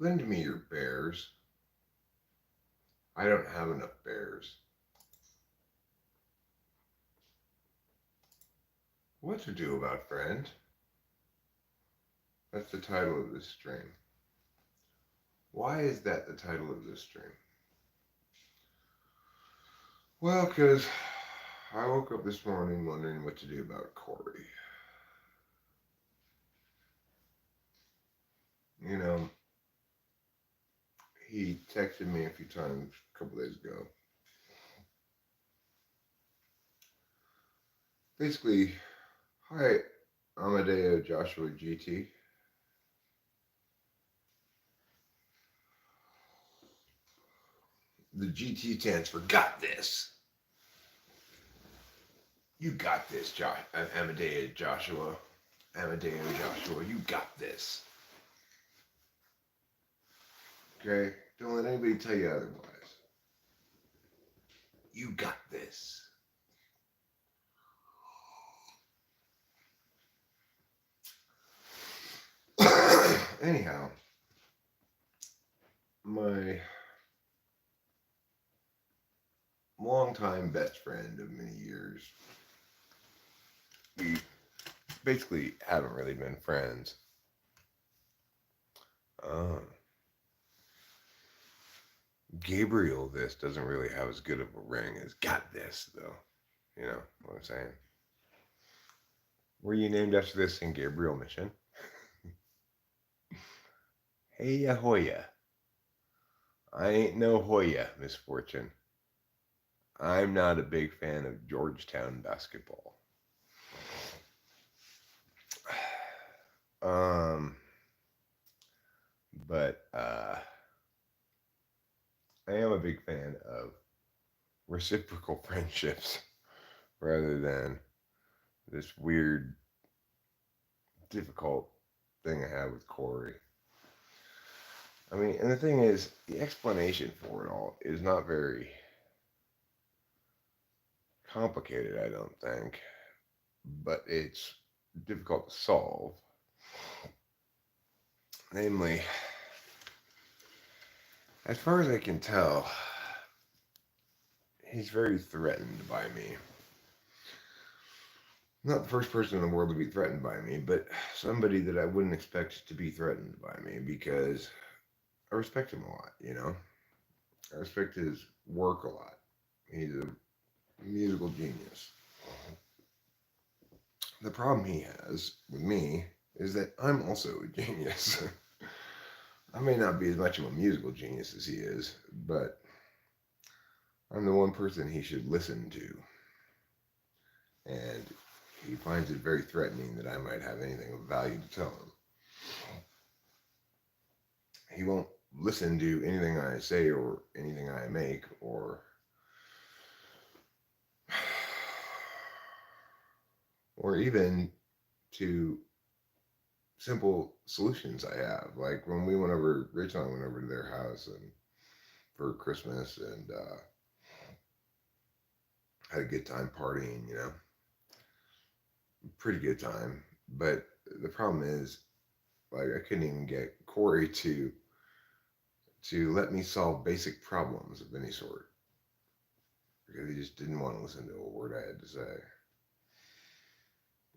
Lend me your bears. I don't have enough bears. What to do about friend? That's the title of this stream. Why is that the title of this stream? Well, because I woke up this morning wondering what to do about Corey. You know, he texted me a few times a couple days ago. Basically, hi, Amadeo Joshua GT. The GT stands for got this. You got this, Amadeo Joshua. Amadeo Joshua, you got this. Okay? Don't let anybody tell you otherwise. You got this. Anyhow, my longtime best friend of many years, we basically haven't really been friends. Uh, Gabriel, this doesn't really have as good of a ring as got this, though. You know what I'm saying? Were you named after this in Gabriel Mission? Hey, Hoya. I ain't no Hoya, misfortune. I'm not a big fan of Georgetown basketball. Um, but I am a big fan of reciprocal friendships rather than this weird, difficult thing I have with Corey. I mean, and the thing is, the explanation for it all is not very complicated, I don't think, but it's difficult to solve. Namely, as far as I can tell, he's very threatened by me. Not the first person in the world to be threatened by me, but somebody that I wouldn't expect to be threatened by me because I respect him a lot, you know? I respect his work a lot. He's a musical genius. The problem he has with me is that I'm also a genius. I may not be as much of a musical genius as he is, but I'm the one person he should listen to. And he finds it very threatening that I might have anything of value to tell him. He won't listen to anything I say or anything I make or even to simple solutions I have. Like when we went over, Rachel and I went over to their house and for Christmas and had a good time partying, you know, pretty good time. But the problem is, like, I couldn't even get Corey to let me solve basic problems of any sort because he just didn't want to listen to a word I had to say.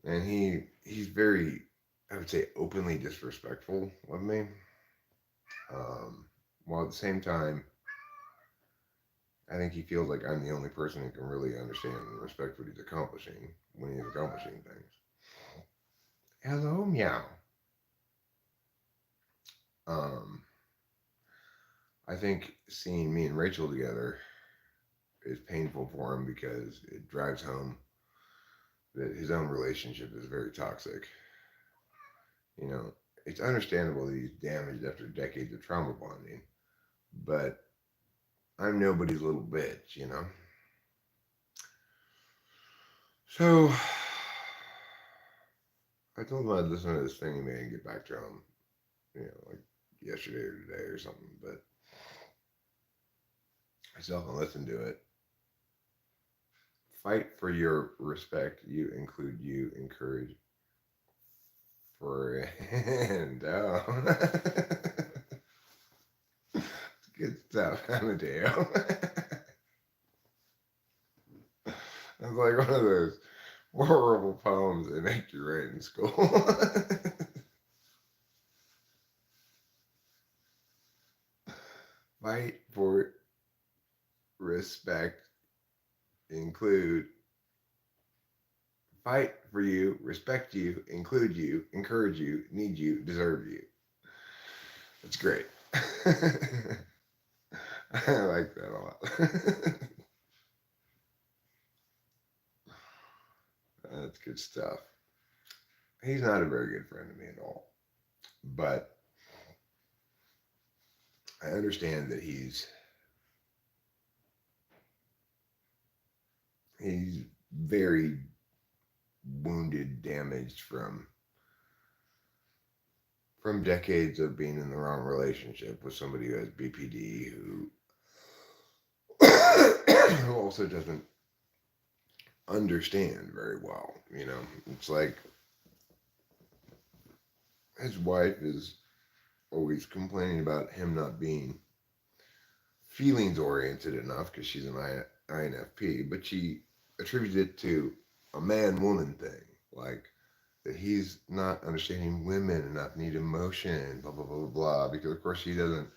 And he's very, I would say, openly disrespectful of me. While at the same time, I think he feels like I'm the only person who can really understand and respect what he's accomplishing when he's accomplishing things. Hello, meow. Um, I think seeing me and Rachel together is painful for him because it drives home that his own relationship is very toxic. You know, it's understandable that he's damaged after decades of trauma bonding, but I'm nobody's little bitch, you know? So I told him I'd listen to this thing he made and get back to him, you know, like yesterday or today or something, but I still haven't listened to it. Fight for your respect. You include you, encourage friend. Oh. Stuff, Amadeo. It's like one of those horrible poems they make you write in school. Fight for respect, include, fight for you, respect you, include you, encourage you, need you, deserve you. That's great. I like that a lot. That's good stuff. He's not a very good friend to me at all. But I understand that he's very wounded, damaged from decades of being in the wrong relationship with somebody who has BPD, who also doesn't understand very well. You know, it's like his wife is always complaining about him not being feelings oriented enough because she's an INFP, but she attributes it to a man woman thing, like that he's not understanding women enough, need emotion, blah blah blah blah blah, because of course she doesn't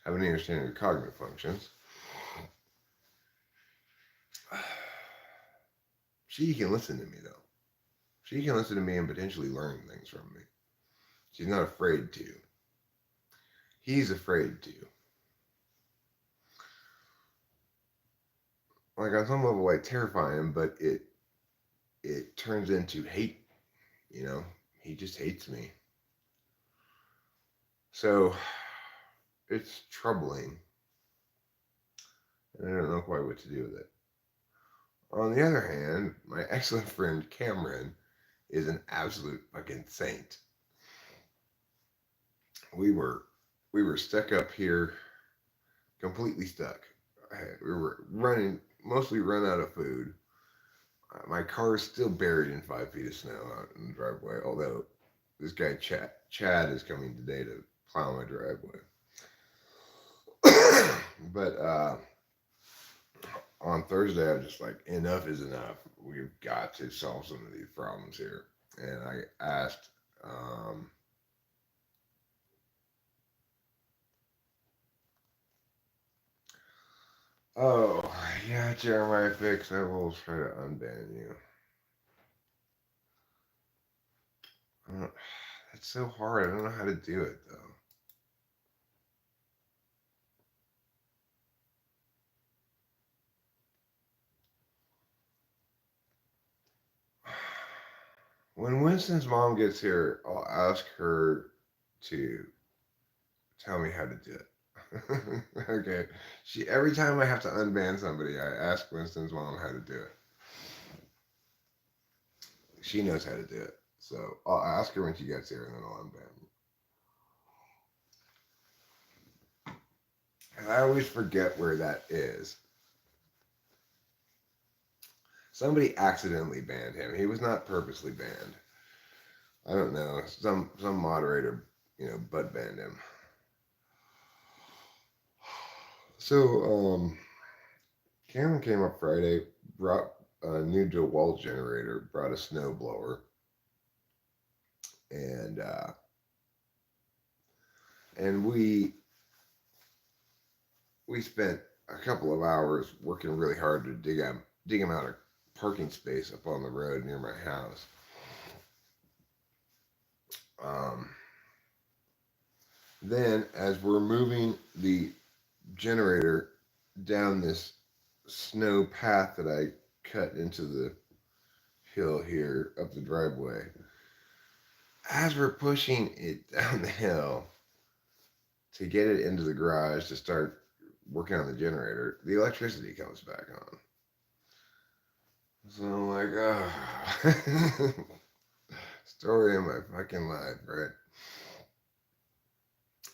have any understanding of cognitive functions. She can listen to me though. She can listen to me and potentially learn things from me. She's not afraid to. He's afraid to. Like on some level, I terrify him, but it turns into hate. You know, he just hates me. So it's troubling, and I don't know quite what to do with it. On the other hand, my excellent friend Cameron is an absolute fucking saint. We were stuck up here, completely stuck. We were mostly run out of food. My car is still buried in 5 feet of snow out in the driveway. Although this guy Chad is coming today to plow my driveway. But on Thursday, I was just like, enough is enough. We've got to solve some of these problems here. And I asked, oh, yeah, Jeremiah Fix, I will try to unban you. That's so hard. I don't know how to do it, though. When Winston's mom gets here, I'll ask her to tell me how to do it. Okay. Every time I have to unban somebody, I ask Winston's mom how to do it. She knows how to do it. So I'll ask her when she gets here and then I'll unban her. And I always forget where that is. Somebody accidentally banned him. He was not purposely banned. I don't know. Some moderator, butt banned him. So Cameron came up Friday, brought a new DeWalt generator, brought a snow blower, and we spent a couple of hours working really hard to dig him out a parking space up on the road near my house. Then, as we're moving the generator down this snow path that I cut into the hill here up the driveway, as we're pushing it down the hill to get it into the garage to start working on the generator, the electricity comes back on. So I'm like, oh, story of my fucking life, right?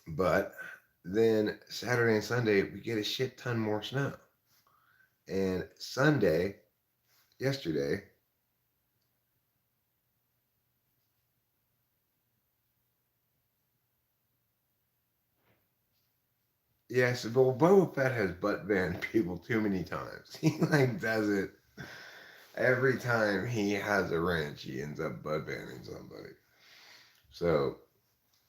But then Saturday and Sunday, we get a shit ton more snow. And Sunday, yesterday, Yes, well, Boba Fett has butt banned people too many times. He like does it every time he has a wrench. He ends up butt banning somebody. So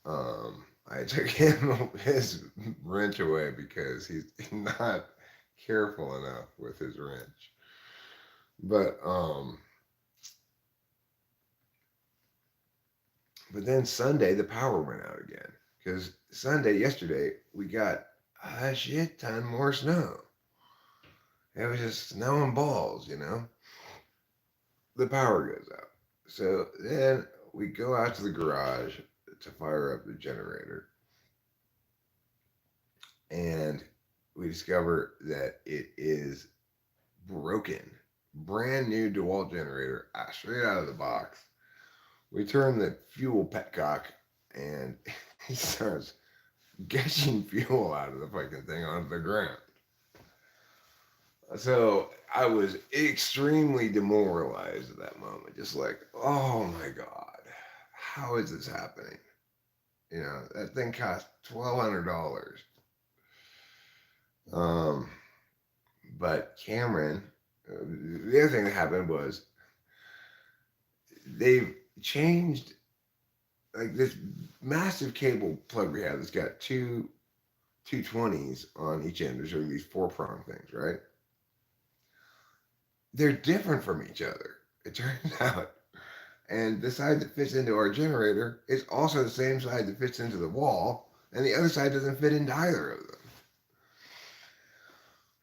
I took him his wrench away because he's not careful enough with his wrench. But but then Sunday the power went out again because Sunday yesterday we got a shit ton more snow. It was just snow and balls, you know. The power goes out. So then we go out to the garage to fire up the generator, and we discover that it is broken. Brand new DeWalt generator, straight out of the box. We turn the fuel petcock, and he starts gushing fuel out of the fucking thing onto the ground. So I was extremely demoralized at that moment. Just like, oh my God, how is this happening? You know, that thing cost $1,200. Um, but Cameron, the other thing that happened was they've changed like this massive cable plug we have that's got two 220s on each end. There's these four prong things, right? They're different from each other, it turns out. And the side that fits into our generator is also the same side that fits into the wall, and the other side doesn't fit into either of them.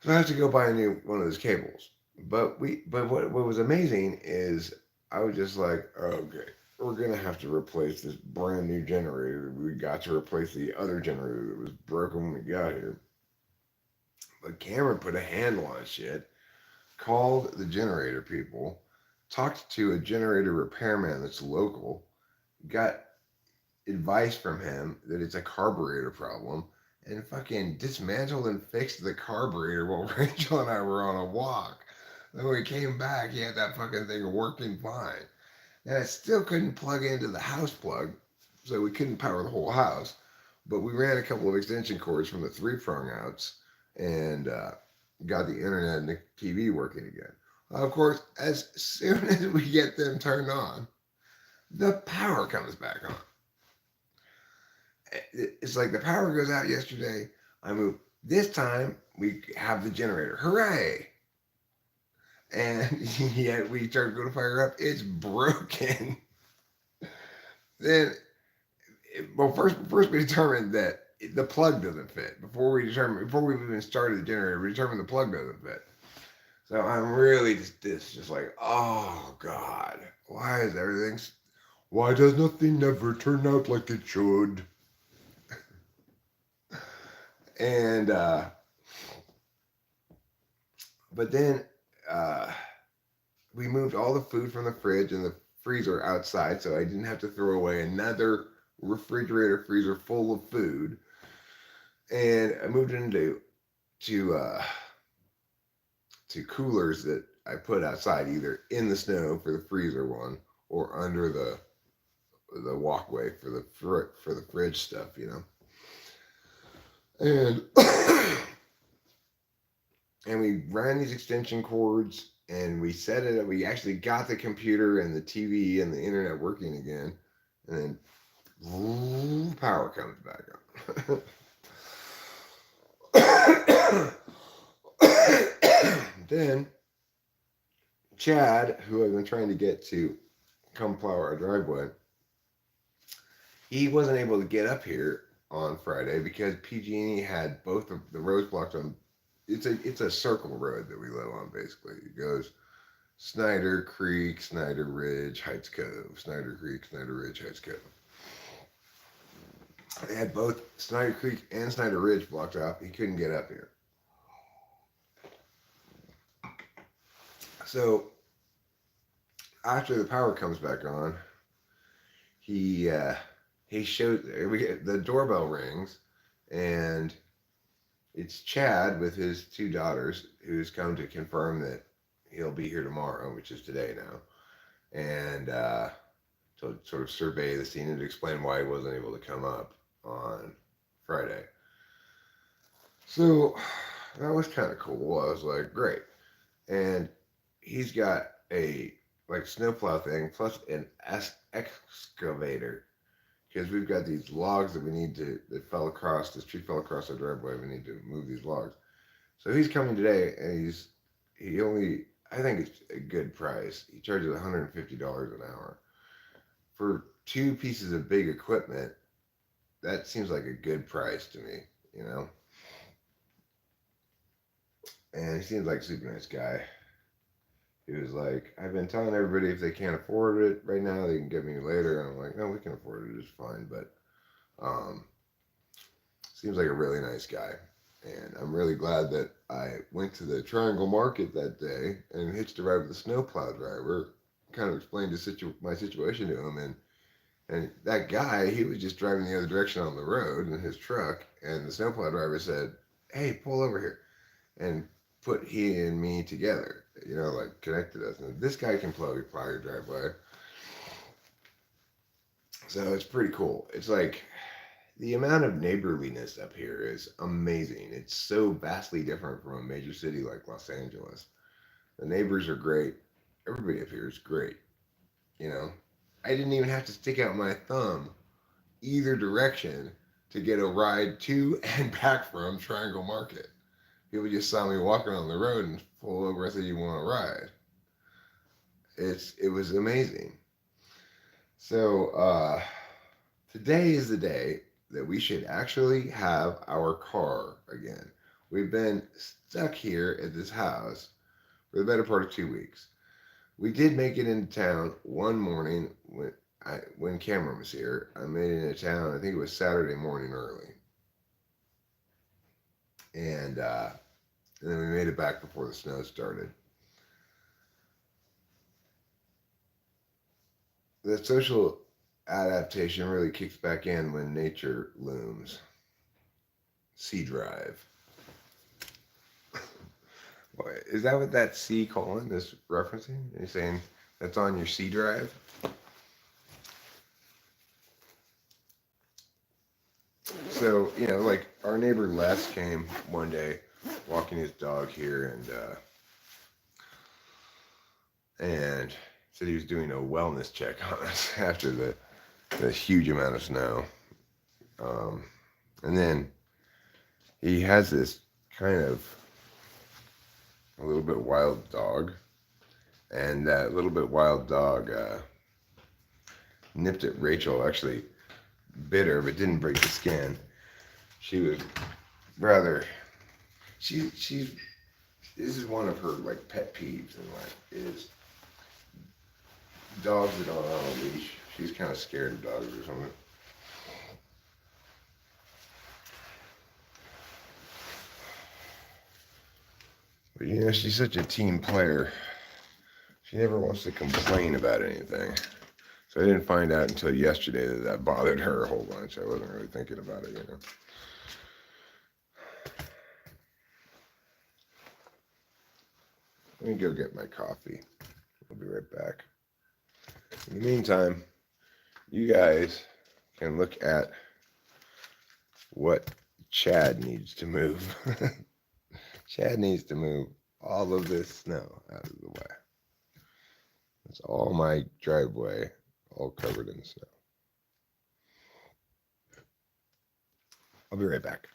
So I have to go buy a new one of those cables. But what was amazing is I was just like, oh, okay, we're gonna have to replace this brand new generator. We got to replace the other generator that was broken when we got here. But Cameron put a handle on shit, called the generator people, talked to a generator repairman that's local, got advice from him that it's a carburetor problem, and fucking dismantled and fixed the carburetor while Rachel and I were on a walk. Then when we came back, he had that fucking thing working fine. And I still couldn't plug into the house plug, so we couldn't power the whole house. But we ran a couple of extension cords from the three prong outs and got the internet and the TV working again. Of course, as soon as we get them turned on, the power comes back on. It's like the power goes out yesterday. I move. This time we have the generator. Hooray! And yet we start to go to fire up. It's broken. Then, well, first we determined that the plug doesn't fit. Before we even started the generator, we determined the plug doesn't fit. So I'm really just like, oh God, why does nothing ever turn out like it should? And but then we moved all the food from the fridge and the freezer outside, so I didn't have to throw away another refrigerator freezer full of food. And I moved it into to coolers that I put outside, either in the snow for the freezer one or under the walkway for the fridge stuff, you know. And and we ran these extension cords and we set it up. We actually got the computer and the TV and the internet working again, and then power comes back on. Then Chad, who I've been trying to get to come plow our driveway, he wasn't able to get up here on Friday because PG&E had both of the roads blocked on. It's a circle road that we live on, basically. It goes Snyder Creek, Snyder Ridge, Heights Cove, Snyder Creek, Snyder Ridge, Heights Cove. They had both Snyder Creek and Snyder Ridge blocked off. He couldn't get up here. So after the power comes back on, he shows the doorbell rings, and it's Chad with his two daughters who's come to confirm that he'll be here tomorrow, which is today now, and to sort of survey the scene and explain why he wasn't able to come up on Friday. So that was kind of cool. I was like, great. And he's got a like snowplow thing plus an excavator because we've got these logs that we need to that fell across this tree fell across our driveway. We need to move these logs. So he's coming today, and he only I think it's a good price. He charges $150 an hour for two pieces of big equipment. That seems like a good price to me, you know. And he seems like a super nice guy. He was like, I've been telling everybody if they can't afford it right now, they can get me later. And I'm like, no, we can afford it. It's fine. But um, seems like a really nice guy. And I'm really glad that I went to the Triangle Market that day and hitched a ride with the snowplow driver. Kind of explained my situation to him, and that guy, he was just driving the other direction on the road in his truck, and the snowplow driver said, "Hey, pull over here," and put he and me together. You know, like connected us. And this guy can plow your driveway, so it's pretty cool. It's like the amount of neighborliness up here is amazing. It's so vastly different from a major city like Los Angeles. The neighbors are great. Everybody up here is great. You know, I didn't even have to stick out my thumb either direction to get a ride to and back from Triangle Market. People just saw me walking on the road and pull over and said, "You want a ride?" It was amazing. So today is the day that we should actually have our car again. We've been stuck here at this house for the better part of 2 weeks. We did make it into town one morning when Cameron was here. I made it into town. I think it was Saturday morning early, and then we made it back before the snow started. The social adaptation really kicks back in when nature looms. C drive. Is that what that C colon is referencing? Are you saying that's on your C drive? So, you know, like our neighbor Les came one day walking his dog here and said he was doing a wellness check on us after the huge amount of snow. And then he has this kind of a little bit wild dog, and that little bit wild dog nipped at Rachel, actually bit her, but didn't break the skin. She was rather, she's, this is one of her like pet peeves in life is dogs that aren't on a leash. She's kind of scared of dogs or something. But you know, she's such a team player. She never wants to complain about anything. So I didn't find out until yesterday that bothered her a whole bunch. I wasn't really thinking about it, you know. Let me go get my coffee. I'll be right back. In the meantime, you guys can look at what Chad needs to move. Chad needs to move all of this snow out of the way. It's all my driveway, all covered in snow. I'll be right back.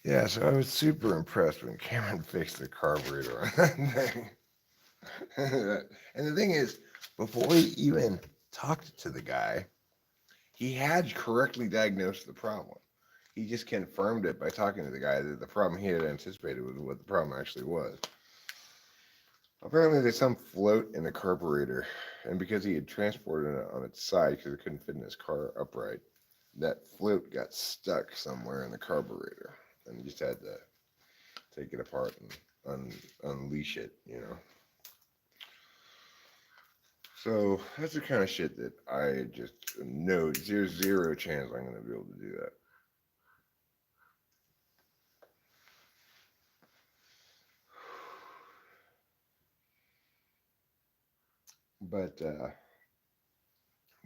Yeah, so I was super impressed when Cameron fixed the carburetor on that thing. And the thing is, before he even talked to the guy, he had correctly diagnosed the problem. He just confirmed it by talking to the guy that the problem he had anticipated was what the problem actually was. Apparently, there's some float in the carburetor, and because he had transported it on its side because it couldn't fit in his car upright, that float got stuck somewhere in the carburetor, and he just had to take it apart and unleash it, you know. So that's the kind of shit that I just know there's zero chance I'm going to be able to do that. But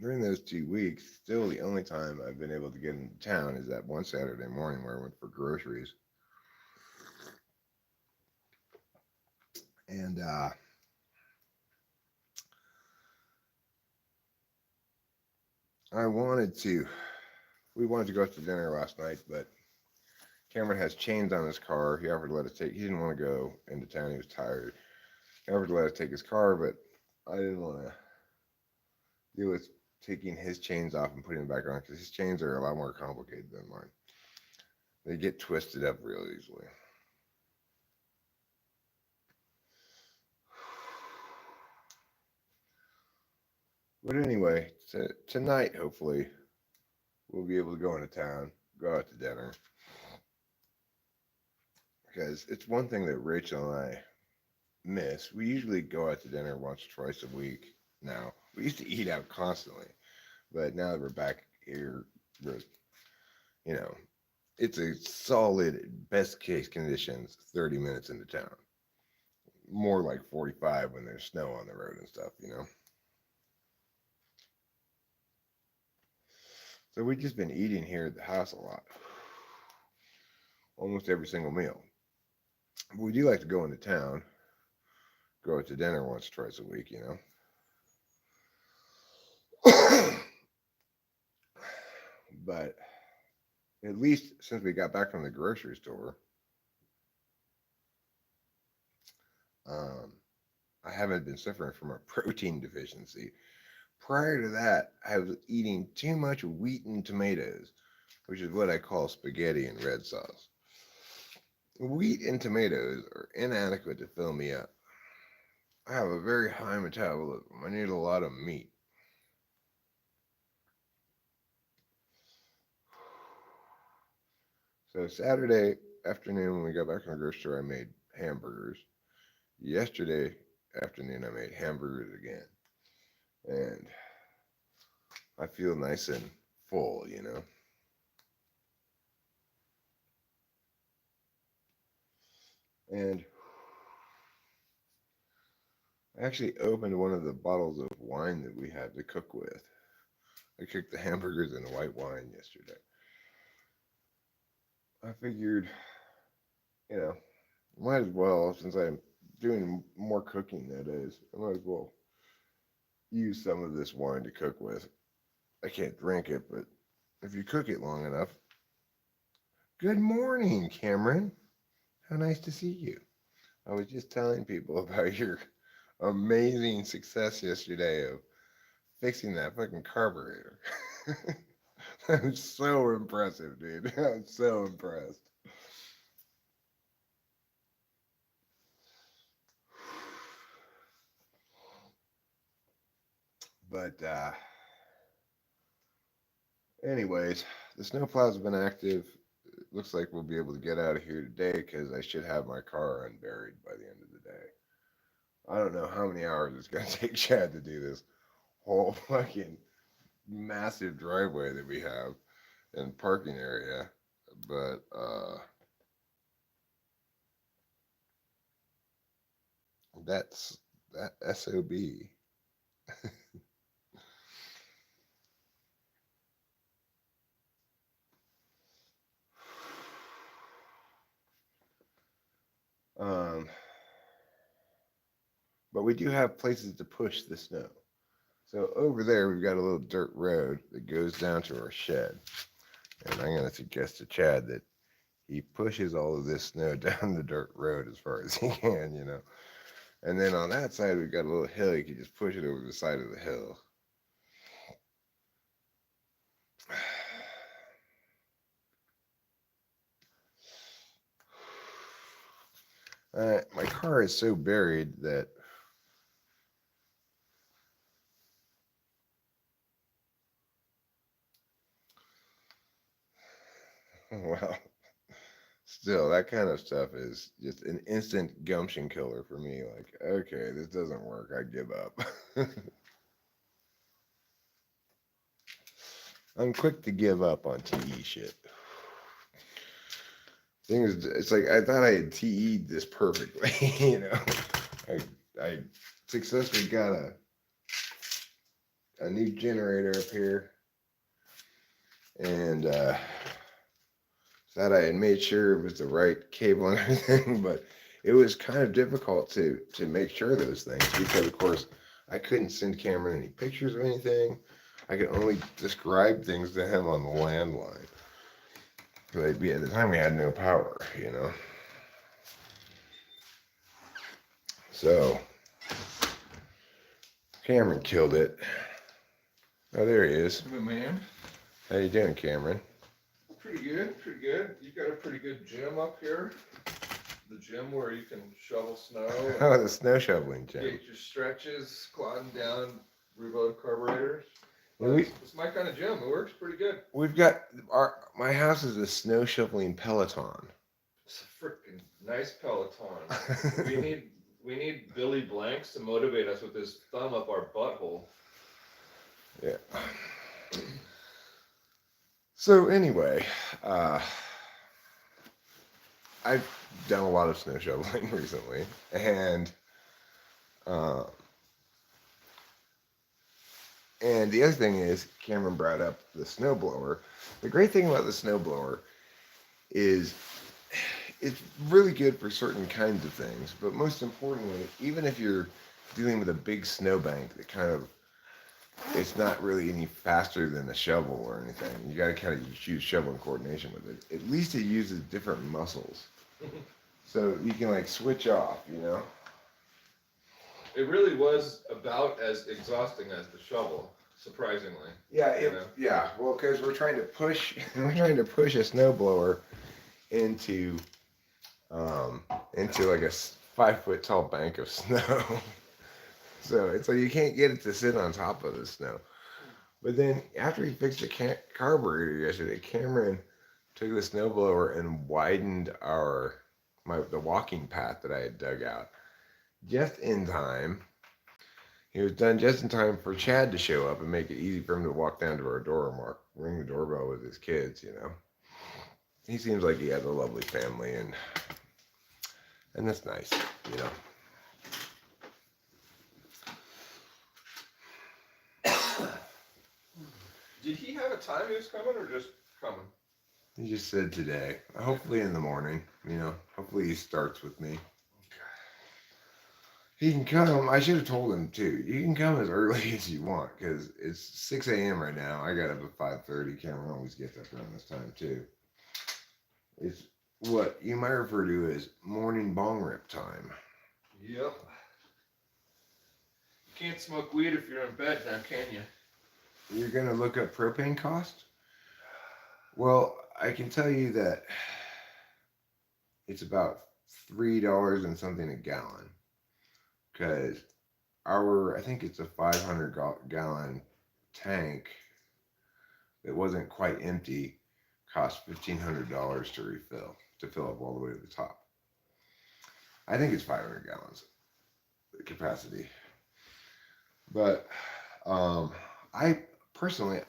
during those 2 weeks, still the only time I've been able to get into town is that one Saturday morning where I went for groceries. And I wanted to, we wanted to go out to dinner last night, but Cameron has chains on his car. He offered to let us take, he didn't want to go into town. He was tired. He offered to let us take his car, but I didn't want to deal with taking his chains off and putting them back on because his chains are a lot more complicated than mine. They get twisted up real easily. But anyway, tonight, hopefully, we'll be able to go into town, go out to dinner. Because it's one thing that Rachel and I miss. We usually go out to dinner once or twice a week now. We used to eat out constantly. But now that we're back here, we're, you know, it's a solid, best case conditions, 30 minutes into town. More like 45 when there's snow on the road and stuff, you know? So we've just been eating here at the house a lot. Almost every single meal. But we do like to go into town, go out to dinner once or twice a week, you know? But at least since we got back from the grocery store, um, I haven't been suffering from a protein deficiency. Prior to that, I was eating too much wheat and tomatoes, which is what I call spaghetti and red sauce. Wheat and tomatoes are inadequate to fill me up. I have a very high metabolism. I need a lot of meat. So Saturday afternoon when we got back from the grocery store, I made hamburgers. Yesterday afternoon, I made hamburgers again. And I feel nice and full, you know. And I actually opened one of the bottles of wine that we have to cook with. I cooked the hamburgers in white wine yesterday. I figured, you know, might as well, since I'm doing more cooking nowadays, I might as well use some of this wine to cook with. I can't drink it, but if you cook it long enough. Good morning, Cameron. How nice to see you. I was just telling people about your amazing success yesterday of fixing that fucking carburetor. That was so impressive, dude. I'm so impressed. But anyways, the snowplows have been active. It looks like we'll be able to get out of here today because I should have my car unburied by the end of the day. I don't know how many hours it's gonna take Chad to do this whole fucking massive driveway that we have and parking area, but that's that SOB. um, but we do have places to push the snow. So over there, we've got a little dirt road that goes down to our shed. And I'm going to suggest to Chad that he pushes all of this snow down the dirt road as far as he can, you know. And then on that side, we've got a little hill. You can just push it over the side of the hill. My car is so buried that well, still that kind of stuff is just an instant gumption killer for me. Like, okay, this doesn't work. I give up. I'm quick to give up on TE shit. Thing is, it's like I thought I had TE'd this perfectly, you know. I successfully got a new generator up here, and thought I had made sure it was the right cable and everything, but it was kind of difficult to make sure of those things because, of course, I couldn't send Cameron any pictures of anything. I could only describe things to him on the landline. Because at the time we had no power, you know. So Cameron killed it. Oh, there he is. Good man. How you doing, Cameron? Pretty good, pretty good. You got a pretty good gym up here. The gym where you can shovel snow. Oh, the snow shoveling gym. Get your stretches, squatting down, reload carburetors. Well, it's my kind of gym. It works pretty good. We've got my house is a snow shoveling Peloton. It's a freaking nice Peloton. we need Billy Blanks to motivate us with his thumb up our butthole. Yeah. So anyway, I've done a lot of snow shoveling recently, and the other thing is Cameron brought up the snowblower. The great thing about the snowblower is it's really good for certain kinds of things, but most importantly, even if you're dealing with a big snowbank that kind of it's not really any faster than a shovel or anything. You got to kind of use shovel in coordination with it. At least it uses different muscles, so you can like switch off. You know. It really was about as exhausting as the shovel, surprisingly. Yeah. Well, because we're trying to push a snowblower into like a 5-foot tall bank of snow. So it's like you can't get it to sit on top of the snow. But then after he fixed the carburetor yesterday, Cameron took the snowblower and widened the walking path that I had dug out just in time. He was done just in time for Chad to show up and make it easy for him to walk down to our door and ring the doorbell with his kids. You know, he seems like he has a lovely family, and that's nice. You know. Did he have a time he was coming or just coming? He just said today. Hopefully in the morning, you know. Hopefully he starts with me. Okay. He can come. I should have told him too. You can come as early as you want because it's 6 a.m. right now. I got up at 5:30. Cameron always gets up around this time too. It's what you might refer to as morning bong rip time. Yep. You can't smoke weed if you're in bed now, can you? You're going to look up propane cost? Well, I can tell you that it's about $3 and something a gallon. Because I think it's a 500 gallon tank that wasn't quite empty, cost $1,500 to fill up all the way to the top. I think it's 500 gallons capacity. But I prefer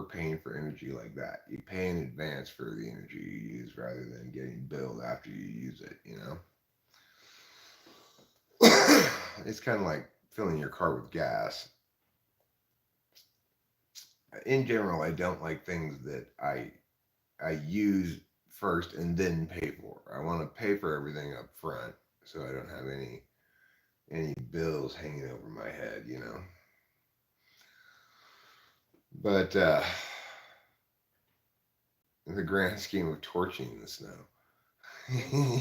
paying for energy like that. You pay in advance for the energy you use rather than getting billed after you use it, you know? It's kind of like filling your car with gas. In general, I don't like things that I use first and then pay for. I want to pay for everything up front so I don't have any bills hanging over my head, you know? But in the grand scheme of torching the snow.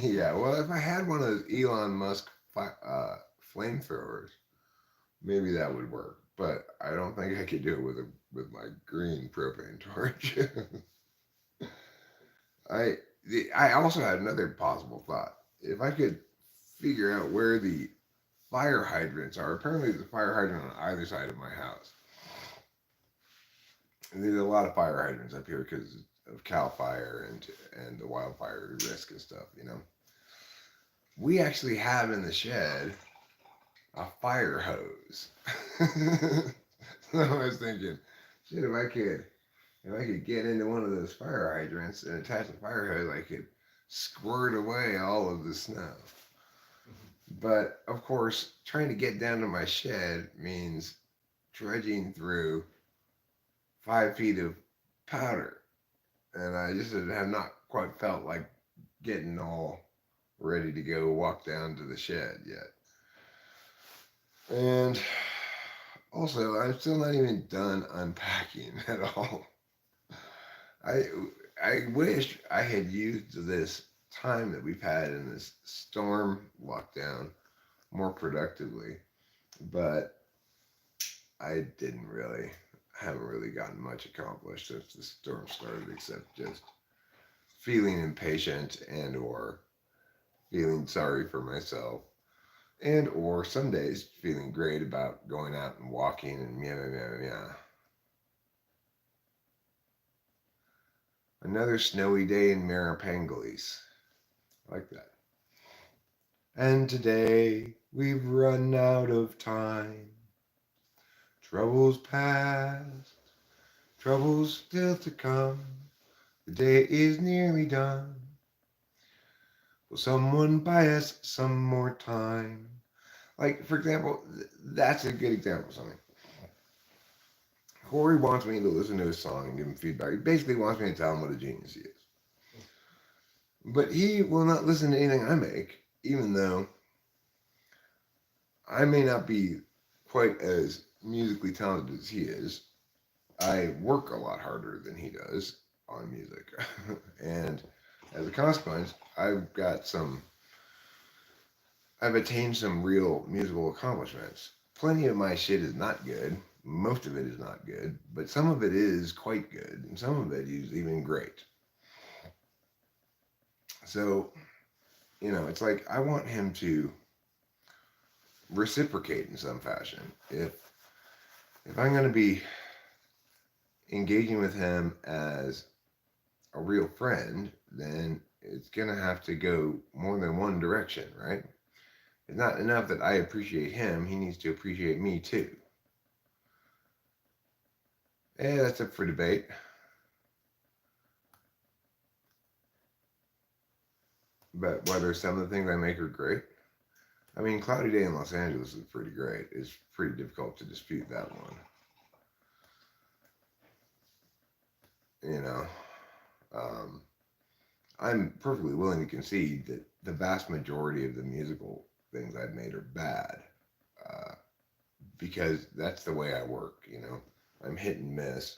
Yeah, well, if I had one of those Elon Musk flamethrowers, maybe that would work. But I don't think I could do it with my green propane torch. I I also had another possible thought. If I could figure out where the fire hydrants are, apparently there's a fire hydrant on either side of my house. And there's a lot of fire hydrants up here because of Cal Fire and the wildfire risk and stuff. We actually have in the shed a fire hose. So I was thinking, shit, if I could get into one of those fire hydrants and attach a fire hose, I could squirt away all of the snow. But of course, trying to get down to my shed means trudging through 5 feet of powder. And I just have not quite felt like getting all ready to go walk down to the shed yet. And also, I'm still not even done unpacking at all. I I wish I had used this time that we've had in this storm lockdown more productively, but I didn't really haven't really gotten much accomplished since the storm started, except just feeling impatient and or feeling sorry for myself and or some days feeling great about going out and walking and meow meow meow meow. Another snowy day in Marapangelis. I like that. And today we've run out of time. Troubles past, troubles still to come. The day is nearly done. Will someone buy us some more time? Like, for example, that's a good example of something. Corey wants me to listen to his song and give him feedback. He basically wants me to tell him what a genius he is. But he will not listen to anything I make, even though I may not be quite as musically talented as he is. I work a lot harder than he does on music. And as a consequence, I've attained some real musical accomplishments. Plenty of my shit is not good. Most of it is not good, but some of it is quite good, and some of it is even great. So, it's like I want him to reciprocate in some fashion. If I'm going to be engaging with him as a real friend, then it's going to have to go more than one direction, right? It's not enough that I appreciate him, he needs to appreciate me too. That's up for debate. But whether some of the things I make are great, I mean, Cloudy Day in Los Angeles is pretty great. It's pretty difficult to dispute that one. I'm perfectly willing to concede that the vast majority of the musical things I've made are bad, because that's the way I work. I'm hit and miss,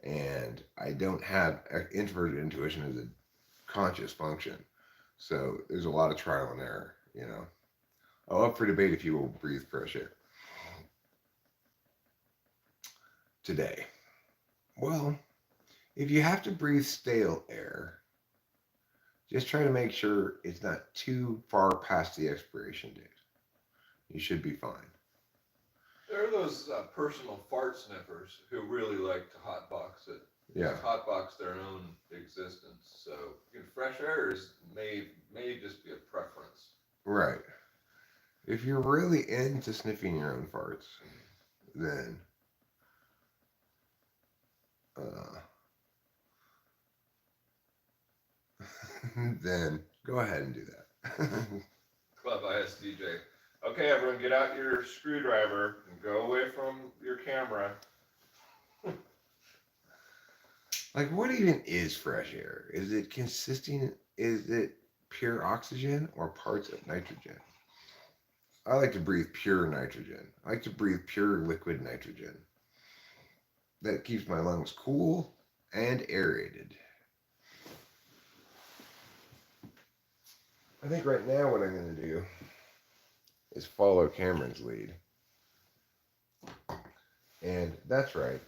and I don't have introverted intuition as a conscious function. So there's a lot of trial and error. Up for debate if you will breathe fresh air. Today. Well, if you have to breathe stale air, just try to make sure it's not too far past the expiration date. You should be fine. There are those personal fart sniffers who really like to hotbox it. Yeah. Hotbox their own existence. So fresh air may just be a preference. Right. If you're really into sniffing your own farts, then then go ahead and do that. Club ISDJ. Okay, everyone, get out your screwdriver and go away from your camera. Like, what even is fresh air? Is it pure oxygen or parts of nitrogen? I like to breathe pure nitrogen. I like to breathe pure liquid nitrogen. That keeps my lungs cool and aerated. I think right now what I'm going to do is follow Cameron's lead. And that's right.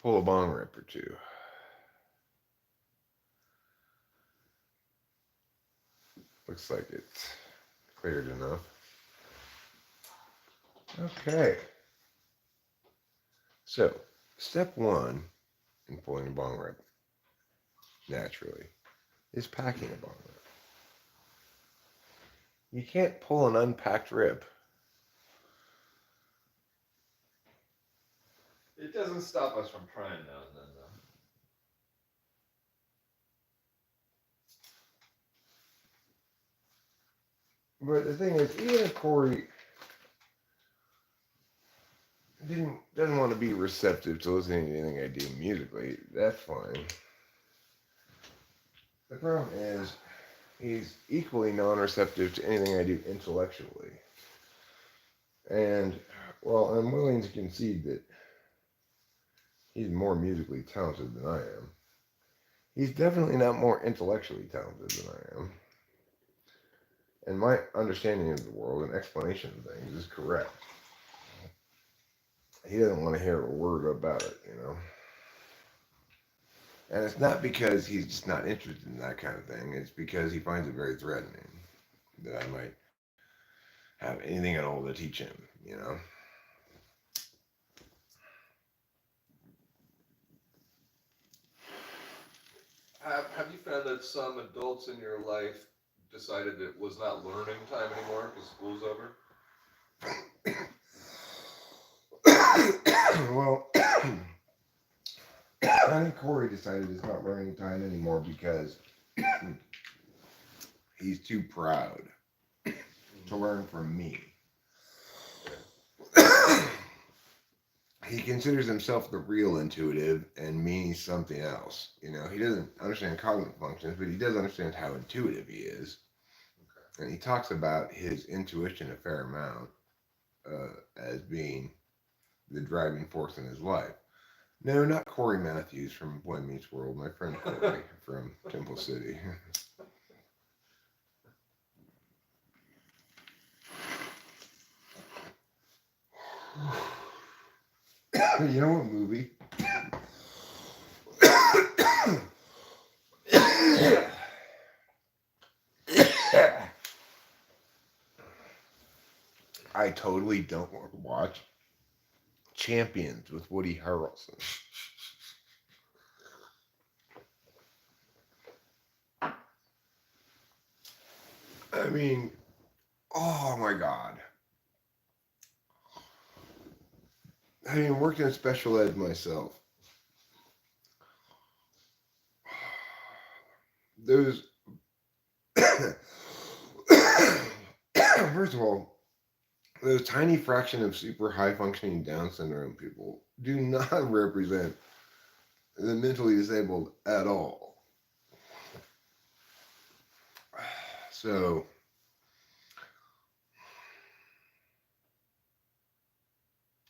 Pull a bong rip or two. Looks like it's cleared enough. Okay. So, step one in pulling a bong rip, naturally, is packing a bong rip. You can't pull an unpacked rip. It doesn't stop us from trying now and then, though. But the thing is, even if Corey doesn't want to be receptive to listening to anything I do musically, that's fine. The problem is, he's equally non-receptive to anything I do intellectually. And while I'm willing to concede that he's more musically talented than I am, he's definitely not more intellectually talented than I am. And my understanding of the world and explanation of things is correct. He doesn't want to hear a word about it, you know. And it's not because he's just not interested in that kind of thing. It's because he finds it very threatening that I might have anything at all to teach him, you know. Have you found that some adults in your life decided it was not learning time anymore because school's over? Well, I think Corey decided it's not learning time anymore because he's too proud to learn from me. He considers himself the real intuitive, and me he's something else. You know, he doesn't understand cognitive functions, but he does understand how intuitive he is. Okay. And he talks about his intuition a fair amount as being the driving force in his life. No, not Corey Matthews from Boy Meets World, my friend Corey from Temple City. You know what movie? I totally don't want to watch Champions with Woody Harrelson. I mean, oh my God. Having worked in special ed myself, those, first of all, those tiny fraction of super high functioning Down syndrome people do not represent the mentally disabled at all. So,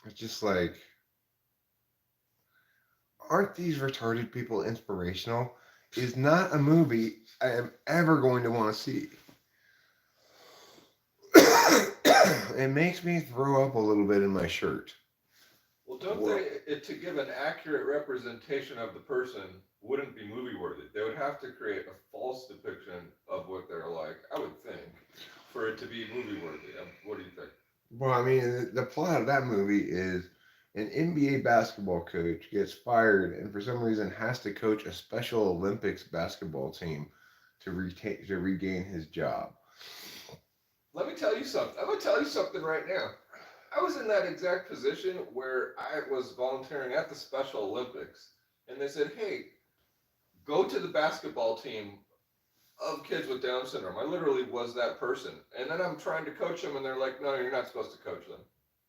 it's just like, aren't these retarded people inspirational? Is not a movie I am ever going to want to see. It makes me throw up a little bit in my shirt. Well, don't they, to give an accurate representation of the person wouldn't be movie worthy. They would have to create a false depiction of what they're like, I would think, for it to be movie worthy. What do you think? Well, I mean, the plot of that movie is an NBA basketball coach gets fired and for some reason has to coach a Special Olympics basketball team to regain his job. Let me tell you something. I'm going to tell you something right now. I was in that exact position where I was volunteering at the Special Olympics, and they said, hey, go to the basketball team of kids with Down syndrome. I literally was that person. And then I'm trying to coach them, and they're like, no, you're not supposed to coach them.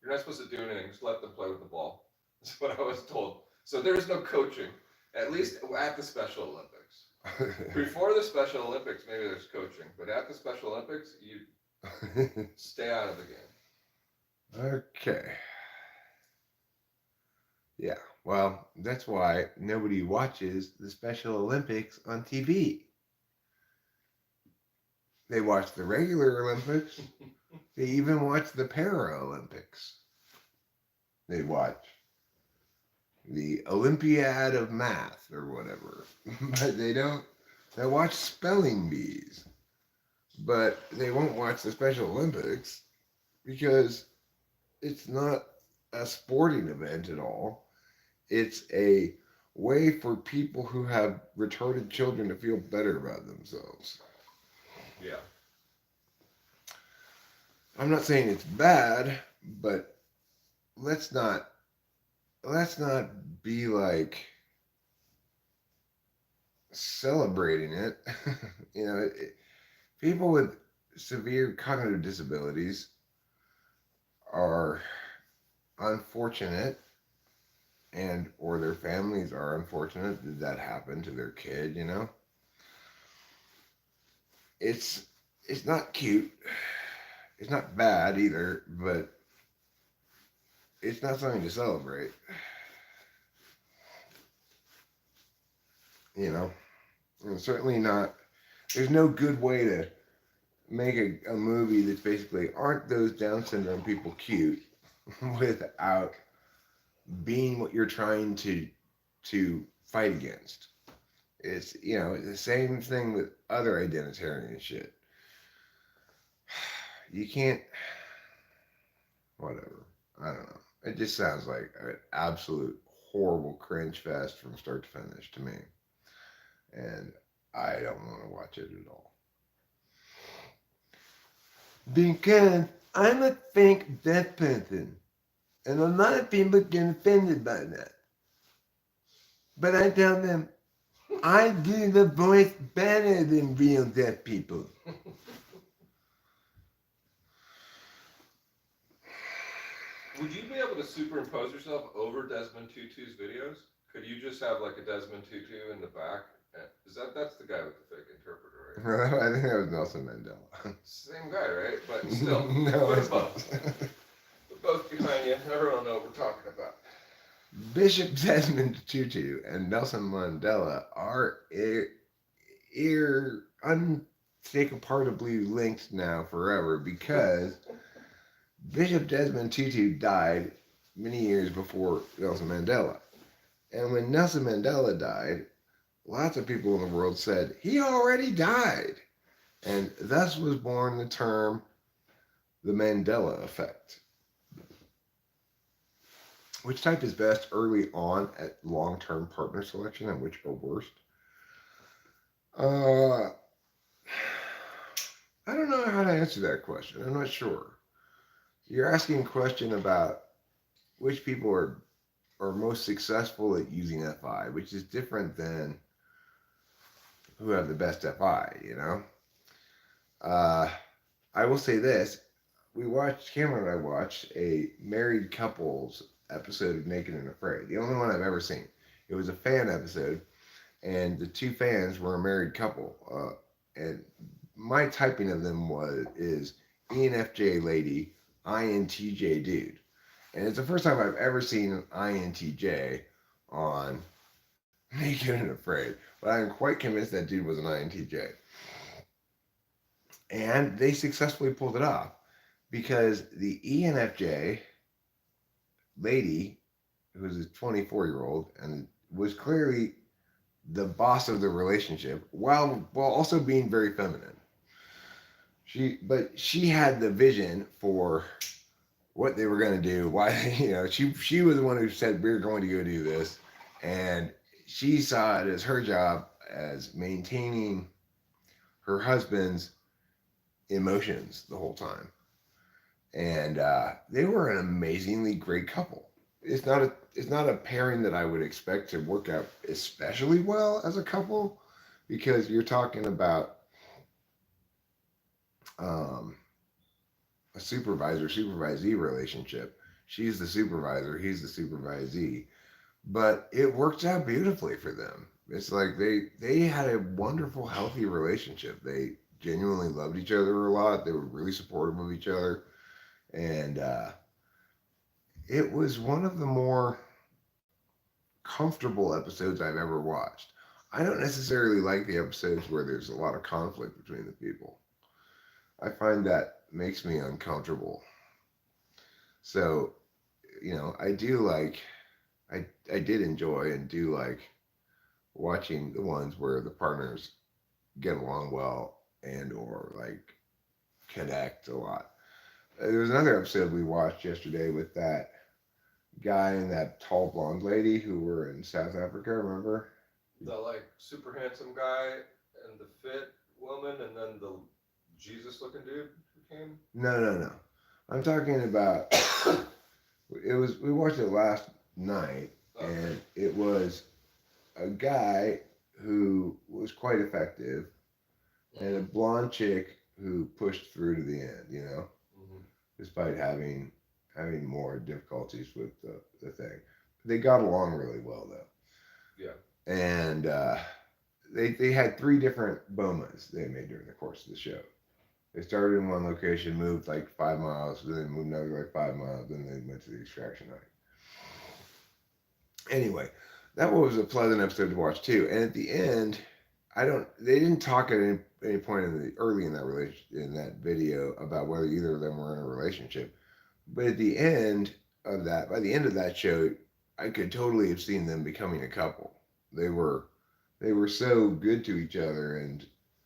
You're not supposed to do anything. Just let them play with the ball. That's what I was told. So there's no coaching, at least at the Special Olympics. Before the Special Olympics, maybe there's coaching. But at the Special Olympics, you stay out of the game. Okay. Yeah. Well, that's why nobody watches the Special Olympics on TV. They watch the regular Olympics. They even watch the Paralympics. They watch the Olympiad of Math or whatever. But they don't. They watch spelling bees. But they won't watch the Special Olympics because it's not a sporting event at all. It's a way for people who have retarded children to feel better about themselves. Yeah. I'm not saying it's bad, but let's not let's not be like celebrating it. you know, it, People with severe cognitive disabilities are unfortunate, and or their families are unfortunate that that happened to their kid. It's it's not cute. It's not bad either, but it's not something to celebrate. You know, and certainly not. There's no good way to make a movie that's basically aren't those Down syndrome people cute without being what you're trying to fight against. It's the same thing with other identitarian shit. You can't whatever. I don't know. It just sounds like an absolute horrible cringe fest from start to finish to me. And I don't want to watch it at all. Because I'm a fake deaf person. And a lot of people get offended by that. But I tell them, I do the voice better than real deaf people. Would you be able to superimpose yourself over Desmond Tutu's videos? Could you just have like a Desmond Tutu in the back? Is that's the guy with the fake interpreter, right? I think that was Nelson Mandela. Same guy, right? But still, No, put both behind you. Everyone know what we're talking about. Bishop Desmond Tutu and Nelson Mandela are unmistakably linked now forever because Bishop Desmond Tutu died many years before Nelson Mandela. And when Nelson Mandela died, lots of people in the world said, he already died. And thus was born the term the Mandela effect. Which type is best early on at long-term partner selection and which are worst? I don't know how to answer that question. I'm not sure. You're asking a question about which people are most successful at using FI, which is different than who have the best FI. I will say this. Cameron and I watched a married couples episode of Naked and Afraid. The only one I've ever seen. It was a fan episode, and the two fans were a married couple. And my typing of them is ENFJ lady, INTJ dude. And it's the first time I've ever seen an INTJ on Naked and Afraid. But I'm quite convinced that dude was an INTJ. And they successfully pulled it off because the ENFJ lady, who was a 24-year-old and was clearly the boss of the relationship while also being very feminine. She had the vision for what they were going to do. Why she was the one who said we're going to go do this, and she saw it as her job as maintaining her husband's emotions the whole time, and they were an amazingly great couple. It's not a pairing that I would expect to work out especially well as a couple, because you're talking about a supervisor-supervisee relationship. She's the supervisor, he's the supervisee, but it worked out beautifully for them. It's like they had a wonderful, healthy relationship. They genuinely loved each other a lot. They were really supportive of each other, and it was one of the more comfortable episodes I've ever watched. I don't necessarily like the episodes where there's a lot of conflict between the people. I find that makes me uncomfortable. So, I do like, I did enjoy and do like watching the ones where the partners get along well and or like connect a lot. There was another episode we watched yesterday with that guy and that tall blonde lady who were in South Africa. Remember? The like super handsome guy and the fit woman, and then the Jesus looking dude who came. No, no, no. I'm talking about. It was we watched it last night, Okay. and it was a guy who was quite effective, and a blonde chick who pushed through to the end. Mm-hmm. Despite having more difficulties with the thing. They got along really well though. Yeah. And they had three different bomas they made during the course of the show. They started in one location, moved like 5 miles, then they moved another like 5 miles, then they went to the extraction site. Anyway, that was a pleasant episode to watch too. And at the end, they didn't talk at any point early in that in that video about whether either of them were in a relationship. But at the end by the end of that show, I could totally have seen them becoming a couple. They were they were so good to each other,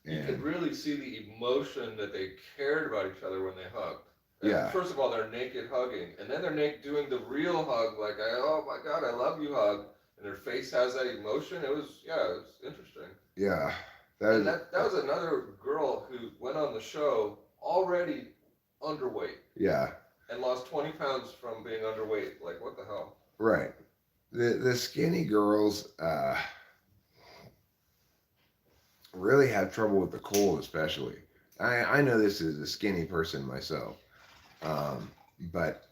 You could really see the emotion that they cared about each other when they hugged. And yeah, first of all, they're naked hugging, and then they're naked doing the real hug, like oh my god, I love you hug, and their face has that emotion. It was interesting. yeah, And that was another girl who went on the show already underweight. Yeah. And lost 20 pounds from being underweight. Like what the hell? Right. The skinny girls really have trouble with the cold, especially. I know this as a skinny person myself, but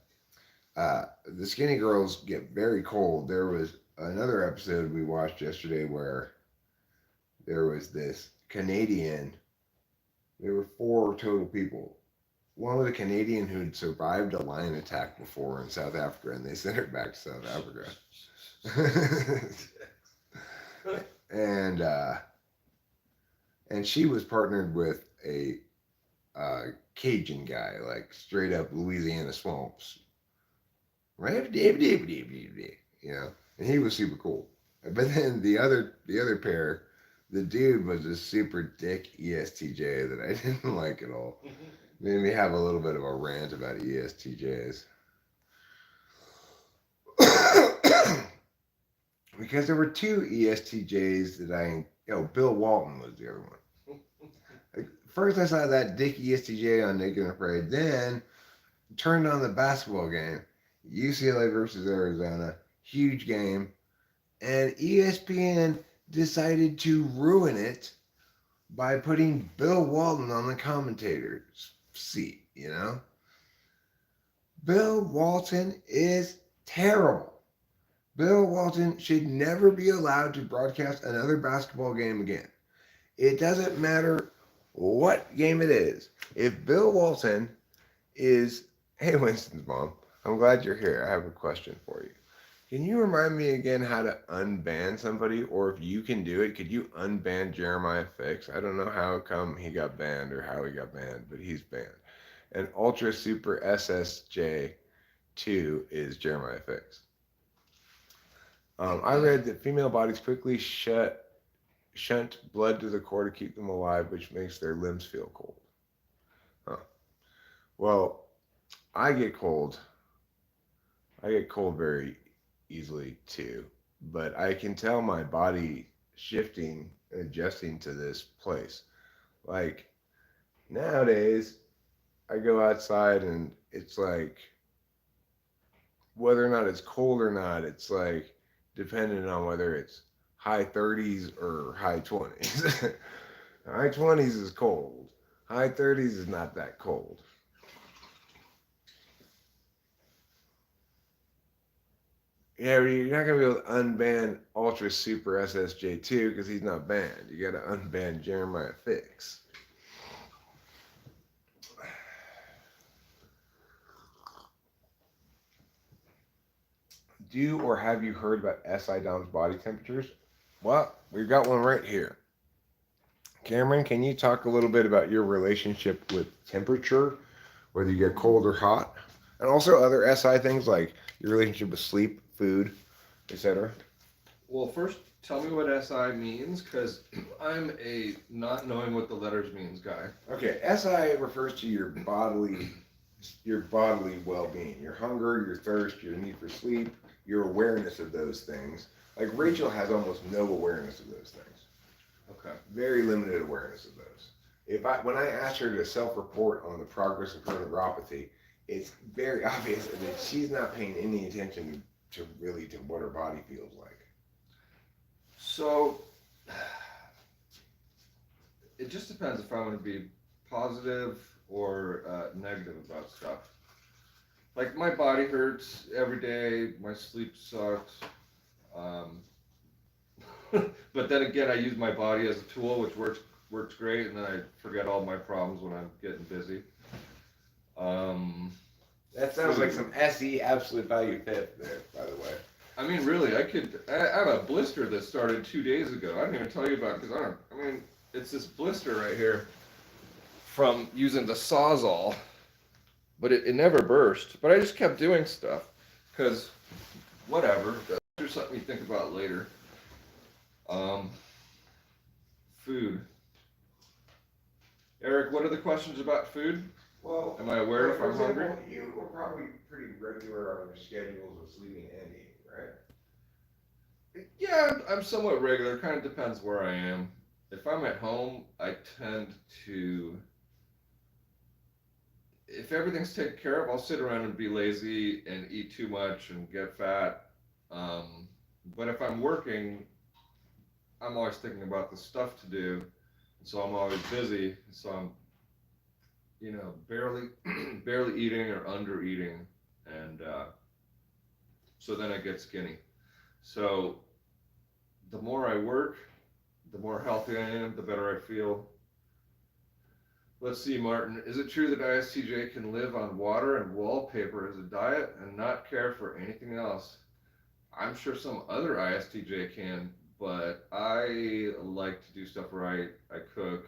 the skinny girls get very cold. There was another episode we watched yesterday where there was this Canadian. There were four total people. One was a Canadian who'd survived a lion attack before in South Africa, and they sent her back to South Africa. and she was partnered with a Cajun guy, like straight up Louisiana swamps, right? And he was super cool. But then the other pair, the dude was a super dick ESTJ that I didn't like at all. Made me have a little bit of a rant about ESTJs. Because there were two ESTJs that Bill Walton was the other one. Like, first I saw that dick ESTJ on Naked and Afraid, then turned on the basketball game, UCLA versus Arizona, huge game, and ESPN decided to ruin it by putting Bill Walton on the commentator's seat, Bill Walton is terrible. Bill Walton should never be allowed to broadcast another basketball game again. It doesn't matter what game it is. If Bill Walton is... Hey, Winston's mom, I'm glad you're here. I have a question for you. Can you remind me again how to unban somebody? Or if you can do it, could you unban Jeremiah Fix? I don't know how come he got banned or how he got banned, but he's banned. And Ultra Super SSJ2 is Jeremiah Fix. I read that female bodies quickly shunt blood to the core to keep them alive, which makes their limbs feel cold. Huh. Well, I get cold. I get cold very easily too, but I can tell my body shifting and adjusting to this place. Like nowadays, I go outside and it's like whether or not it's cold or not, it's like depending on whether it's high 30s or high 20s. High 20s is cold. High 30s is not that cold. Yeah, you're not going to be able to unban Ultra Super SSJ2 because he's not banned. You got to unban Jeremiah Fix. do or have you heard about SI Dom's body temperatures? Well, we've got one right here. Cameron, can you talk a little bit about your relationship with temperature, whether you get cold or hot, and also other SI things like your relationship with sleep, food, etc.? Well, first, tell me what SI means, because I'm a not knowing what the letters means guy. Okay, SI refers to your bodily well-being, your hunger, your thirst, your need for sleep, your awareness of those things. Like Rachel has almost no awareness of those things. Okay. Very limited awareness of those. When I asked her to self-report on the progress of her neuropathy, it's very obvious that she's not paying any attention to what her body feels like. So, it just depends if I want to be positive or negative about stuff. Like, my body hurts every day, my sleep sucks. Um, but then again, I use my body as a tool, which works great, and then I forget all my problems when I'm getting busy. That sounds like some SE absolute value fit there, by the way. I mean, really, I have a blister that started 2 days ago. I didn't even tell you about it because it's this blister right here from using the Sawzall, but it never burst. But I just kept doing stuff because whatever. That's just something you think about later. Food. Eric, what are the questions about food? Well, am I aware if I'm hungry? You were probably pretty regular on your schedules of sleeping and eating, right? Yeah, I'm somewhat regular. Kind of depends where I am. If I'm at home, I tend to, if everything's taken care of, I'll sit around and be lazy and eat too much and get fat. But if I'm working, I'm always thinking about the stuff to do, so I'm always busy. So I'm, barely, barely eating or under eating, and so then I get skinny. So the more I work, the more healthy I am, the better I feel. Let's see, Martin. Is it true that ISTJ can live on water and wallpaper as a diet and not care for anything else? I'm sure some other ISTJ can, but I like to do stuff right. I cook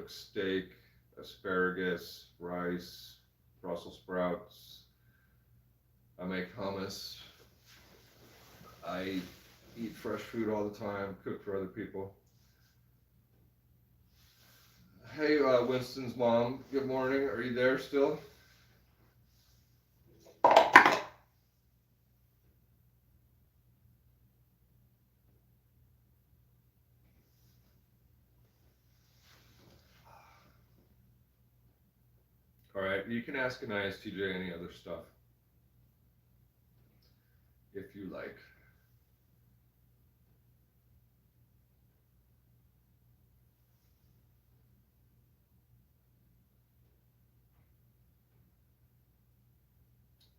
steak, asparagus, rice, Brussels sprouts. I make hummus. I eat fresh food all the time, cook for other people. Hey, Winston's mom, good morning. Are you there still? All right, you can ask an ISTJ any other stuff if you like.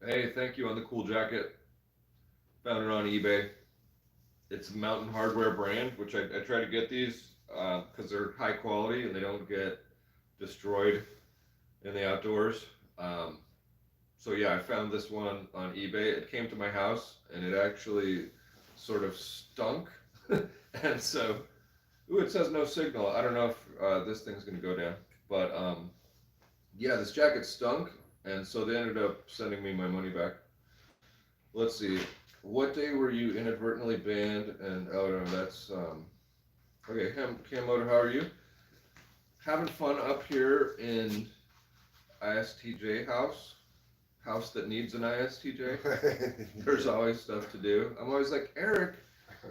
Hey, thank you on the cool jacket. Found it on eBay. It's a Mountain Hardware brand, which I try to get these because they're high quality and they don't get destroyed in the outdoors. So yeah, I found this one on eBay. It came to my house and it actually sort of stunk. And so, ooh, it says no signal. I don't know if this thing's gonna go down, but yeah, this jacket stunk, and so they ended up sending me my money back. Let's see. What day were you inadvertently banned? And oh no, that's okay. Cam Motor, how are you? Having fun up here in ISTJ house that needs an ISTJ. There's always stuff to do. I'm always like, Eric,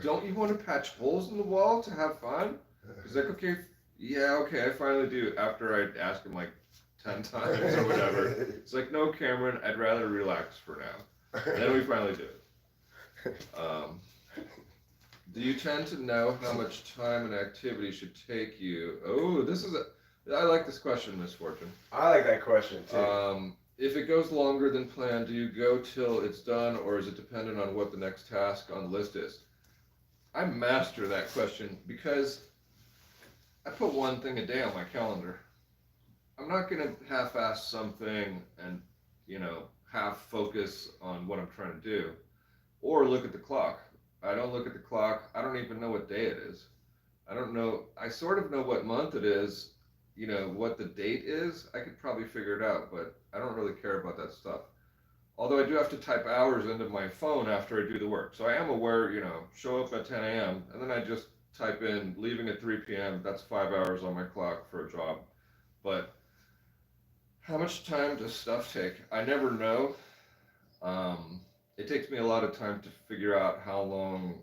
don't you want to patch holes in the wall to have fun? He's like, okay, yeah, okay, I finally do. After I ask him like 10 times or whatever, it's like, no, Cameron, I'd rather relax for now. And then we finally do it. Do you tend to know how much time and activity should take you? Oh, I like this question, Miss Fortune. I like that question too. If it goes longer than planned, do you go till it's done, or is it dependent on what the next task on the list is? I master that question because I put one thing a day on my calendar. I'm not going to half-ass something and, half focus on what I'm trying to do, or look at the clock. I don't look at the clock. I don't even know what day it is. I don't know. I sort of know what month it is, what the date is. I could probably figure it out, but I don't really care about that stuff. Although I do have to type hours into my phone after I do the work. So I am aware, show up at 10 a.m. and then I just type in leaving at 3 p.m. That's 5 hours on my clock for a job. But how much time does stuff take? I never know. It takes me a lot of time to figure out how long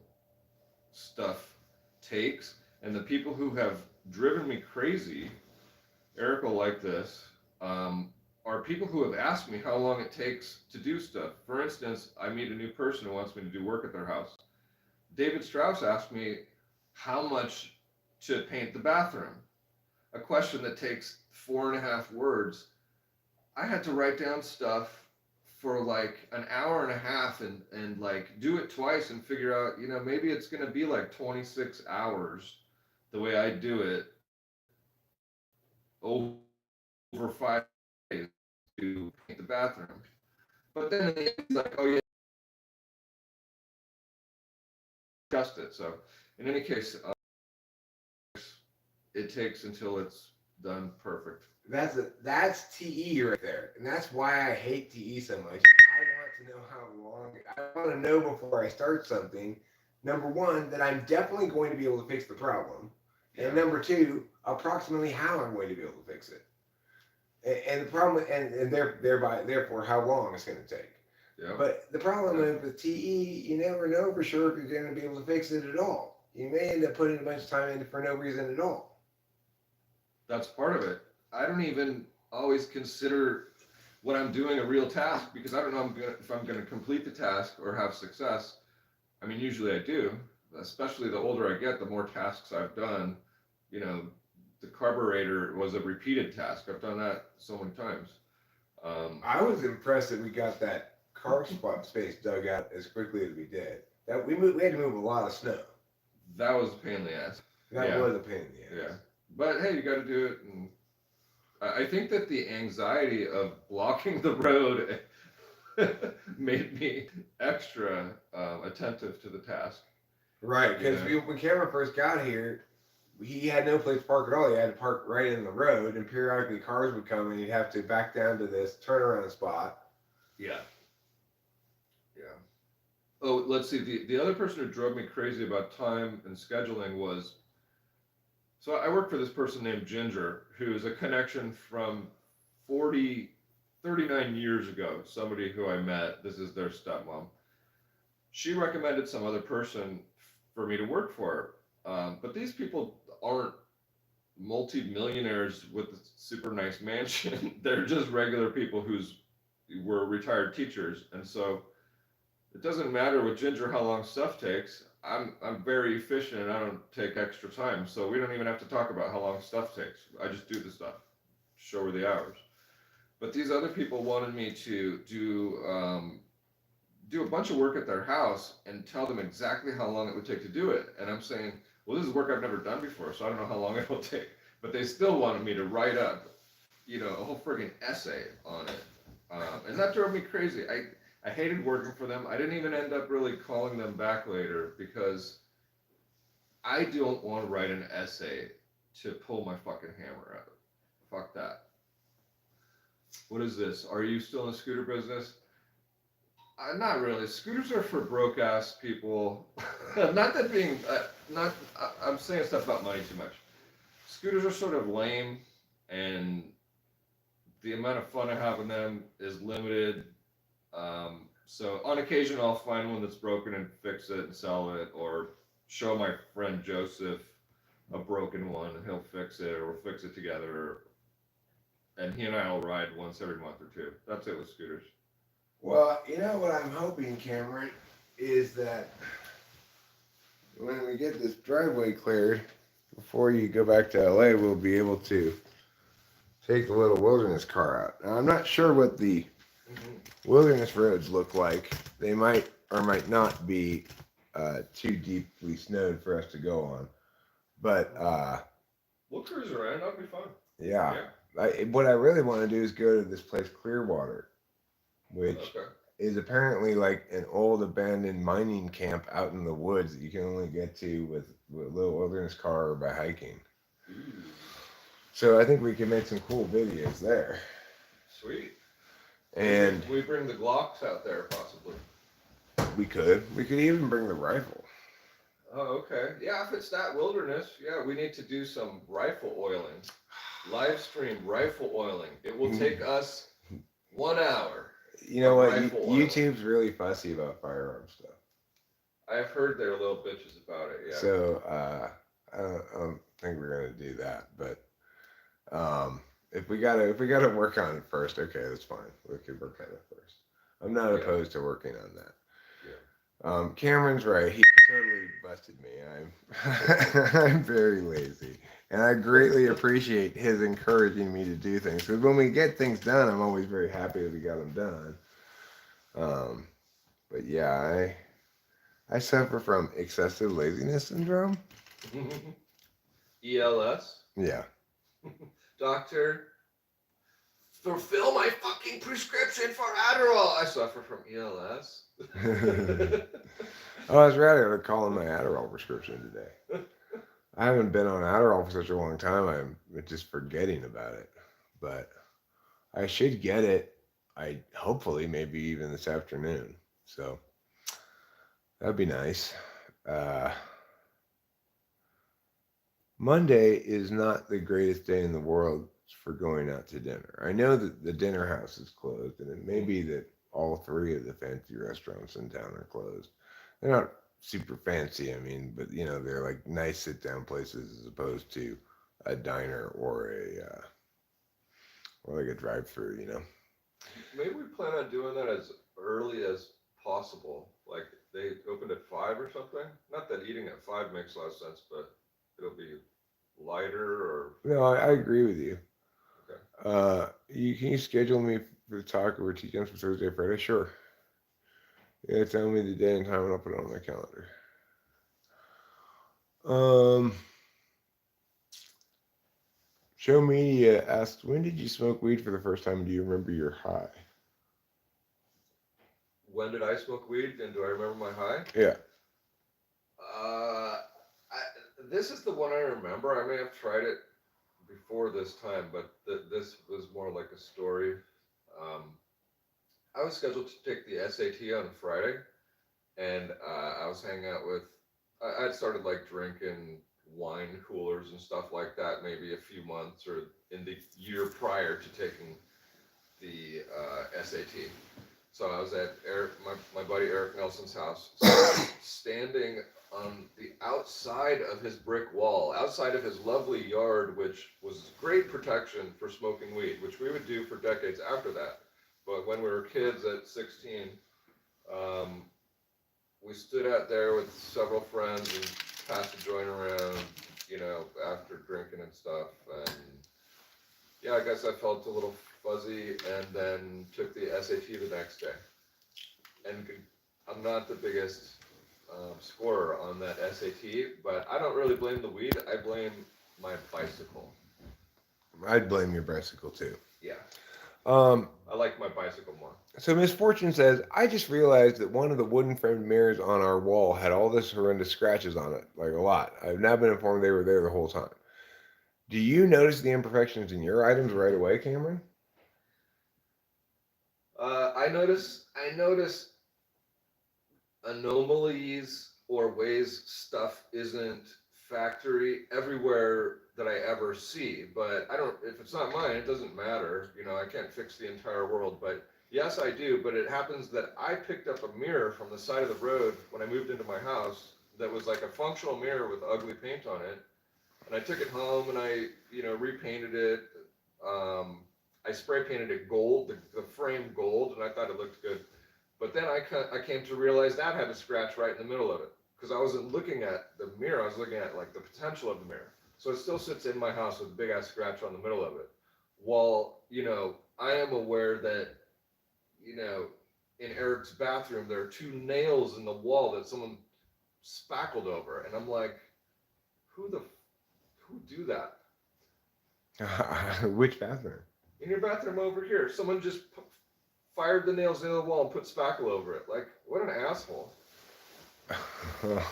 stuff takes. And the people who have driven me crazy, Eric will like this, are people who have asked me how long it takes to do stuff. For instance, I meet a new person who wants me to do work at their house. David Strauss asked me how much to paint the bathroom, a question that takes 4.5 words. I had to write down stuff for like an hour and a half and like do it twice and figure out, maybe it's going to be like 26 hours the way I do it over 5 days to paint the bathroom. But then in the end, it's like, oh yeah, just it. So in any case, it takes until it's done perfect. That's TE right there, and that's why I hate TE so much. I want to know how long. I want to know before I start something. Number one, that I'm definitely going to be able to fix the problem, and Yeah. number two, approximately how I'm going to be able to fix it, and the problem, and therefore how long it's going to take. Yeah. But the problem with TE, you never know for sure if you're going to be able to fix it at all. You may end up putting a bunch of time into for no reason at all. That's part of it. I don't even always consider what I'm doing a real task because I don't know if I'm gonna complete the task or have success. I mean, usually I do. Especially the older I get, the more tasks I've done. You know, the carburetor was a repeated task. I've done that so many times. I was impressed that we got that car spot space dug out as quickly as we did. That we had to move a lot of snow. That was a pain in the ass. That Yeah. was a pain in the ass. Yeah. But hey, you got to do it. And I think that the anxiety of blocking the road made me extra attentive to the task. Right, because when Cameron first got here, he had no place to park at all. He had to park right in the road, and periodically cars would come, and he'd have to back down to this turnaround spot. Yeah. Yeah. Oh, let's see. The other person who drove me crazy about time and scheduling was, so I work for this person named Ginger, who is a connection from 39 years ago. Somebody who I met. This is their stepmom. She recommended some other person for me to work for. But these people aren't multi-millionaires with a super nice mansion. They're just regular people who's were retired teachers, and so it doesn't matter with Ginger how long stuff takes. I'm very efficient and I don't take extra time, so we don't even have to talk about how long stuff takes. I just do the stuff, show her the hours. But these other people wanted me to do a bunch of work at their house and tell them exactly how long it would take to do it. And I'm saying, well, this is work I've never done before, so I don't know how long it will take. But they still wanted me to write up, a whole friggin' essay on it. And that drove me crazy. I hated working for them. I didn't even end up really calling them back later because I don't want to write an essay to pull my fucking hammer out. Fuck that. What is this? Are you still in the scooter business? Not really. Scooters are for broke ass people. Not that being, not. I'm saying stuff about money too much. Scooters are sort of lame, and the amount of fun I have in them is limited. So on occasion, I'll find one that's broken and fix it and sell it, or show my friend Joseph a broken one and he'll fix it, or we'll fix it together. And he and I will ride once every month or two. That's it with scooters. Well, you know what I'm hoping, Cameron, is that when we get this driveway cleared, before you go back to LA, we'll be able to take the little wilderness car out. Now, I'm not sure what the wilderness roads look like. They might or might not be too deeply snowed for us to go on. But we'll cruise around. That'll be fun. Yeah. What I really want to do is go to this place, Clearwater. which Okay. is apparently like an old abandoned mining camp out in the woods that you can only get to with a little wilderness car or by hiking. Ooh, So I think we can make some cool videos there. sweet. And We bring the Glocks out there possibly. we could even bring the rifle. Oh, okay. Yeah, if it's that wilderness, yeah, we need to do some rifle oiling. Live stream rifle oiling. It will take us 1 hour You know of what? rifle oiling. YouTube's really fussy about firearm stuff. I've heard they're little bitches about it, yeah. So I don't think we're gonna do that. But if we gotta work on it first, okay, that's fine. We could work on it first. I'm not Yeah. opposed to working on that. Yeah. Cameron's right. He totally busted me. I'm very lazy, and I greatly appreciate his encouraging me to do things. Because when we get things done, I'm always very happy that we got them done. Um, but yeah, I suffer from excessive laziness syndrome. ELS? Yeah. Doctor, fulfill my fucking prescription for Adderall. I suffer from ELS. Oh, I was ready to call in my Adderall prescription today. I haven't been on Adderall for such a long time. I'm just forgetting about it, but I should get it. I hopefully maybe even this afternoon. So that'd be nice. Uh, Monday is not the greatest day in the world for going out to dinner. I know that the dinner house is closed, and it may be that all three of the fancy restaurants in town are closed. They're not super fancy, I mean, but they're like nice sit down places as opposed to a diner or like a drive through. Maybe we plan on doing that as early as possible. Like they opened at 5 or something. Not that eating at 5 makes a lot of sense, but it'll be lighter or. No, I agree with you. Okay. Can you schedule me for the talk over TGMs for Thursday, Friday? Sure. Yeah, tell me the day and time, and I'll put it on my calendar. Um, Show Media asked, when did you smoke weed for the first time? Do you remember your high? When did I smoke weed and do I remember my high? Yeah. This is the one I remember. I may have tried it before this time, but this was more like a story. Um, I was scheduled to take the SAT on Friday, and I was hanging out with. I'd started like drinking wine coolers and stuff like that, maybe a few months or in the year prior to taking the SAT. So I was at my buddy Eric Nelson's house, standing on the outside of his brick wall, outside of his lovely yard, which was great protection for smoking weed, which we would do for decades after that. But when we were kids at 16, um, we stood out there with several friends and passed a joint around, after drinking and stuff. And yeah, I guess I felt a little fuzzy and then took the SAT the next day. And I'm not the biggest scorer on that SAT, but I don't really blame the weed. I blame my bicycle. I'd blame your bicycle too. Yeah. Um, I like my bicycle more. So Misfortune says, I just realized that one of the wooden framed mirrors on our wall had all this horrendous scratches on it, like a lot. I've now been informed they were there the whole time. Do you notice the imperfections in your items right away, Cameron? I notice anomalies or ways stuff isn't factory everywhere that I ever see. But I don't. If it's not mine, it doesn't matter. I can't fix the entire world. But yes, I do. But it happens that I picked up a mirror from the side of the road when I moved into my house that was like a functional mirror with ugly paint on it, and I took it home and I repainted it. I spray painted it gold, the frame gold, and I thought it looked good. But then I came to realize that had a scratch right in the middle of it because I wasn't looking at the mirror. I was looking at like the potential of the mirror. So it still sits in my house with a big ass scratch on the middle of it. While I am aware that in Eric's bathroom there are two nails in the wall that someone spackled over, and I'm like, who do that? Which bathroom? In your bathroom over here, someone just fired the nails into the wall and put spackle over it. Like, what an asshole. I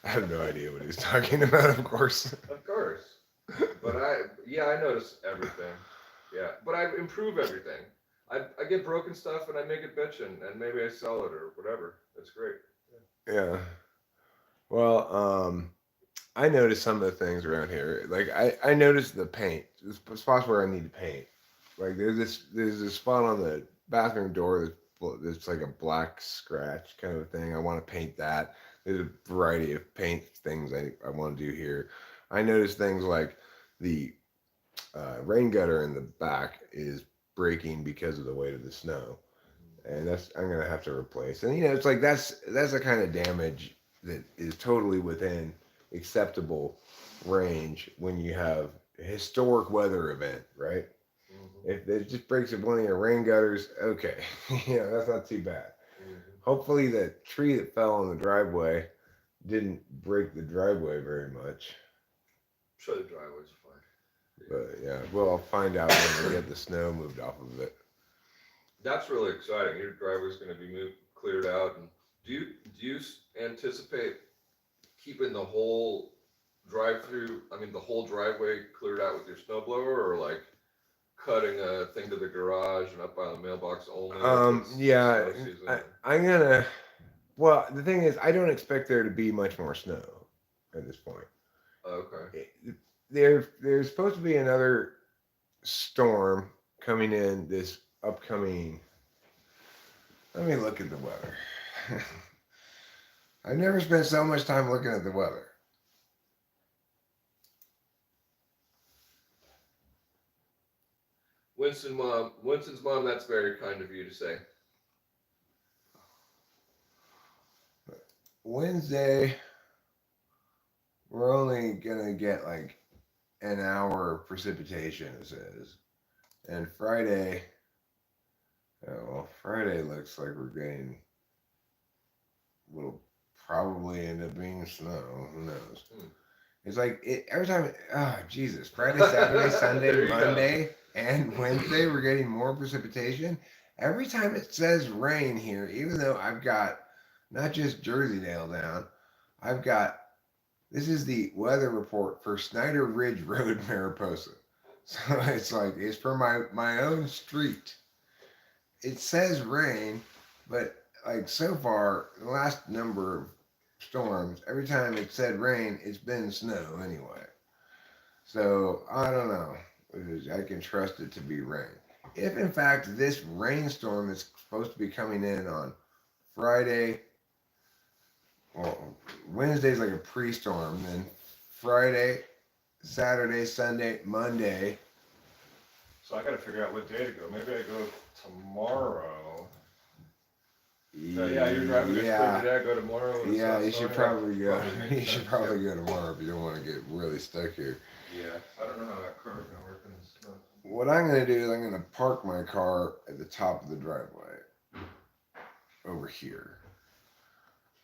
have no idea what he's talking about, of course. Of course. But I notice everything. Yeah, but I improve everything. I get broken stuff and I make it bitchin', and maybe I sell it or whatever. It's great. Yeah. Well, I noticed some of the things around here. Like I noticed the paint. The spots where I need to paint. Like there's this spot on the bathroom door that's like a black scratch kind of thing. I want to paint that. There's a variety of paint things I want to do here. I noticed things like the rain gutter in the back is breaking because of the weight of the snow, and that's I'm gonna have to replace. And it's like that's the kind of damage that is totally within acceptable range when you have a historic weather event, right? Mm-hmm. If it just breaks up one of your rain gutters, okay, that's not too bad. Mm-hmm. Hopefully, the tree that fell on the driveway didn't break the driveway very much. I'm sure the driveway's fine. But yeah, well, I'll find out when we get the snow moved off of it. That's really exciting. Your driveway's going to be cleared out. And do you anticipate keeping the whole the whole driveway cleared out with your snowblower, or like cutting a thing to the garage and up by the mailbox only? Yeah, I'm gonna. Well, the thing is, I don't expect there to be much more snow at this point. Okay. There's supposed to be another storm coming in this upcoming. Let me look at the weather. I've never spent so much time looking at the weather. Winston's mom, that's very kind of you to say. Wednesday, we're only gonna get like an hour of precipitation, it says. And Friday, Friday looks like we're getting will probably end up being snow. Who knows? It's like every time. Oh Jesus! Friday, Saturday, Sunday, Monday, and Wednesday we're getting more precipitation. Every time it says rain here, even though I've got not just Jersey nailed down, I've got this is the weather report for Snyder Ridge Road, Mariposa. So it's like it's for my own street. It says rain, but like so far, the last number of storms, every time it said rain, it's been snow anyway. So I don't know. I can trust it to be rain. If in fact this rainstorm is supposed to be coming in on Friday, well, Wednesday's like a pre-storm, then Friday, Saturday, Sunday, Monday. So I got to figure out what day to go. Maybe I go tomorrow. Yeah, you're driving today. I go tomorrow. Yeah, you should probably go. You should probably go tomorrow if you don't want to get really stuck here. Yeah, I don't know how that car's gonna work in the snow. What I'm gonna do is I'm gonna park my car at the top of the driveway over here.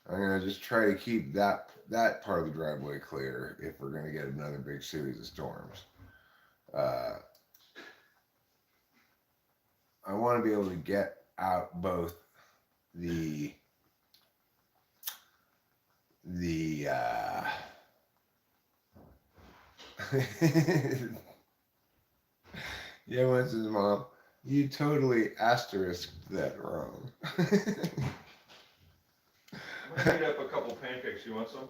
I'm gonna just try to keep that part of the driveway clear if we're gonna get another big series of storms. I want to be able to get out both the yeah, Winston's mom, you totally asterisked that wrong. I'm gonna heat up a couple pancakes. You want some?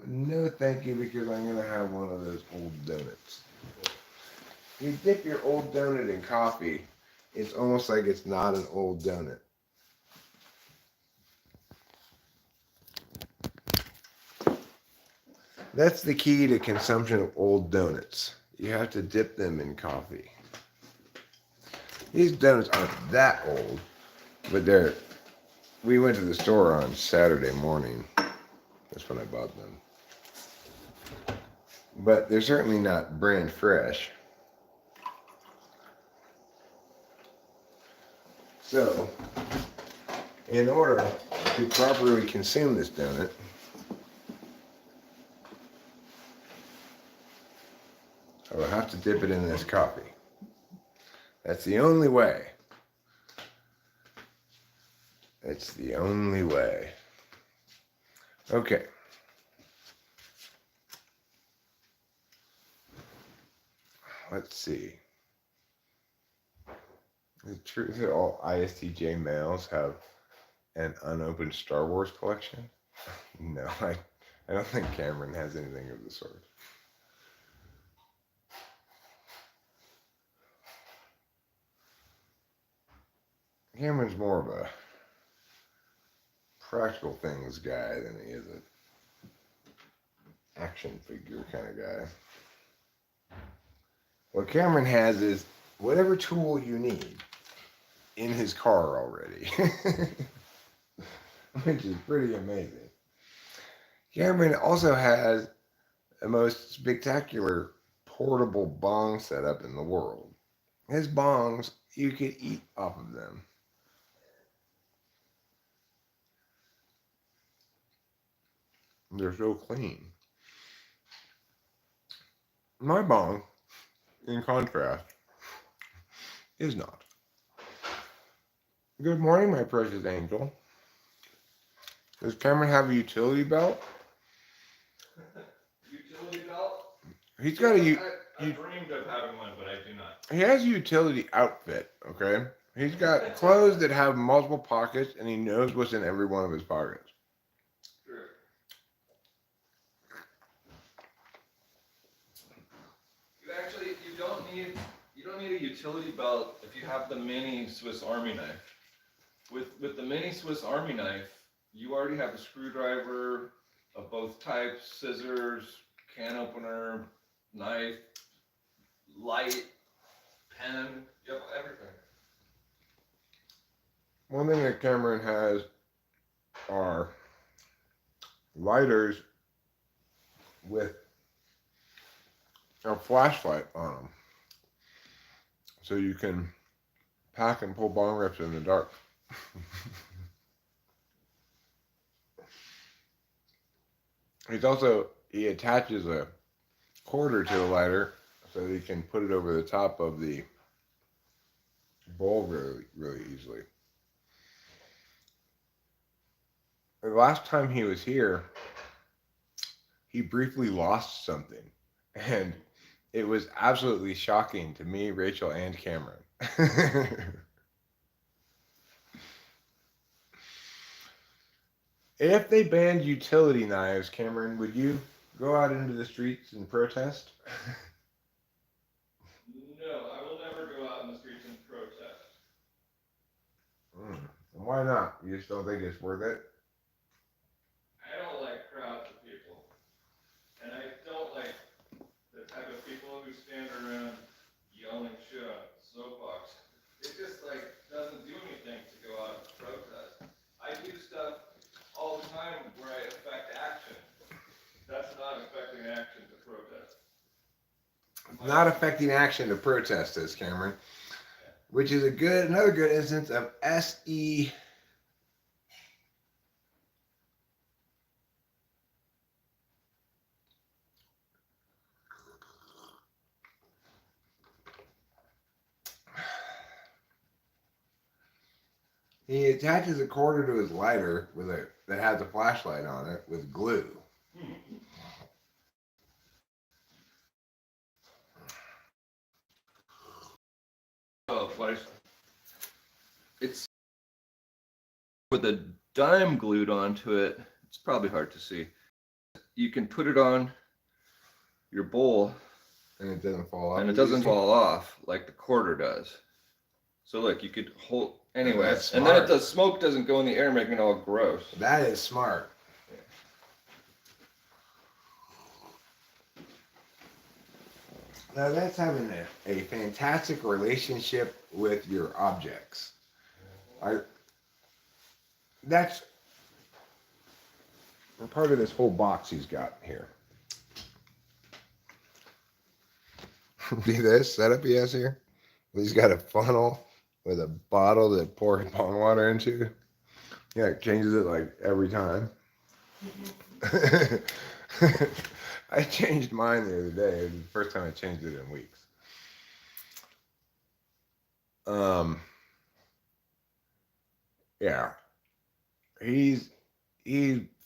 No thank you, because I'm gonna have one of those old donuts. You dip your old donut in coffee, it's almost like it's not an old donut. That's the key to consumption of old donuts. You have to dip them in coffee. These donuts aren't that old, but we went to the store on Saturday morning. That's when I bought them. But they're certainly not brand fresh. So, in order to properly consume this donut, I will have to dip it in this coffee. That's the only way. It's the only way. Okay. Let's see. The truth that all ISTJ males have an unopened Star Wars collection? No, I don't think Cameron has anything of the sort. Cameron's more of a practical things guy than he is an action figure kind of guy. What Cameron has is whatever tool you need in his car already, which is pretty amazing. Cameron also has the most spectacular portable bong setup in the world. His bongs, you could eat off of them. They're so clean. My bong, in contrast, is not. Good morning, my precious angel. Does Cameron have a utility belt? Utility belt? He's got a... I dreamed of having one, but I do not. He has a utility outfit, okay? He's got clothes that have multiple pockets, and he knows what's in every one of his pockets. True. You don't need a utility belt if you have the mini Swiss Army knife. With the mini Swiss Army knife, you already have a screwdriver of both types, scissors, can opener, knife, light, pen, you have everything. One thing that Cameron has are lighters with a flashlight on them, so you can pack and pull bong rips in the dark. He attaches a quarter to the lighter so that he can put it over the top of the bowl really, really easily. The last time he was here, he briefly lost something, and it was absolutely shocking to me, Rachel, and Cameron. If they banned utility knives, Cameron, would you go out into the streets and protest? No, I will never go out in the streets and protest. And why not? You just don't think it's worth it? I don't like crowds of people. And I don't like the type of people who stand around yelling shit on soapbox. It just doesn't do anything to go out and protest. I do stuff all the time where I affect action. That's not affecting action to protest. Not affecting action to protest, says Cameron, which is another good instance of SE. He attaches a quarter to his lighter that has a flashlight on it with glue. It's with a dime glued onto it. It's probably hard to see. You can put it on your bowl, and it doesn't fall off. And it doesn't fall off like the quarter does. So look, you could hold anyway, and then the smoke doesn't go in the air, making it all gross. That is smart. Now that's having a fantastic relationship with your objects. That's part of this whole box he's got here. See this setup he has here? He's got a funnel with a bottle that pours pond water into. Yeah, it changes it like every time. I changed mine the other day. It was the first time I changed it in weeks. Um, yeah, he's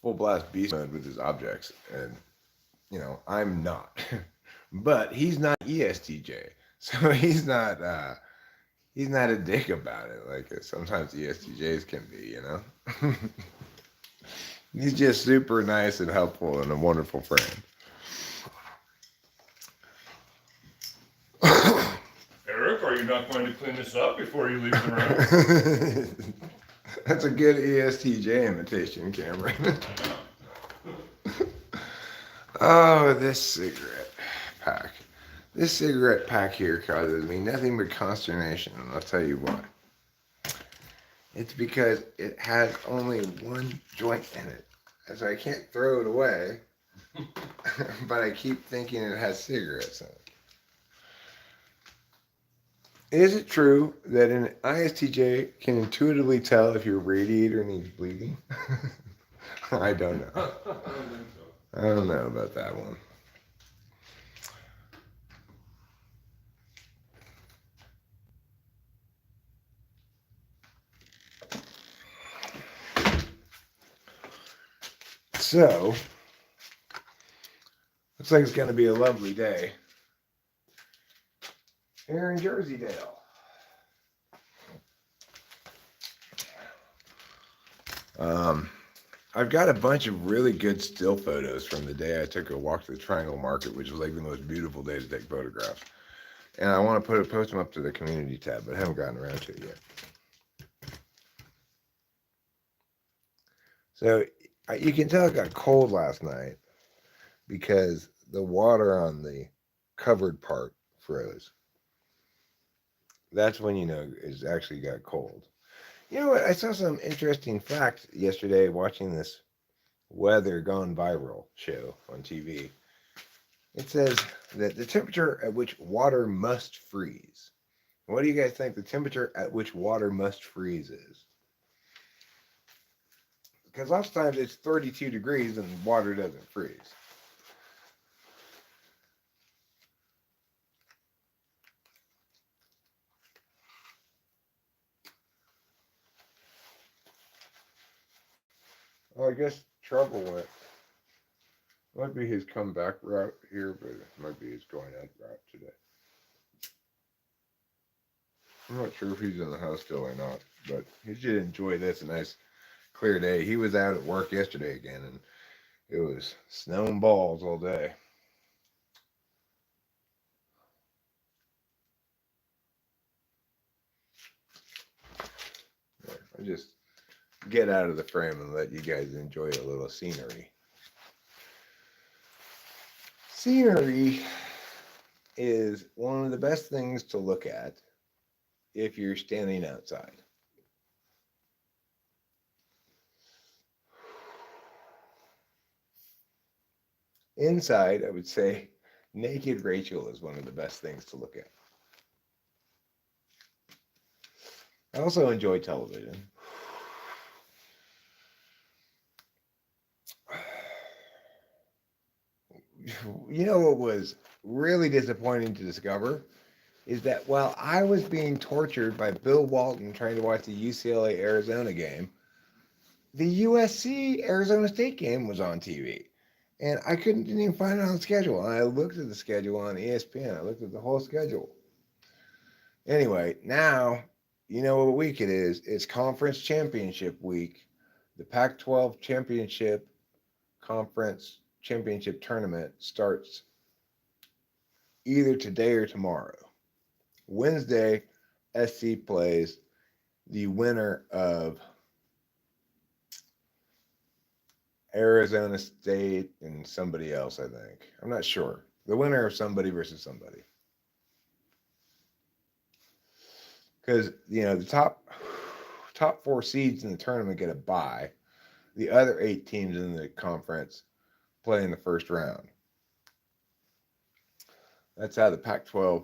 full blast beast mode with his objects, and I'm not, but he's not ESTJ, so he's not a dick about it. Like sometimes ESTJs can be, He's just super nice and helpful and a wonderful friend. Eric, are you not going to clean this up before you leave the room? That's a good ESTJ imitation, Cameron. Oh, this cigarette pack. This cigarette pack here causes me nothing but consternation, and I'll tell you why. It's because it has only one joint in it. And so I can't throw it away, but I keep thinking it has cigarettes in it. Is it true that an ISTJ can intuitively tell if your radiator needs bleeding? I don't know. I don't know about that one. So, looks like it's going to be a lovely day here in Jersey-Dale. I've got a bunch of really good still photos from the day I took a walk to the Triangle Market, which was like the most beautiful day to take photographs. And I want to post them up to the community tab, but I haven't gotten around to it yet. So you can tell it got cold last night because the water on the covered part froze. That's when you know it's actually got cold. You know what? I saw some interesting facts yesterday watching this weather gone viral show on TV. It says that the temperature at which water must freeze. What do you guys think the temperature at which water must freeze is? Because lots of times it's 32 degrees and water doesn't freeze. Well, I guess trouble went. Might be his comeback route here, but it might be his going out route today. I'm not sure if he's in the house still or not, but he should enjoy this. A nice clear day. He was out at work yesterday again, and it was snowing balls all day. I just get out of the frame and let you guys enjoy a little scenery. Scenery is one of the best things to look at if you're standing outside. Inside, I would say naked Rachel is one of the best things to look at. I also enjoy television. You know what was really disappointing to discover is that while I was being tortured by Bill Walton trying to watch the UCLA Arizona game, the USC Arizona State game was on TV. And I didn't even find it on the schedule. And I looked at the schedule on ESPN. I looked at the whole schedule. Anyway, now you know what week it is. It's conference championship week. The Pac-12 championship conference championship tournament starts either today or tomorrow. Wednesday, SC plays the winner of Arizona State and somebody else, I think. I'm not sure. The winner of somebody versus somebody. Because, the top 4 seeds in the tournament get a bye. The other 8 teams in the conference play in the first round. That's how the Pac-12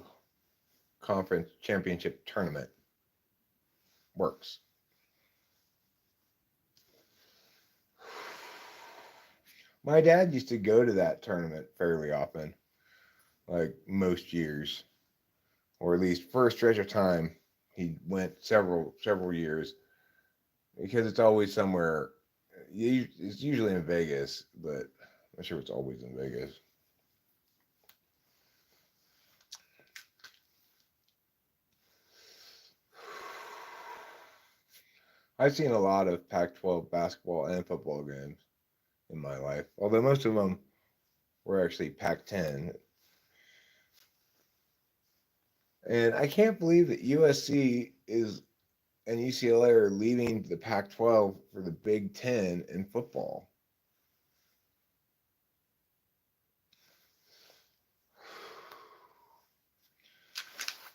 conference championship tournament works. My dad used to go to that tournament fairly often, like most years, or at least for a stretch of time he went several years because it's always somewhere. It's usually in Vegas, but I'm not sure it's always in Vegas. I've seen a lot of Pac-12 basketball and football games in my life, although most of them were actually Pac-10. And I can't believe that USC is and UCLA are leaving the Pac-12 for the Big Ten in football.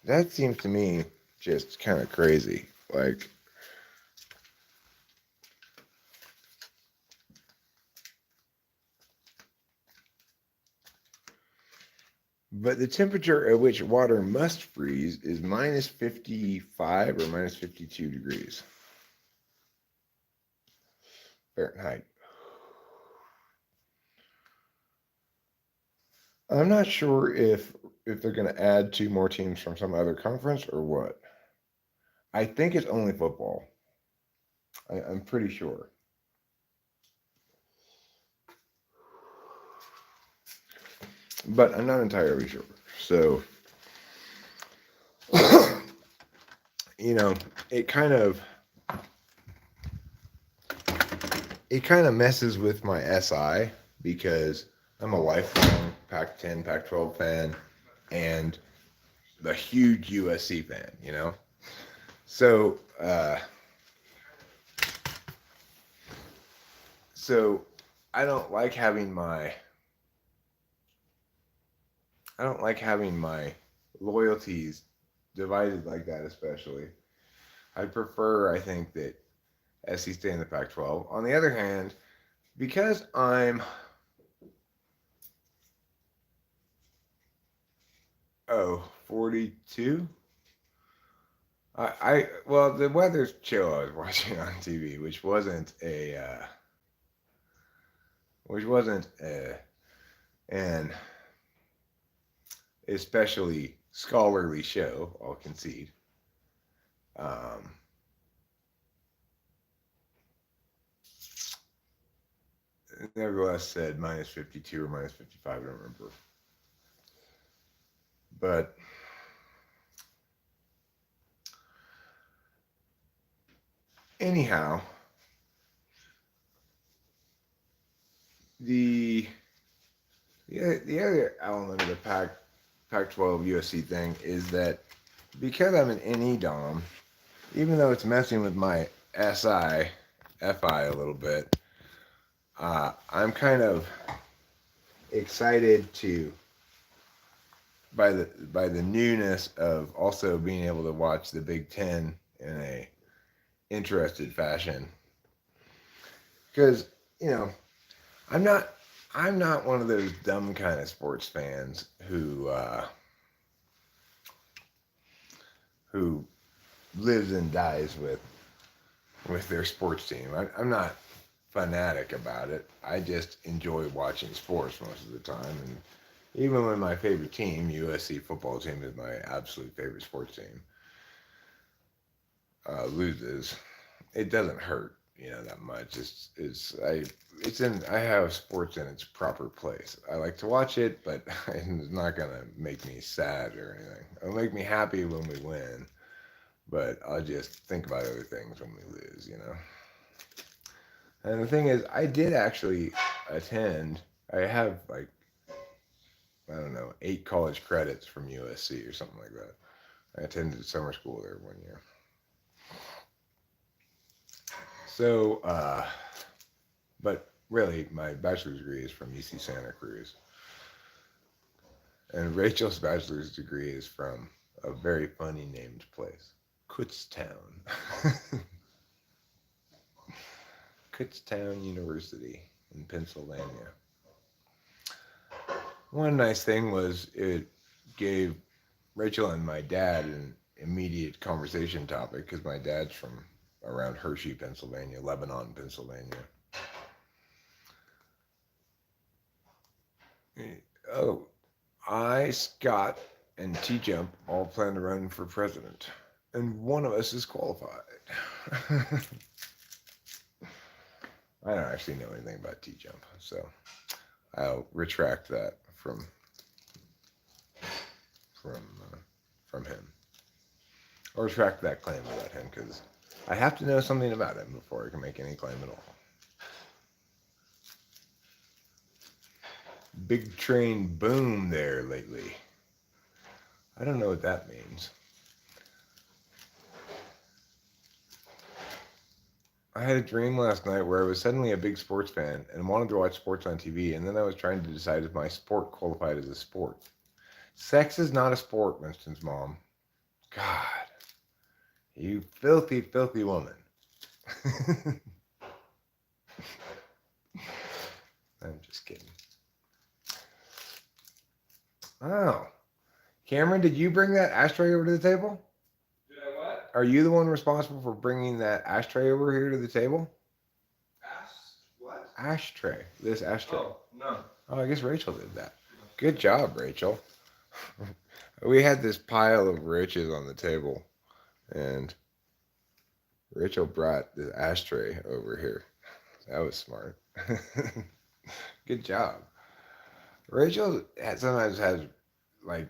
That seems to me just kind of crazy. Like, but the temperature at which water must freeze is minus 55 or minus 52 degrees Fahrenheit. I'm not sure if they're going to add 2 more teams from some other conference or what. I think it's only football. I'm pretty sure. But I'm not entirely sure. So, you know, it kind of messes with my SI because I'm a lifelong Pac-10, Pac-12 fan and a huge USC fan, you know? So, I don't like having my loyalties divided like that, especially. I prefer, I think, that SC stay in the Pac-12. On the other hand, because I'm 42. Well, the weather's chill. I was watching on TV, which wasn't an especially scholarly show. I'll concede. Nevertheless, said minus 52 or minus 55. I don't remember, but anyhow, the other element of the Pac-12 USC thing is that because I'm an NE Dom, even though it's messing with my SI, FI a little bit, I'm kind of excited by the newness of also being able to watch the Big Ten in a interested fashion. Because, you know, I'm not one of those dumb kind of sports fans who lives and dies with their sports team. I'm not fanatic about it. I just enjoy watching sports most of the time, and even when my favorite team, USC football team, is my absolute favorite sports team, loses, it doesn't hurt, you know, that much. I have sports in its proper place. I like to watch it, but it's not gonna make me sad or anything. It'll make me happy when we win, but I'll just think about other things when we lose, you know. And the thing is, I did actually attend. I have like, I don't know, 8 college credits from USC or something like that. I attended summer school there 1 year. So, but really, my bachelor's degree is from UC Santa Cruz. And Rachel's bachelor's degree is from a very funny named place, Kutztown. Kutztown University in Pennsylvania. One nice thing was it gave Rachel and my dad an immediate conversation topic because my dad's from around Hershey, Pennsylvania, Lebanon, Pennsylvania. Oh, Scott, and T-Jump all plan to run for president. and one of us is qualified. I don't actually know anything about T-jump, so I'll retract that from from him, or retract that claim about him, because I have to know something about him before I can make any claim at all. Big train boom there lately. I don't know what that means. I had a dream last night where I was suddenly a big sports fan and wanted to watch sports on TV, and then I was trying to decide if my sport qualified as a sport. Sex is not a sport, Winston's mom. God, you filthy, filthy woman. I'm just kidding. Oh, Cameron, did you bring that ashtray over to the table? Did I what? Are you the one responsible for bringing that ashtray over here to the table? What? Ashtray. This ashtray. Oh, no. Oh, I guess Rachel did that. Good job, Rachel. We had this pile of riches on the table, and Rachel brought the ashtray over here. That was smart. Good job. Rachel sometimes has, like,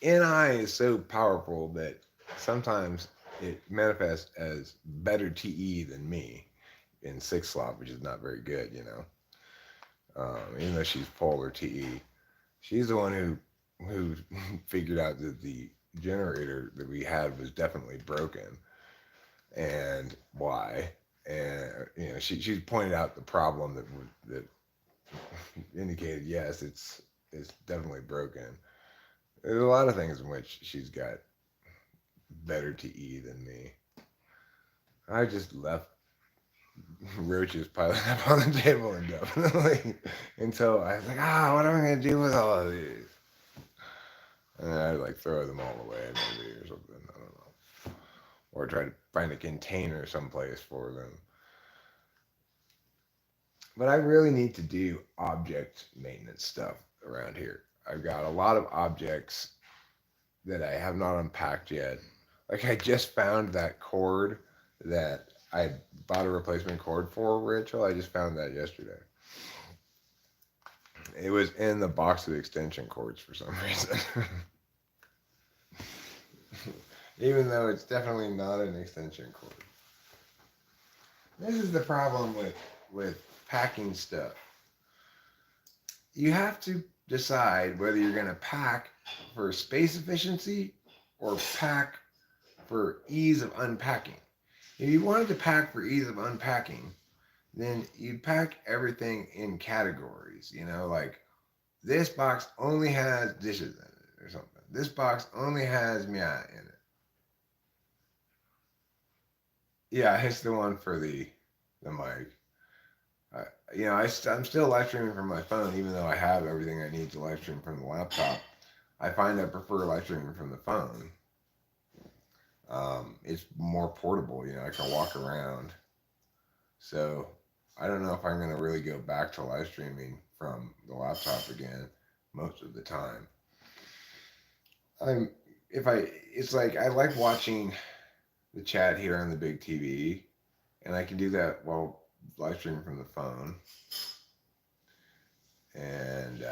NI is so powerful that sometimes it manifests as better TE than me in six slot, which is not very good, you know. Even though she's polar TE, she's the one who figured out that the generator that we had was definitely broken, and why. And you know, she pointed out the problem that indicated, yes, it's definitely broken. There's a lot of things in which she's got better TE than me. I just left roaches piling up on the table indefinitely until I was like, what am I going to do with all of these? And then I'd like throw them all away maybe or something. I don't know. Or try to find a container someplace for them. But I really need to do object maintenance stuff around here. I've got a lot of objects that I have not unpacked yet. Like I just found that cord that I bought a replacement cord for, Rachel. I just found that yesterday. It was in the box of extension cords for some reason. Even though it's definitely not an extension cord. This is the problem with packing stuff. You have to decide whether you're going to pack for space efficiency or pack for ease of unpacking. If you wanted to pack for ease of unpacking, then you'd pack everything in categories, you know, like this box only has dishes in it or something. This box only has meow in it. Yeah, it's the one for the mic. You know, I'm still live streaming from my phone, even though I have everything I need to live stream from the laptop. I find I prefer live streaming from the phone. It's more portable, you know, I can walk around. So I don't know if I'm going to really go back to live streaming from the laptop again most of the time. It's like I like watching the chat here on the big TV, and I can do that while live streaming from the phone. And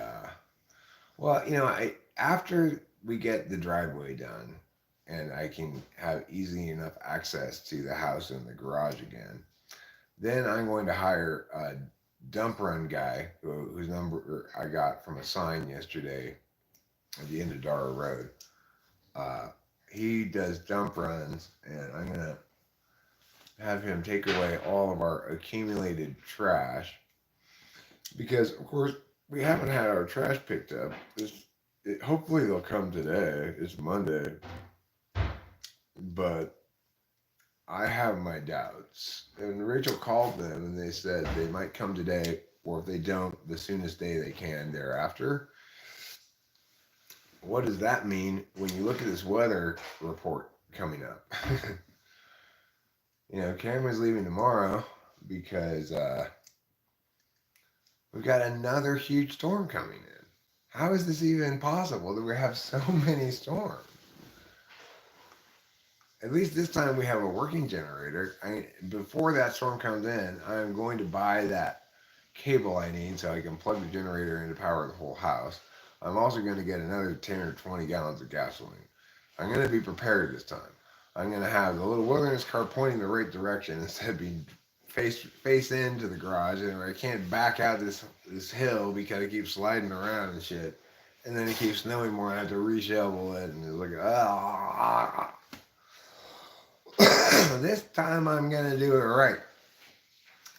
well, you know, after we get the driveway done and I can have easy enough access to the house and the garage again, then I'm going to hire a dump run guy whose number I got from a sign yesterday at the end of Dara Road. He does dump runs, and I'm going to have him take away all of our accumulated trash because, of course, we haven't had our trash picked up. Hopefully they'll come today. It's Monday. But I have my doubts. And Rachel called them and they said they might come today, or if they don't, the soonest day they can thereafter. What does that mean when you look at this weather report coming up? You know, Cameron's leaving tomorrow because we've got another huge storm coming in. How is this even possible that we have so many storms? at least this time we have a working generator. Before that storm comes in, I'm going to buy that cable I need so I can plug the generator in to power the whole house. I'm also going to get another 10 or 20 gallons of gasoline. I'm going to be prepared this time. I'm going to have the little wilderness car pointing the right direction instead of being face into the garage, and I can't back out this hill because it keeps sliding around and shit. And then it keeps snowing more. I have to reshovel it, and it's like, ah. This time I'm gonna do it right.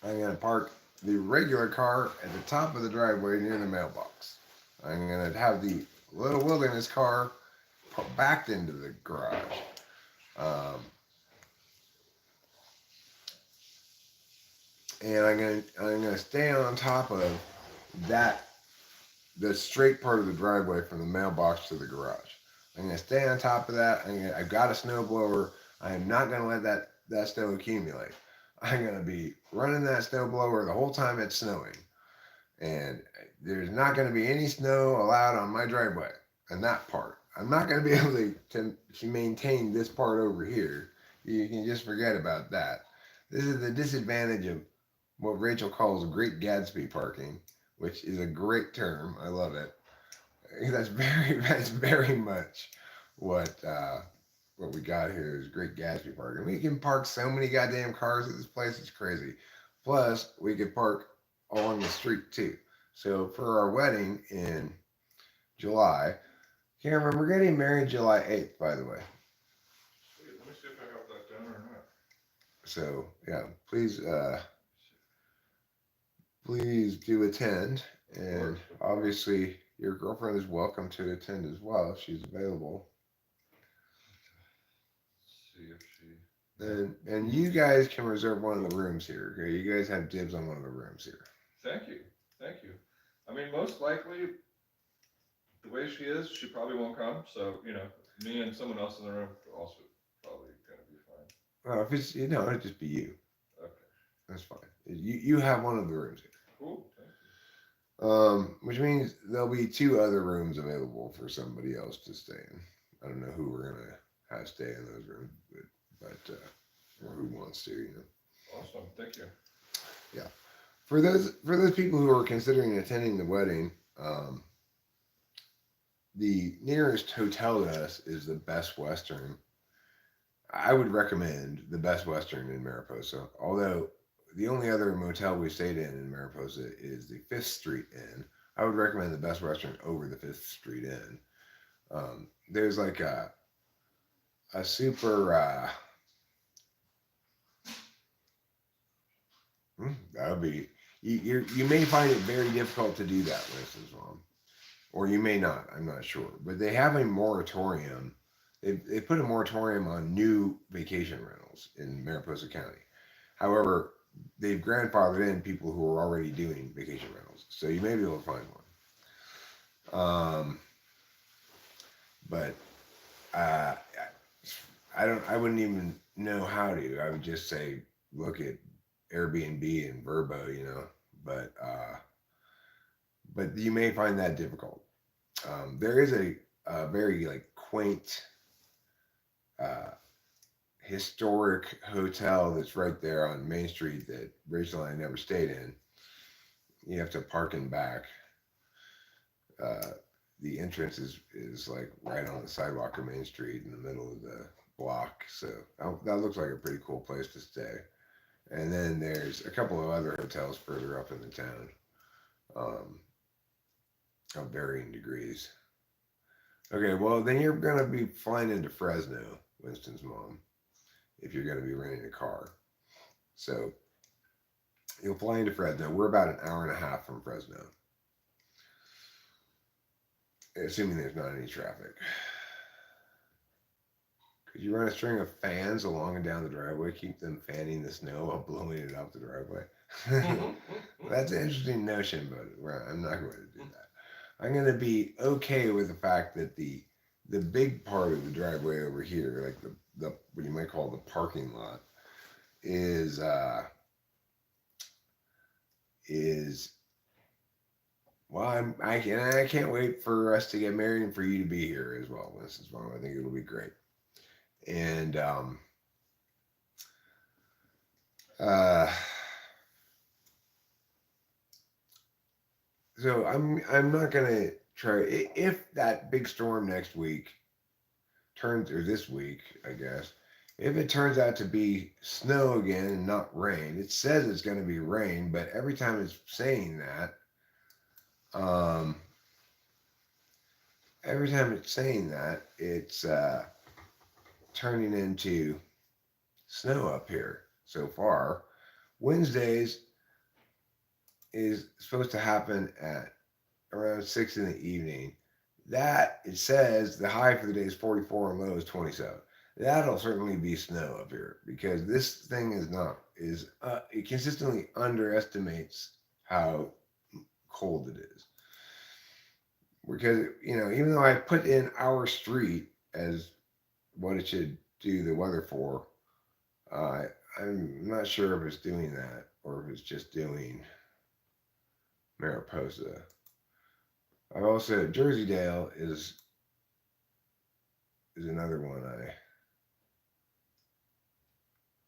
I'm gonna park the regular car at the top of the driveway near the mailbox. I'm gonna have the little wilderness car backed into the garage. Um, and I'm gonna stay on top of that, the straight part of the driveway from the mailbox to the garage. I'm gonna stay on top of that. I've got a snow blower. I am not gonna let that snow accumulate. I'm gonna be running that snow blower the whole time it's snowing, and there's not gonna be any snow allowed on my driveway and that part. I'm not gonna be able to maintain this part over here. You can just forget about that. This is the disadvantage of what Rachel calls Great Gatsby parking, which is a great term. I love it. That's very much what we got here is Great Gatsby parking. We can park so many goddamn cars at this place, it's crazy. Plus, we could park along the street too. So for our wedding in July, Cameron, we're getting married July 8th, by the way. Sweet. Let me see if I have that down or not. So yeah, please do attend, and obviously your girlfriend is welcome to attend as well if she's available. See if she. And you guys can reserve one of the rooms here. Okay, you guys have dibs on one of the rooms here. Thank you. Thank you. I mean, most likely, the way she is, she probably won't come. So, me and someone else in the room are also probably going to be fine. Well, if it's it'd just be you. Okay. That's fine. You have one of the rooms here. Cool. Thank you. Which means there'll be 2 other rooms available for somebody else to stay in. I don't know who we're gonna have stay in those rooms, but or who wants to, Awesome. Thank you. Yeah. For those people who are considering attending the wedding, the nearest hotel to us is the Best Western. I would recommend the Best Western in Mariposa, although the only other motel we stayed in Mariposa is the 5th Street Inn. I would recommend the Best Western over the 5th Street Inn. There's like a super, that would be, you may find it very difficult to do that, Mrs. Mom. Or you may not, I'm not sure. But they have a moratorium. They put a moratorium on new vacation rentals in Mariposa County. However, they've grandfathered in people who are already doing vacation rentals. So you may be able to find one. But I wouldn't even know how to. I would just say, look at Airbnb and Vrbo, but you may find that difficult. There is a very quaint, historic hotel that's right there on Main Street that Rachel and I never stayed in. You have to park in back. The entrance is like right on the sidewalk of Main Street in the middle of the block. So that looks like a pretty cool place to stay. And then there's a couple of other hotels further up in the town, of varying degrees. Okay, well then you're gonna be flying into Fresno, Winston's mom, if you're gonna be renting a car. So you'll fly into Fresno. We're about an hour and a half from Fresno, assuming there's not any traffic. Could you run a string of fans along and down the driveway, keep them fanning the snow while blowing it off the driveway? That's an interesting notion, but I'm not going to do that. I'm going to be okay with the fact that the big part of the driveway over here, like the what you might call the parking lot, is well, I can't wait for us to get married and for you to be here as well, Mrs. Mom. I think it'll be great. And uh, so I'm not gonna try if that big storm next week turns, or this week, I guess. If it turns out to be snow again and not rain, it says it's going to be rain, but every time it's saying that, um, every time it's saying that, it's turning into snow up here so far. Wednesdays is supposed to happen at around 6 in the evening. That, it says the high for the day is 44 and low is 27. That'll certainly be snow up here because this thing is it consistently underestimates how cold it is. Because, even though I put in our street as what it should do the weather for, uh, I'm not sure if it's doing that or if it's just doing Mariposa. I also, Jersey-Dale is another one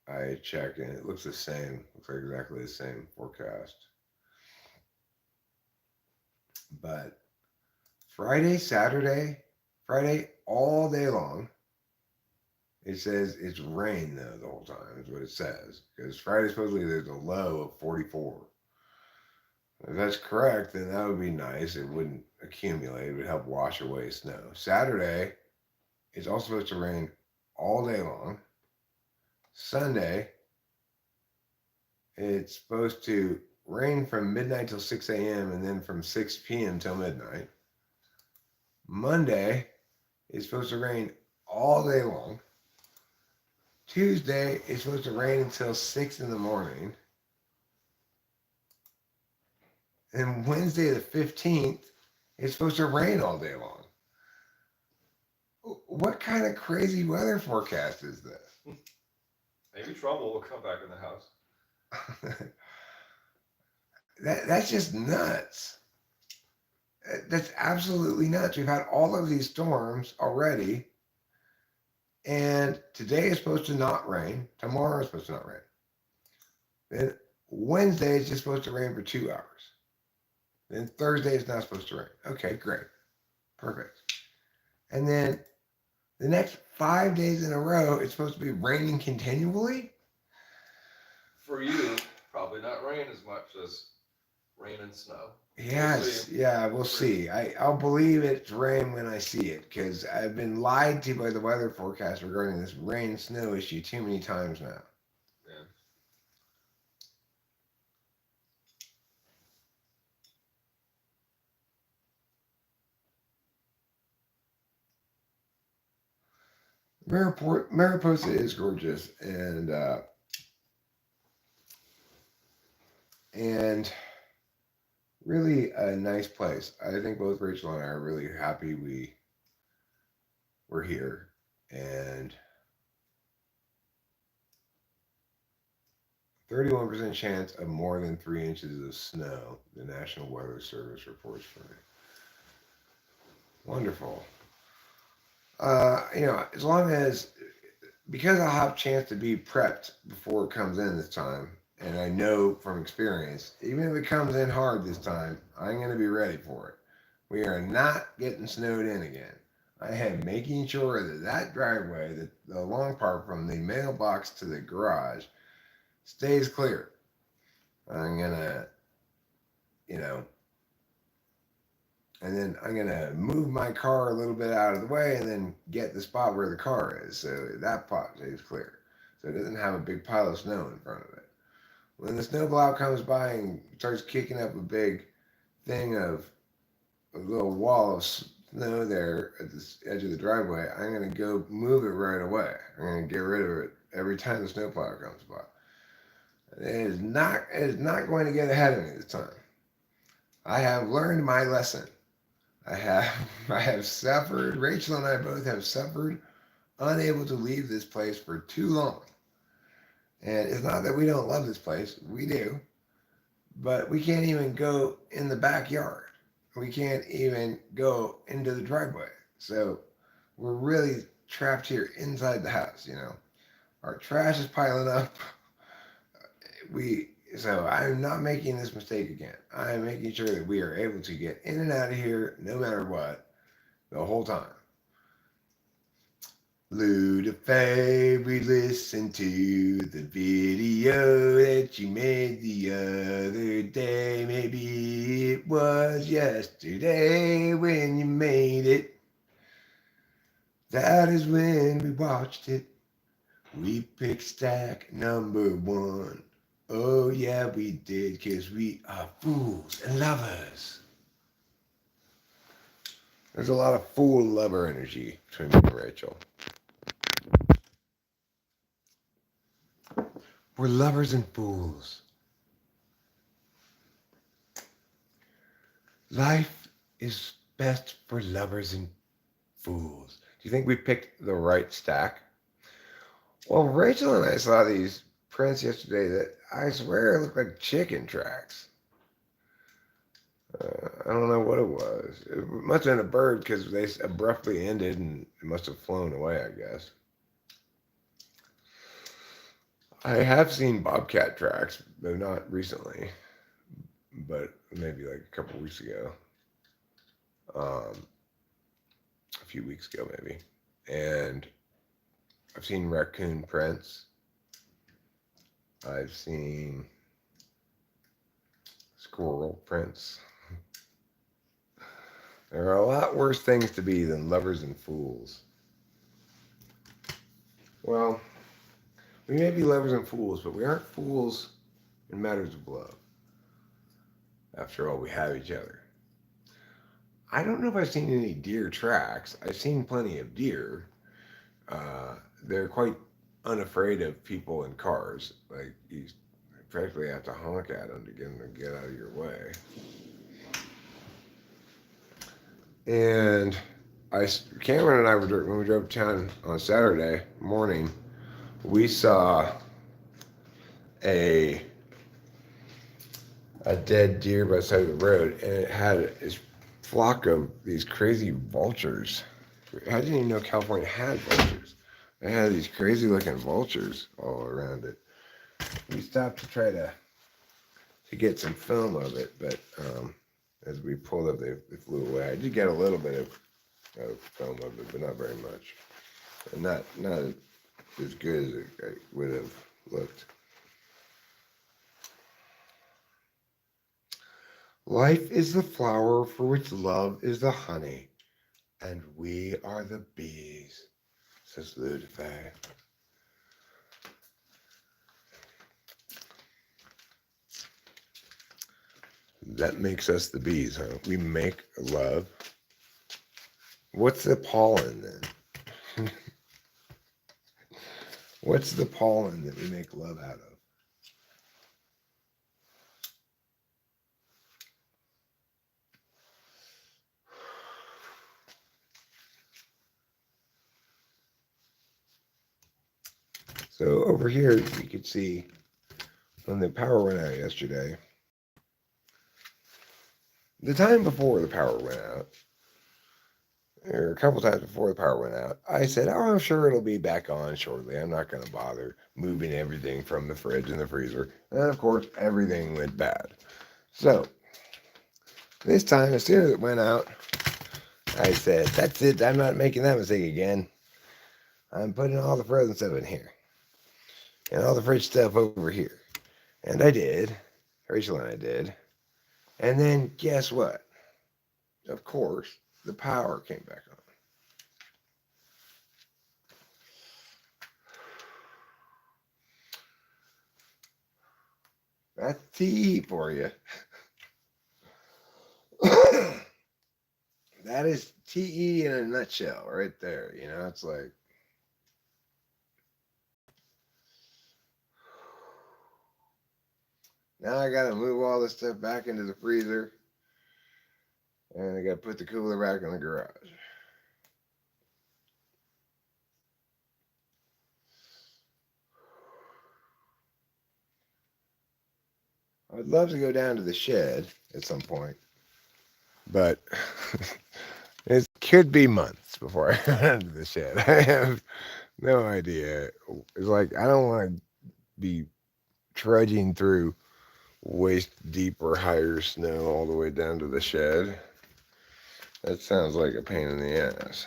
I checked, and it looks the same. Looks like exactly the same forecast. But Friday, Saturday, Friday all day long. It says it's rain though the whole time. Is what it says. Because Friday supposedly there's a low of 44. If that's correct, then that would be nice. It wouldn't accumulate. It would help wash away snow. Saturday, it's also supposed to rain all day long. Sunday, it's supposed to rain from midnight till 6 a.m. and then from 6 p.m. till midnight. Monday, it's supposed to rain all day long. Tuesday, it's supposed to rain until 6 in the morning. And Wednesday, the 15th, it's supposed to rain all day long. What kind of crazy weather forecast is this? Maybe trouble will come back in the house. That's just nuts. That's absolutely nuts. We've had all of these storms already, and today is supposed to not rain. Tomorrow is supposed to not rain. Then Wednesday is just supposed to rain for 2 hours. Then Thursday is not supposed to rain. Okay, great. Perfect. And then the next 5 days in a row, it's supposed to be raining continually? For you, probably not rain as much as rain and snow. Yes, we'll see. I'll believe it's rain when I see it because I've been lied to by the weather forecast regarding this rain snow issue too many times now. Yeah. Mariposa is gorgeous and really a nice place. I think both Rachel and I are really happy we're here, and 31% chance of more than 3 inches of snow, the National Weather Service reports for me. Wonderful. As long as, because I'll have a chance to be prepped before it comes in this time, and I know from experience, even if it comes in hard this time, I'm going to be ready for it. We are not getting snowed in again. I am making sure that driveway, the long part from the mailbox to the garage, stays clear. I'm going to, and then I'm going to move my car a little bit out of the way and then get the spot where the car is so that spot stays clear. So it doesn't have a big pile of snow in front of it. When the snowplow comes by and starts kicking up a big thing of a little wall of snow there at the edge of the driveway, I'm going to go move it right away. I'm going to get rid of it every time the snowplow comes by. It is not going to get ahead of me this time. I have learned my lesson. I have suffered, Rachel and I both have suffered, unable to leave this place for too long. And it's not that we don't love this place, we do, but we can't even go in the backyard. We can't even go into the driveway. So we're really trapped here inside the house. Our trash is piling up. So I'm not making this mistake again. I am making sure that we are able to get in and out of here no matter what the whole time. Luda we listened to the video that you made the other day. Maybe it was yesterday when you made it. That is when we watched it. We picked stack number 1. Oh yeah, we did, 'cause we are fools and lovers. There's a lot of fool lover energy between me and Rachel. We're lovers and fools. Life is best for lovers and fools. Do you think we picked the right stack? Well, Rachel and I saw these prints yesterday that I swear look like chicken tracks. I don't know what it was. It must have been a bird because they abruptly ended and it must have flown away, I guess. I have seen bobcat tracks, though not recently, but maybe like a couple weeks ago. A few weeks ago, maybe. And I've seen raccoon prints. I've seen squirrel prints. There are a lot worse things to be than lovers and fools. Well, we may be lovers and fools, but we aren't fools in matters of love. After all, we have each other. I don't know if I've seen any deer tracks. I've seen plenty of deer. They're quite unafraid of people in cars. Like, you practically have to honk at them to get them to get out of your way. And Cameron and I when we drove to town on Saturday morning, we saw a dead deer by the side of the road, and it had this flock of these crazy vultures. I didn't even know California had vultures. They had these crazy looking vultures all around it. We stopped to try to get some film of it, but as we pulled up, they flew away. I did get a little bit of film of it, but not very much, and not as good as it would have looked. Life is the flower for which love is the honey, and we are the bees, says Ludifier. That makes us the bees, huh? We make love. What's the pollen then? What's the pollen that we make love out of? So over here, you could see when the power went out yesterday, the time before the power went out, or a couple times before the power went out, I said, oh, I'm sure it'll be back on shortly. I'm not going to bother moving everything from the fridge and the freezer. And of course, everything went bad. So this time, as soon as it went out, I said, that's it. I'm not making that mistake again. I'm putting all the frozen stuff in here and all the fridge stuff over here. And I did. Rachel and I did. And then guess what? Of course, the power came back on. That's TE for you. That is TE in a nutshell right there. It's like, now I got to move all this stuff back into the freezer. And I got to put the cooler back in the garage. I'd love to go down to the shed at some point. But It could be months before I run into the shed. I have no idea. It's like I don't want to be trudging through waist deep or higher snow all the way down to the shed. That sounds like a pain in the ass.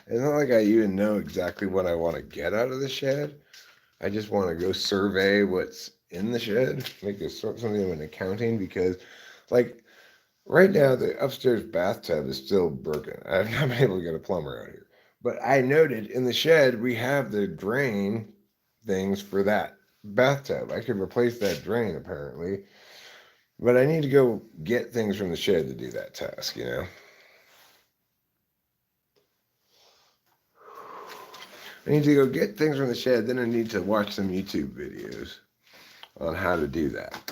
It's not like I even know exactly what I want to get out of the shed. I just want to go survey what's in the shed, make something of an accounting because, like, right now the upstairs bathtub is still broken. I've not been able to get a plumber out here. But I noted in the shed we have the drain things for that bathtub. I could replace that drain apparently, but I need to go get things from the shed to do that task, you know? I need to go get things from the shed, then I need to watch some YouTube videos on how to do that.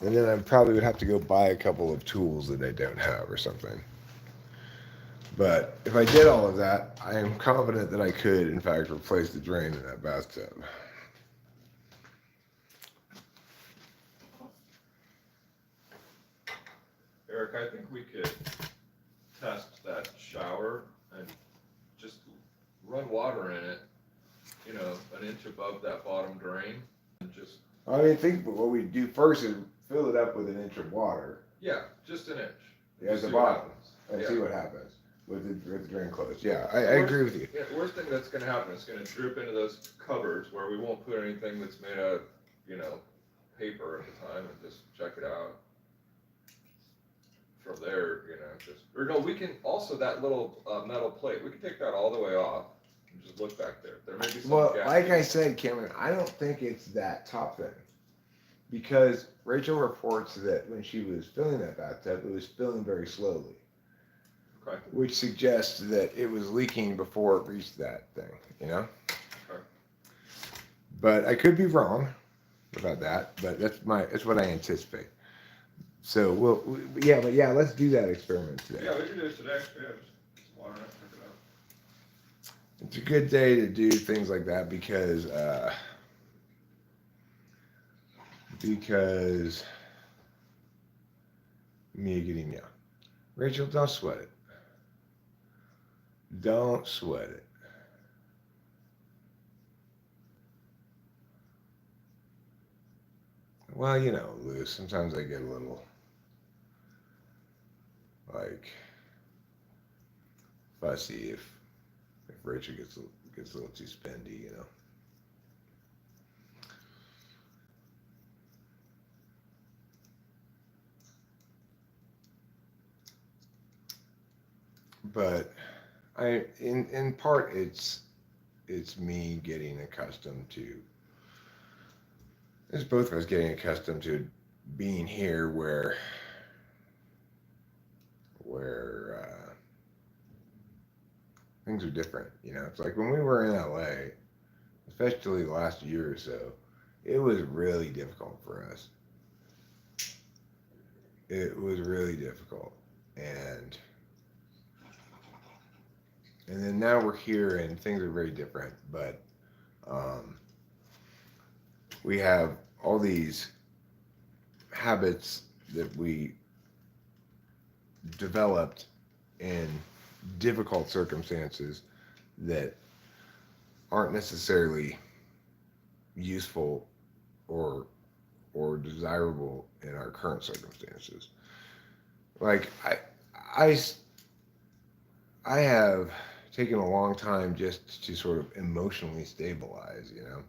And then I probably would have to go buy a couple of tools that I don't have or something. But if I did all of that, I am confident that I could, in fact, replace the drain in that bathtub. Eric, I think we could test that shower and just run water in it, you know, an inch above that bottom drain, and just, I mean, think what we do first is fill it up with an inch of water yeah, just an inch. at Just the see what bottom happens. and Yeah. see what happens with the drain closed. Yeah, I Worst- agree with you. Yeah, the worst thing that's gonna happen is gonna drip into those cupboards where we won't put anything that's made out of, you know, paper at the time, and just check it out. From there, you know, just, or no, we can, also that little metal plate, we can take that all the way off and just look back there. There may be some Well, gas. like I said, Cameron, I don't think it's that top thing. Because Rachel reports that when she was filling that bathtub, it was filling very slowly. Okay. Which suggests that it was leaking before it reached that thing, you know? Okay. But I could be wrong about that, but that's what I anticipate. So yeah, let's do that experiment today. Yeah, we can do it today. Yeah, just water it, check it out. It's a good day to do things like that because me getting young. Rachel, don't sweat it. Don't sweat it. Well, you know, Lou, sometimes I get a little like fussy if Rachel gets a little too spendy, you know. But in part it's me getting accustomed to, it's both of us getting accustomed to being here where things are different, you know. It's like when we were in LA, especially the last year or so, it was really difficult for us. It was really difficult, and then now we're here and things are very different, but we have all these habits that we developed in difficult circumstances that aren't necessarily useful or desirable in our current circumstances. Like I have taken a long time just to sort of emotionally stabilize, you know.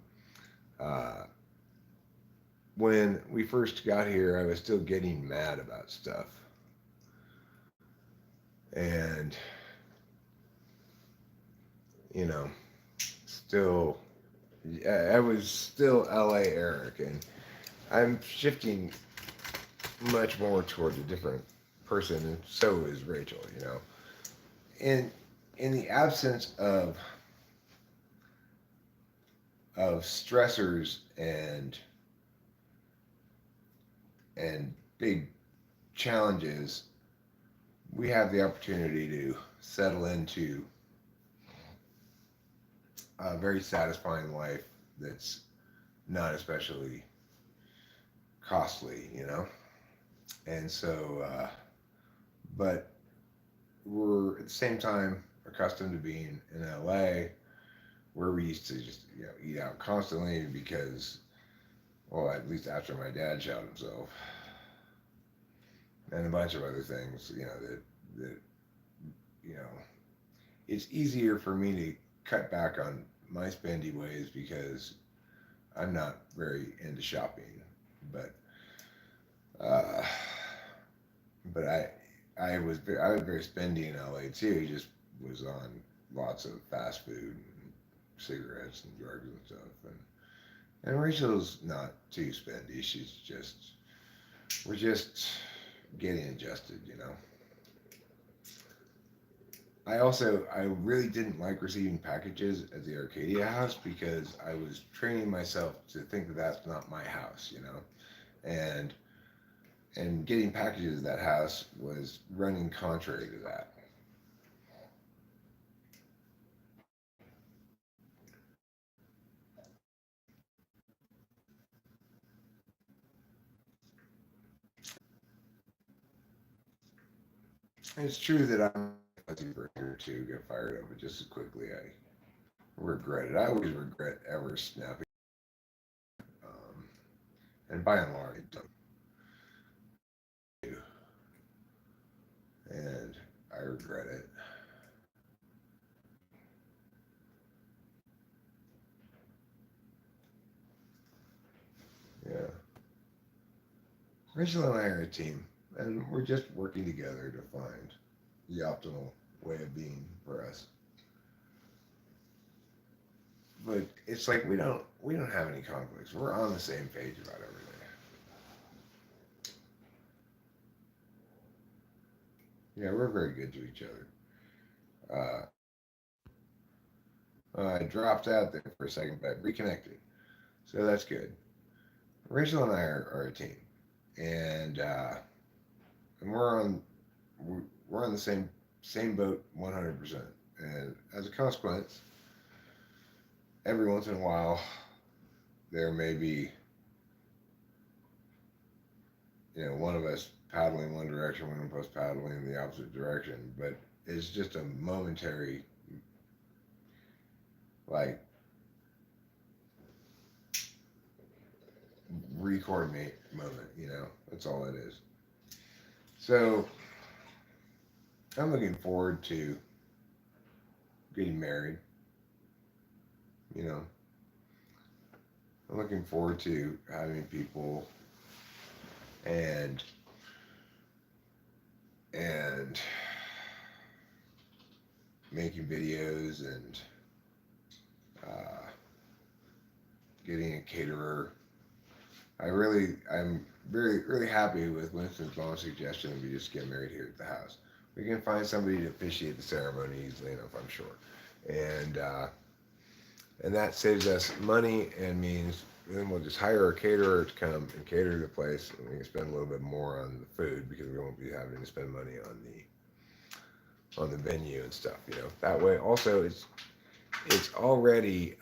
When we first got here, I was still getting mad about stuff. And, you know, still, I was still LA Eric, and I'm shifting much more toward a different person, and so is Rachel, you know. In the absence of stressors and big challenges, we have the opportunity to settle into a very satisfying life that's not especially costly, you know. And so, but we're at the same time accustomed to being in LA, where we used to just eat out constantly because, well, at least after my dad shot himself, and a bunch of other things, that you know it's easier for me to cut back on my spendy ways because I'm not very into shopping, but uh, but I was very spendy in LA too. He just was on lots of fast food and cigarettes and drugs and stuff. And Rachel's not too spendy. We're just getting adjusted. I really didn't like receiving packages at the Arcadia house because I was training myself to think that that's not my house. And getting packages at that house was running contrary to that. And it's true that I'm fuzzy burger too get fired over just as quickly. I regret it. I always regret ever snapping. Um, and by and large, I don't do. And I regret it. Yeah. Rachel and I are a team, and we're just working together to find the optimal way of being for us. But it's like we don't have any conflicts. We're on the same page about everything. Yeah, we're very good to each other. I dropped out there for a second, but reconnected, so that's good. Rachel and I are a team, and we're on the same boat 100%. And as a consequence, every once in a while, there may be one of us paddling one direction, one of us paddling in the opposite direction, but it's just a momentary like re-coordinate moment. That's all it is. So I'm looking forward to getting married. You know, I'm looking forward to having people and and making videos and uh, getting a caterer. I'm really happy with Winston's mom's suggestion that we just get married here at the house. We can find somebody to officiate the ceremony easily enough, I'm sure, and that saves us money and means then we'll just hire a caterer to come and cater the place, and we can spend a little bit more on the food because we won't be having to spend money on the venue and stuff. That way. Also, it's already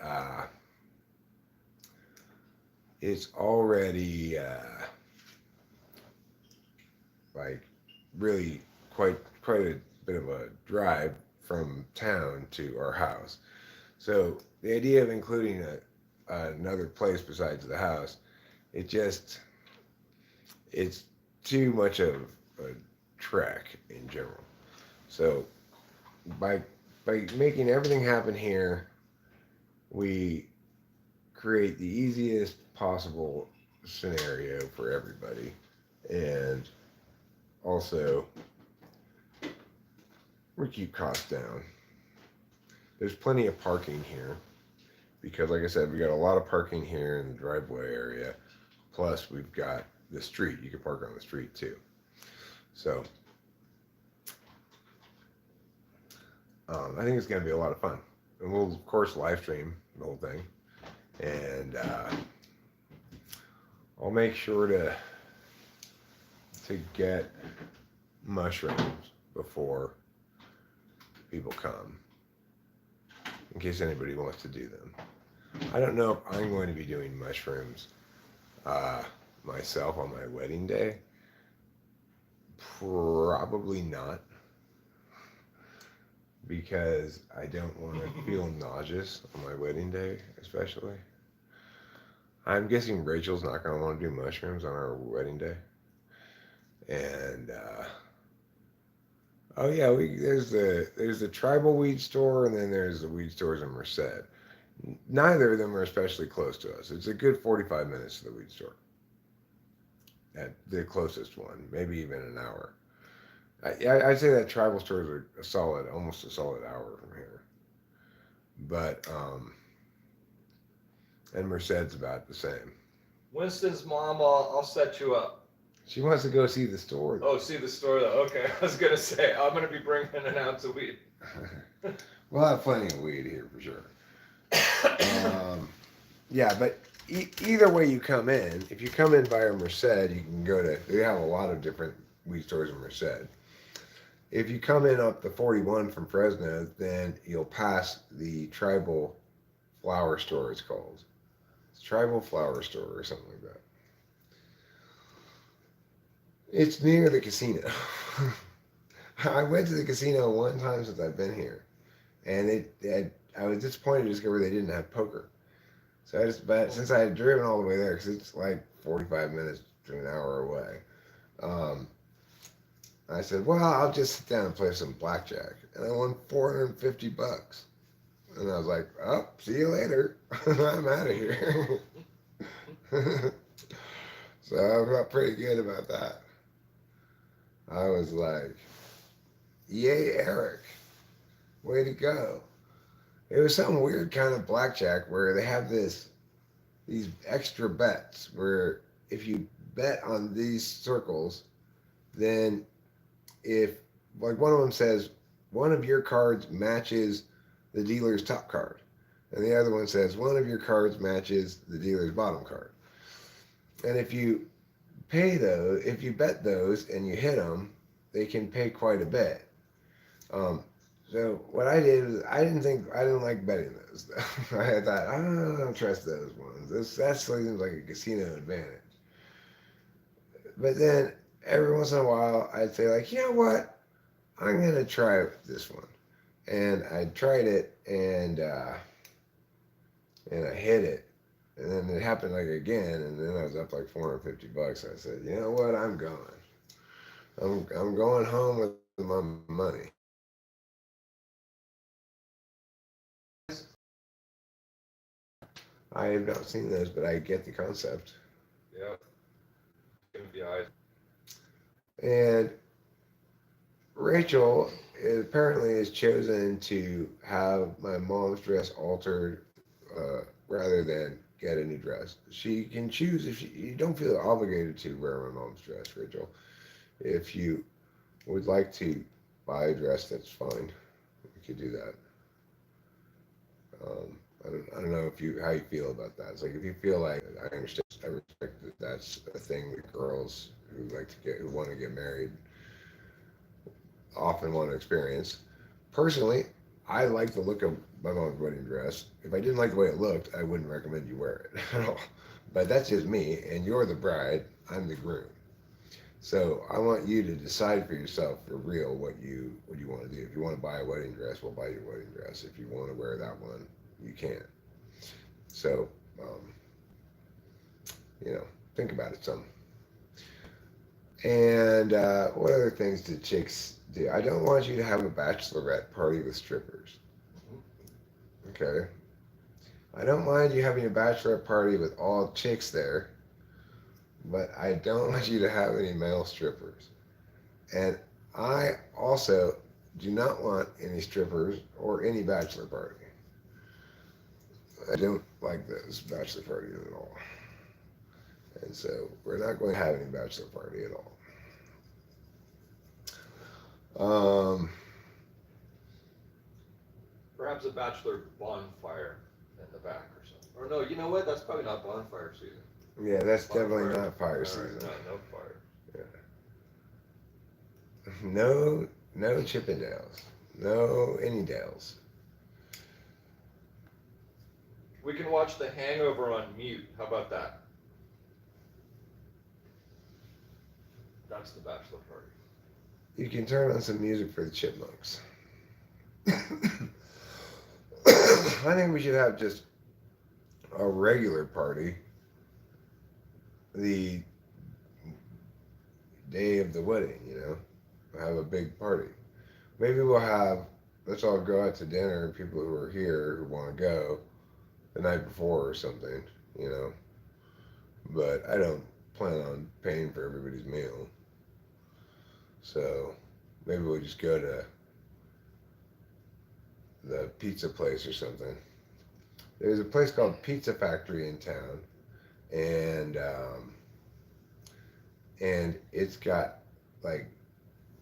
like really quite a bit of a drive from town to our house. So the idea of including another place besides the house, it just it's too much of a trek in general. So by making everything happen here, we create the easiest possible scenario for everybody, and also we keep costs down. There's plenty of parking here because, like I said, we got a lot of parking here in the driveway area. Plus, we've got the street. You can park on the street too. So, I think it's going to be a lot of fun. And we'll, of course, live stream the whole thing. And I'll make sure to get mushrooms before people come, in case anybody wants to do them. I don't know if I'm going to be doing mushrooms myself on my wedding day, Probably not, because I don't want to feel nauseous on my wedding day, especially. I'm guessing Rachel's not going to want to do mushrooms on our wedding day. And oh yeah, we there's the tribal weed store, and then there's the weed stores in Merced. Neither of them are especially close to us. It's a good 45 minutes to the weed store. At the closest one, maybe even an hour. I'd say that tribal stores are a solid, almost a solid hour from here. But and Merced's about the same. Winston's mom, I'll set you up. She wants to go see the store. Oh, see the store though. Okay, I was gonna say I'm gonna be bringing an ounce of weed. We'll have plenty of weed here for sure. Yeah, but either way you come in, if you come in via Merced, you can go to. They have a lot of different weed stores in Merced. If you come in up the 41 from Fresno, then you'll pass the tribal flower store. It's called. It's tribal flower store or something like that. It's near the casino. I went to the casino one time since I've been here, and I was disappointed to discover they didn't have poker. So I just bet, since I had driven all the way there, because it's like 45 minutes to an hour away. I said, well, I'll just sit down and play some blackjack, and I won $450. And I was like, oh, see you later. I'm out of here. So I felt pretty good about that. I was like, yay, Eric. Way to go. It was some weird kind of blackjack where they have these extra bets where if you bet on these circles, then if, like, one of them says one of your cards matches the dealer's top card, and the other one says one of your cards matches the dealer's bottom card. And if you if you bet those and you hit them, they can pay quite a bit. So what I did was I didn't like betting those. I thought I don't trust those ones. That seems like a casino advantage. But then every once in a while I'd say, like, you know what, I'm gonna try this one, and I tried it, and I hit it, and then it happened like again, and then I was up like $450. I said, you know what, I'm going. I'm going home with my money. I have not seen those, but I get the concept. Yeah. Be eyes. And Rachel apparently has chosen to have my mom's dress altered rather than get a new dress. She can choose if you don't feel obligated to wear my mom's dress, Rachel. If you would like to buy a dress, that's fine. You could do that. I don't know how you feel about that. It's like, if you feel like, I understand, I respect that that's a thing that girls who want to get married often want to experience. Personally, I like the look of my mom's wedding dress. If I didn't like the way it looked, I wouldn't recommend you wear it at all. But that's just me, and you're the bride, I'm the groom. So I want you to decide for yourself, for real, what you want to do. If you want to buy a wedding dress, we'll buy you a wedding dress. If you want to wear that one, you can. So, think about it some. And what other things do chicks do? I don't want you to have a bachelorette party with strippers. Okay? I don't mind you having a bachelorette party with all chicks there, but I don't want you to have any male strippers. And I also do not want any strippers or any bachelor party. I don't like those bachelor parties at all. And so we're not going to have any bachelor party at all. Perhaps a bachelor bonfire in the back or something. Or no, you know what? That's probably not bonfire season. Yeah, that's Bonfire. definitely not fire All season. right, no fire. Yeah. No Chippendales. No any Dales. We can watch The Hangover on mute. How about that? That's the bachelor party. you can turn on some music for the chipmunks. I think we should have just a regular party the day of the wedding, you know? Have a big party. Maybe we'll have, let's all go out to dinner and people who are here who want to go the night before or something, you know? But I don't plan on paying for everybody's meal. So maybe we'll just go to the pizza place or something. There's a place called Pizza Factory in town, and it's got like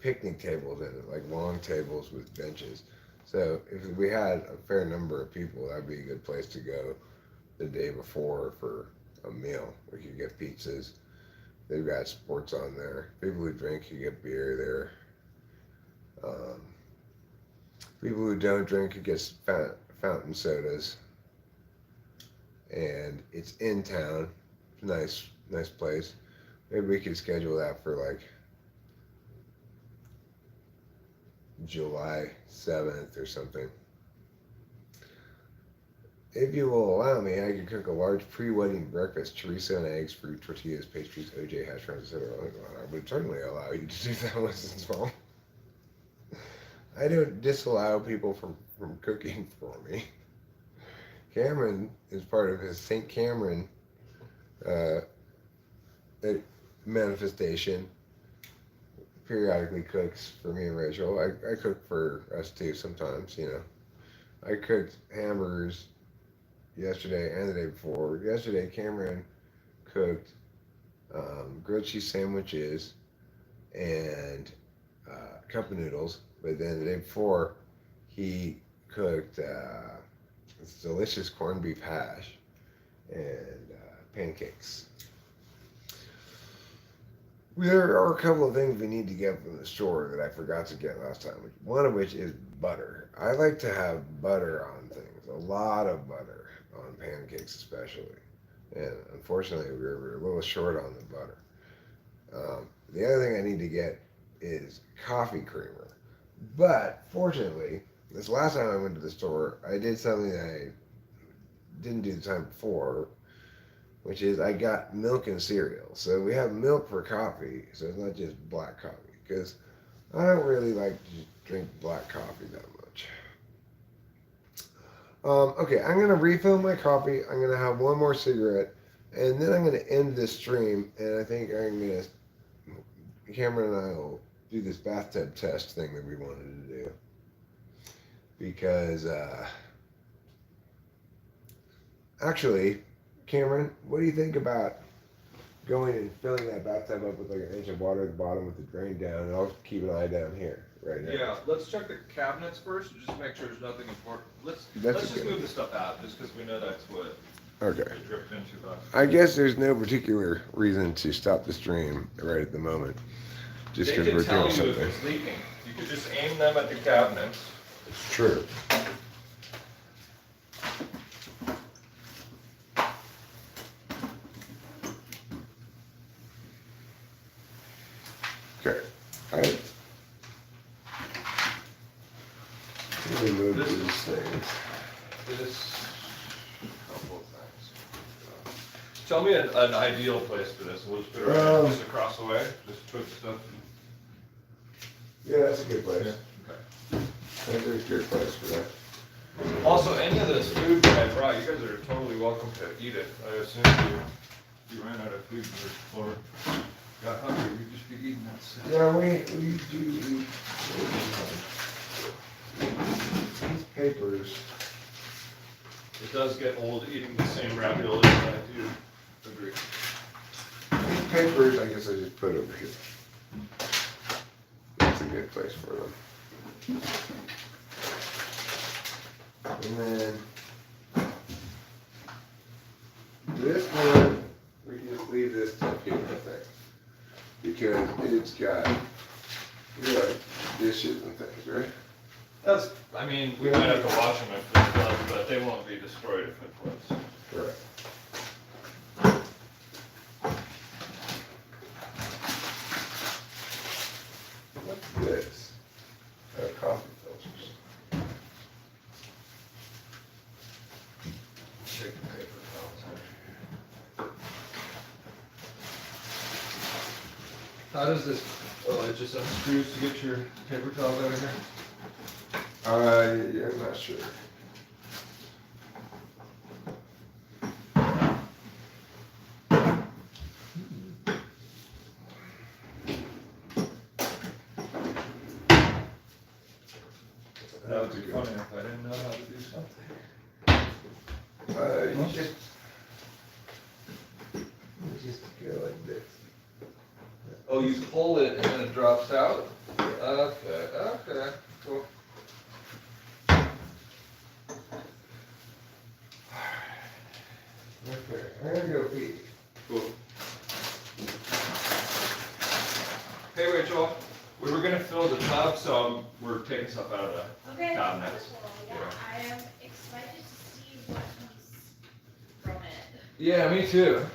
picnic tables in it, like long tables with benches. So if we had a fair number of people, that'd be a good place to go the day before for a meal. We could get pizzas. They've got sports on there. People who drink could get beer there. People who don't drink could get fountain sodas. And it's in town. Nice place. Maybe we could schedule that for like July 7th or something. If you will allow me, I could cook a large pre-wedding breakfast, chorizo and eggs, fruit, tortillas, pastries, OJ, hash browns, etc. I would certainly allow you to do that once it's small. I don't disallow people from cooking for me. Cameron is part of his St. Cameron manifestation. Periodically cooks for me and Rachel. I cook for us too sometimes, you know. I cooked hamburgers yesterday and the day before. Yesterday, Cameron cooked grilled cheese sandwiches and cup of noodles. But then the day before, he cooked this delicious corned beef hash and pancakes. There are a couple of things we need to get from the store that I forgot to get last time. One of which is butter. I like to have butter on things, a lot of butter on pancakes especially. And unfortunately, we were a little short on the butter. The other thing I need to get is coffee creamer. But fortunately, this last time I went to the store, I did something that I didn't do the time before, which is I got milk and cereal. So we have milk for coffee, so it's not just black coffee, because I don't really like to drink black coffee that much. Okay, I'm going to refill my coffee. I'm going to have one more cigarette, and then I'm going to end this stream, and I think Cameron and I will do this bathtub test thing that we wanted to do. Because, actually, Cameron, what do you think about going and filling that bathtub up with like an inch of water at the bottom with the drain down, and I'll keep an eye down here right now. Yeah, let's check the cabinets first, just make sure there's nothing important. Let's just move the stuff out, just because we know that's what Okay. it dripped into. I guess there's no particular reason to stop the stream right at the moment, just They because we're can tell doing you if something. it's leaking. You could just aim them at the cabinets. It's true. Okay. Alright. Let me move This- these things. This, couple of things. Tell me an ideal place for this. We'll just put it right just across the way. Just put stuff. Yeah, that's a good place. Okay. I think there's a good place for that. Also, any of this food that I brought, you guys are totally welcome to eat it. I assume you ran out of food or got hungry. You just be eating that stuff. Yeah, we do eat these papers. It does get old eating the same ravioli that I do. Agree. These papers, I guess I just put over here. That's a good place for them. And then this one, we can just leave this stuff here, I think, because it's got like dishes and things, right? That's, I mean, we might have to watch them if it's done, but they won't be destroyed if it was. Correct. What's How does this, oh, it just unscrews to get your paper towels out of here? Yeah, I'm not sure. That would be funny if I didn't know how to do something. You just go like this. Oh, you pull it and then it drops out? Okay, cool. Okay, I'm gonna go pee. Cool. Hey Rachel, we were gonna fill the tub, so we're taking stuff out of the Okay, cabinets. wonderful. Yeah, I am excited to see what he's from it. Yeah, me too.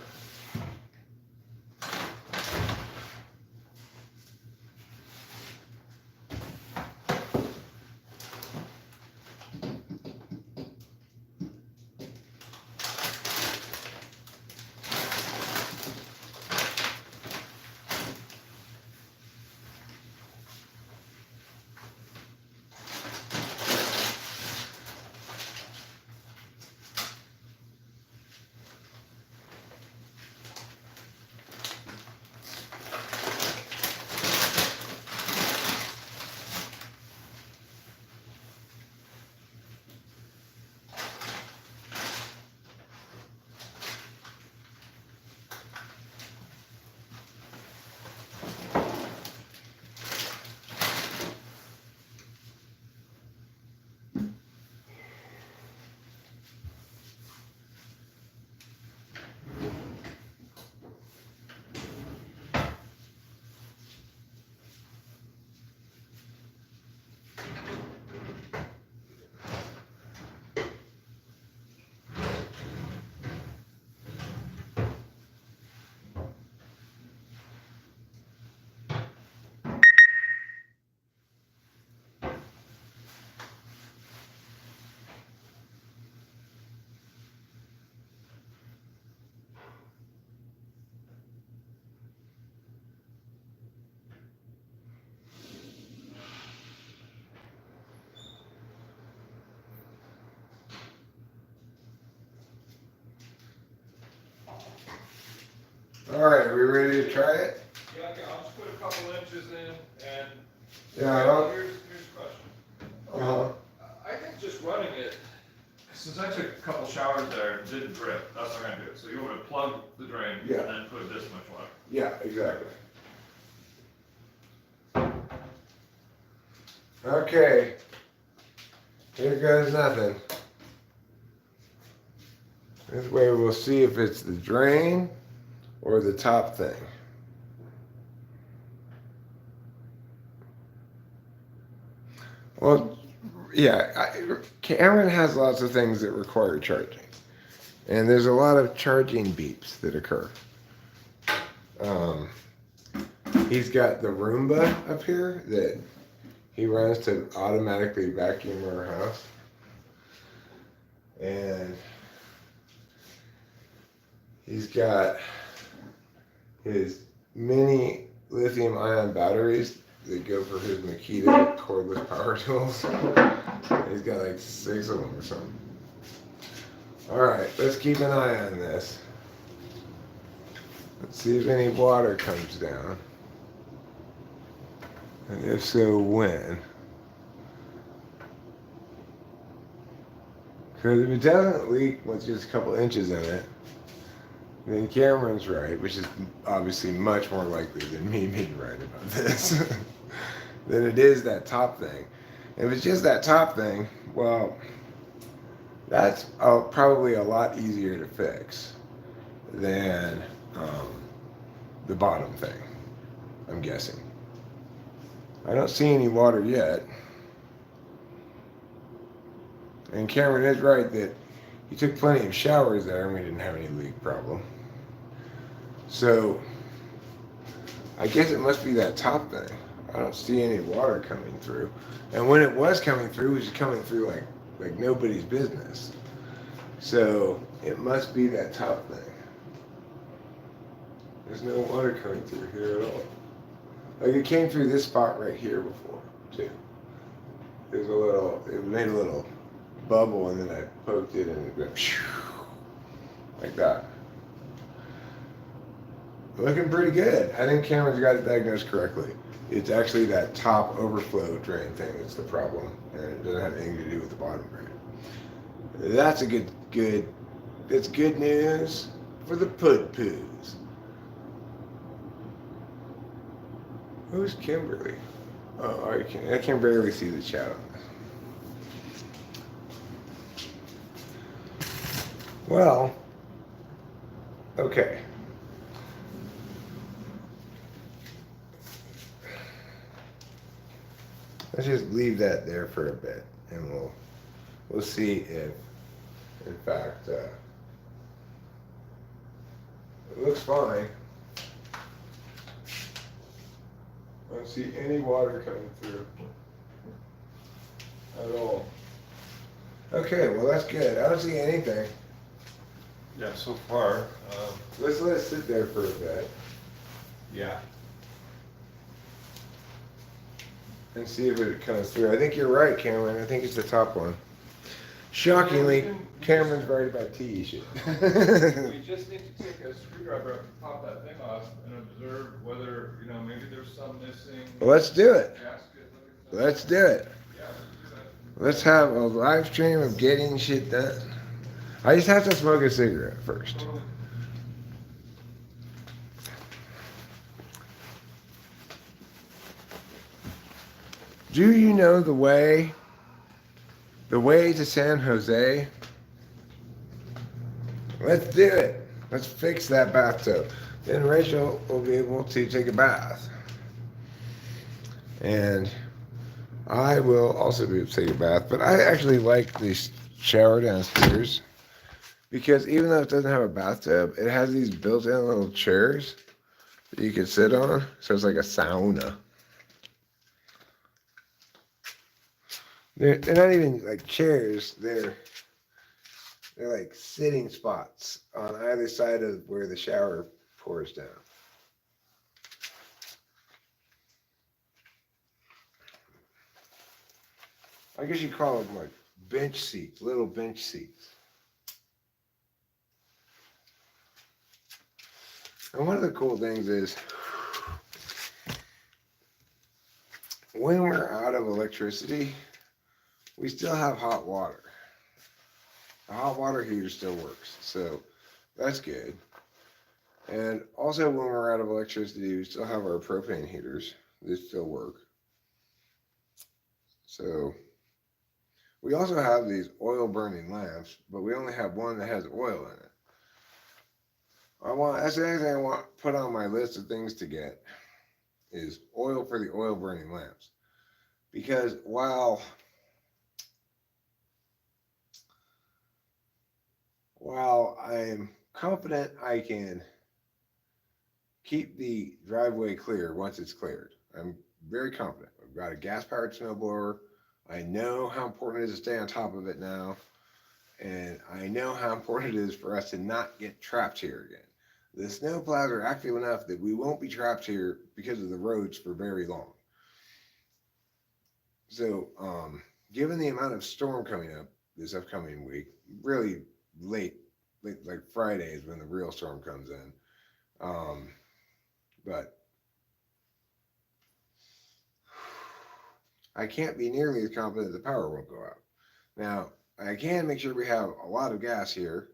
Alright, are we ready to try it? Yeah, okay, I'll just put a couple inches in and. Yeah, Here's a question. Uh-huh. I think just running it, since I took a couple showers there and didn't drip, that's what I'm gonna do. So you want to plug the drain Yeah. and then put this much water. Yeah, exactly. Okay. Here goes nothing. This way we'll see if it's the drain or the top thing. Well, yeah, Cameron has lots of things that require charging. And there's a lot of charging beeps that occur. He's got the Roomba up here that he runs to automatically vacuum our house. And he's got his mini lithium ion batteries that go for his Makita cordless power tools. He's got like 6 of them or something. Alright, let's keep an eye on this. Let's see if any water comes down. And if so, when. Because if it doesn't leak with just a couple inches in it, then Cameron's right, which is obviously much more likely than me being right about this, than it is that top thing. If it's just that top thing, well, that's probably a lot easier to fix than the bottom thing, I'm guessing. I don't see any water yet. And Cameron is right that he took plenty of showers there and we didn't have any leak problem. So, I guess it must be that top thing. I don't see any water coming through. And when it was coming through, it was coming through like nobody's business. So, it must be that top thing. There's no water coming through here at all. Like it came through this spot right here before too. There's a little, it made a little bubble, and then I poked it, and it went like that. Looking pretty good. I think Cameron's got it diagnosed correctly. It's actually that top overflow drain thing that's the problem, and it doesn't have anything to do with the bottom drain. That's a that's good news for the pud poos. Who's Kimberly? Oh, I can barely see the chat on this. Well, okay. Let's just leave that there for a bit, and we'll see if, in fact, it looks fine. I don't see any water coming through at all. Okay, well that's good. I don't see anything. Yeah, so far, Let's let it sit there for a bit yeah. and see if it comes through. I think you're right, Cameron. I think it's the top one. Shockingly, Cameron's right about tea shit. We just need to take a screwdriver up and pop that thing off and observe whether, maybe there's some missing. Let's do it. Gasket looking thing. Let's do it. Yeah, let's do that. Let's have a live stream of getting shit done. I just have to smoke a cigarette first. Totally. Do you know the way to San Jose? Let's do it. Let's fix that bathtub. Then Rachel will be able to take a bath. And I will also be able to take a bath. But I actually like the shower downstairs, because even though it doesn't have a bathtub, it has these built-in little chairs that you can sit on. So it's like a sauna. They're not even like chairs. They're like sitting spots on either side of where the shower pours down. I guess you call them like bench seats, little bench seats. And one of the cool things is when we're out of electricity, we still have hot water. The hot water heater still works, so that's good. And also when we're out of electricity, we still have our propane heaters. They still work. So we also have these oil burning lamps, but we only have one that has oil in it. That's the only thing I want put on my list of things to get is oil for the oil burning lamps. Because while I'm confident I can keep the driveway clear once it's cleared, I'm very confident. I've got a gas-powered snowblower. I know how important it is to stay on top of it now. And I know how important it is for us to not get trapped here again. The snow plows are active enough that we won't be trapped here because of the roads for very long. So, given the amount of storm coming up this upcoming week, really late like Friday is when the real storm comes in. But I can't be nearly as confident the power won't go out. Now, I can make sure we have a lot of gas here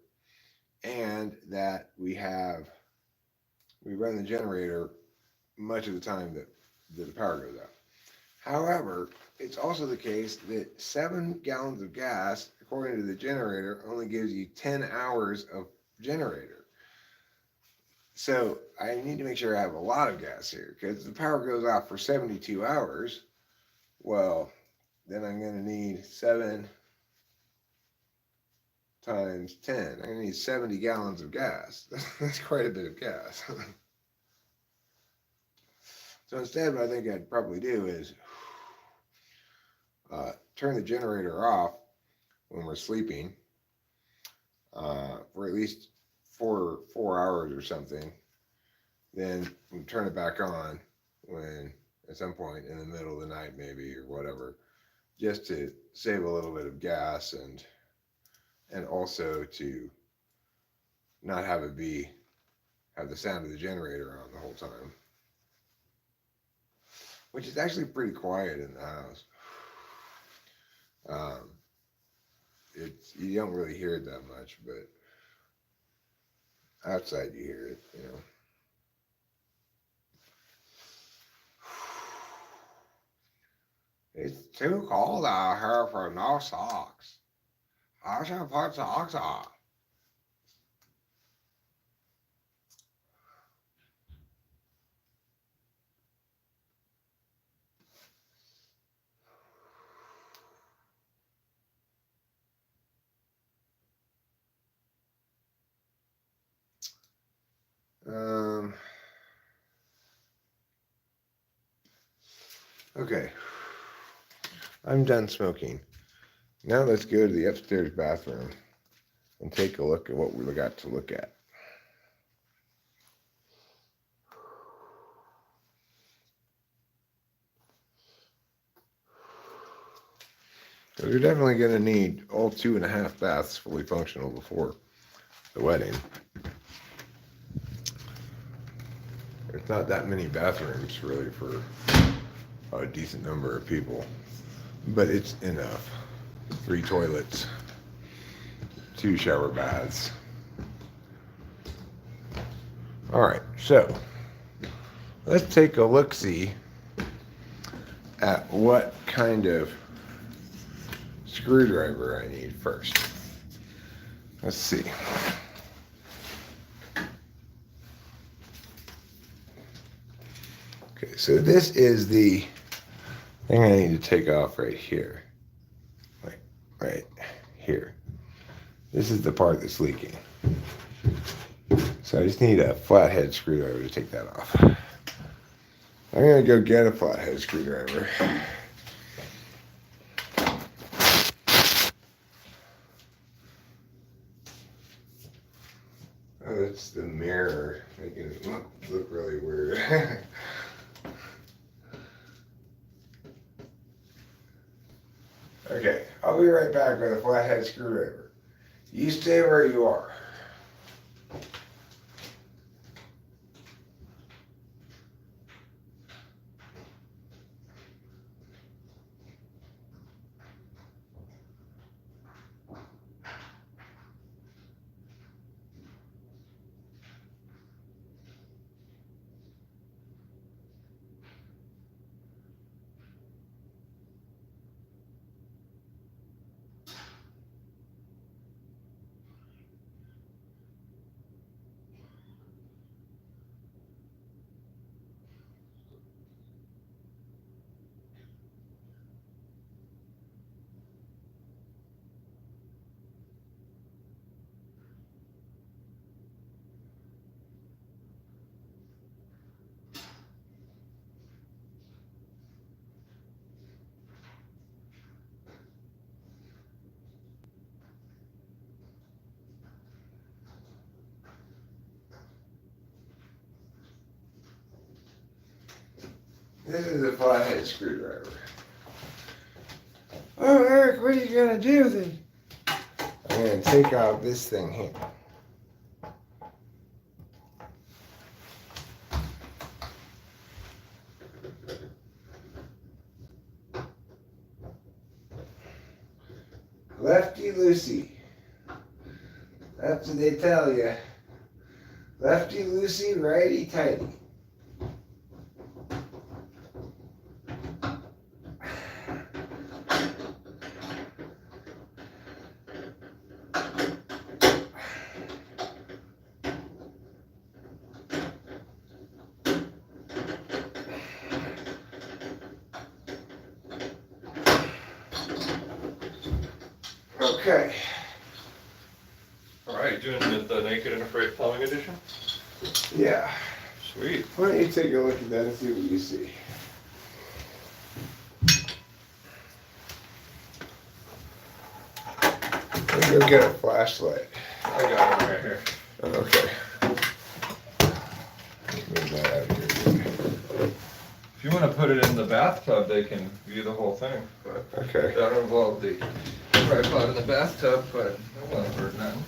and that we run the generator much of the time that the power goes out. However, it's also the case that 7 gallons of gas, according to the generator, only gives you 10 hours of generator. So I need to make sure I have a lot of gas here, because if the power goes out for 72 hours, well, then I'm going to need 7 times 10. I'm going to need 70 gallons of gas. That's quite a bit of gas. So instead, what I think I'd probably do is turn the generator off when we're sleeping for at least four hours or something. Then we turn it back on when at some point in the middle of the night, maybe, or whatever, just to save a little bit of gas and also to not have it have the sound of the generator on the whole time, which is actually pretty quiet in the house. You don't really hear it that much, but outside you hear it, you know. It's too cold out here for no socks. I should put socks on. Okay. I'm done smoking. Now let's go to the upstairs bathroom and take a look at what we got to look at. We're definitely going to need all 2.5 baths fully functional before the wedding. There's not that many bathrooms really for a decent number of people, but it's enough. 3 toilets, 2 shower baths. All right, so let's take a look-see at what kind of screwdriver I need first. Let's see. Okay, so this is the thing I need to take off right here. Like right here. This is the part that's leaking. So I just need a flathead screwdriver to take that off. I'm gonna go get a flathead screwdriver. Oh, that's the mirror making it look really weird. Okay, I'll be right back with a flathead screwdriver. You stay where you are. This is a flathead screwdriver. Oh, Eric, what are you gonna do then? I'm gonna take out this thing here. Lefty loosey. That's what they tell you. Lefty loosey, righty tighty. Okay. All right, doing the Naked and Afraid Plumbing Edition? Yeah. Sweet. Why don't you take a look at that and see what you see? Let me go get a flashlight. I got it right here. Okay. Move that out of here. want to put it in the bathtub, they can view the whole thing. But Okay. that involved the tripod in the bathtub, but I won't hurt nothing.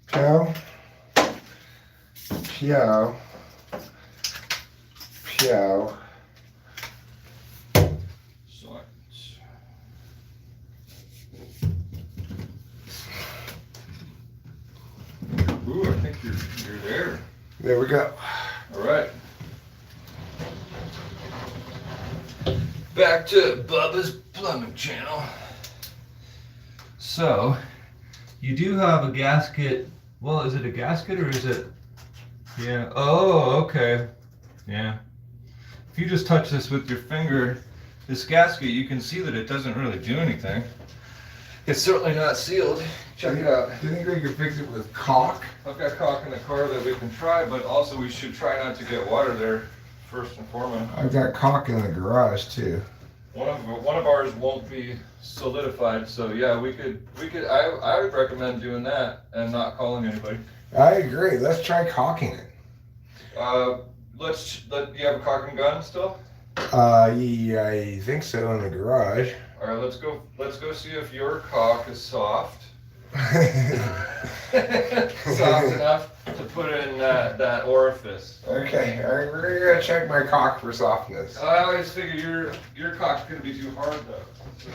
Piao. Piao. Piao. Ooh, I think you're there. There we go. All right. Back to Bubba's Plumbing Channel. So, you do have a gasket. Well, is it a gasket or is it? Yeah. Oh, okay. Yeah. If you just touch this with your finger, this gasket, you can see that it doesn't really do anything. It's certainly not sealed. Check it out. Do you think we could fix it with caulk? I've got caulk in the car that we can try, but also we should try not to get water there first and foremost. I've got caulk in the garage too. One of ours won't be solidified, so yeah, we could. I would recommend doing that and not calling anybody. I agree. Let's try caulking it. You have a caulking gun still? Yeah, I think so in the garage. All right, let's go see if your caulk is soft. Soft enough to put in that orifice. Okay, we're gonna check my caulk for softness. I always figure your caulk's gonna be too hard though. So,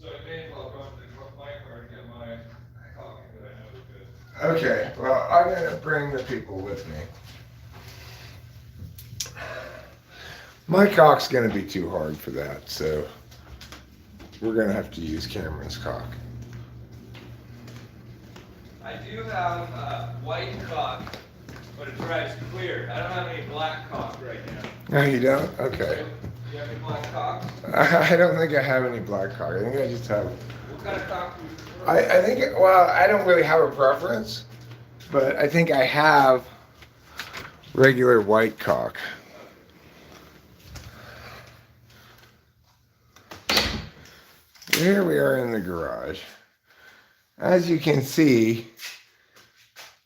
so I may as well go into my car to get my caulking that I know is good. Okay, well, I'm gonna bring the people with me. My caulk's gonna be too hard for that, so we're gonna have to use Cameron's caulk. I do have white caulk, but it dries clear. I don't have any black caulk right now. No, you don't? Okay. You have any black caulk? I don't think I have any black caulk. I think I just have. What kind of caulk do you prefer? I think, well, I don't really have a preference, but I think I have regular white caulk. Here we are in the garage. As you can see,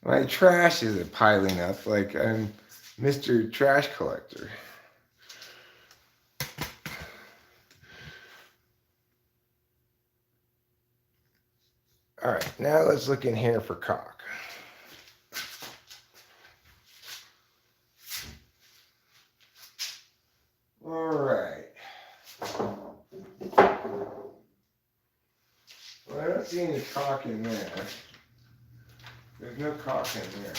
my trash is piling up like I'm Mr. Trash Collector. All right, now let's look in here for caulk. All right. Well, I don't see any caulk in there. There's no caulk in there.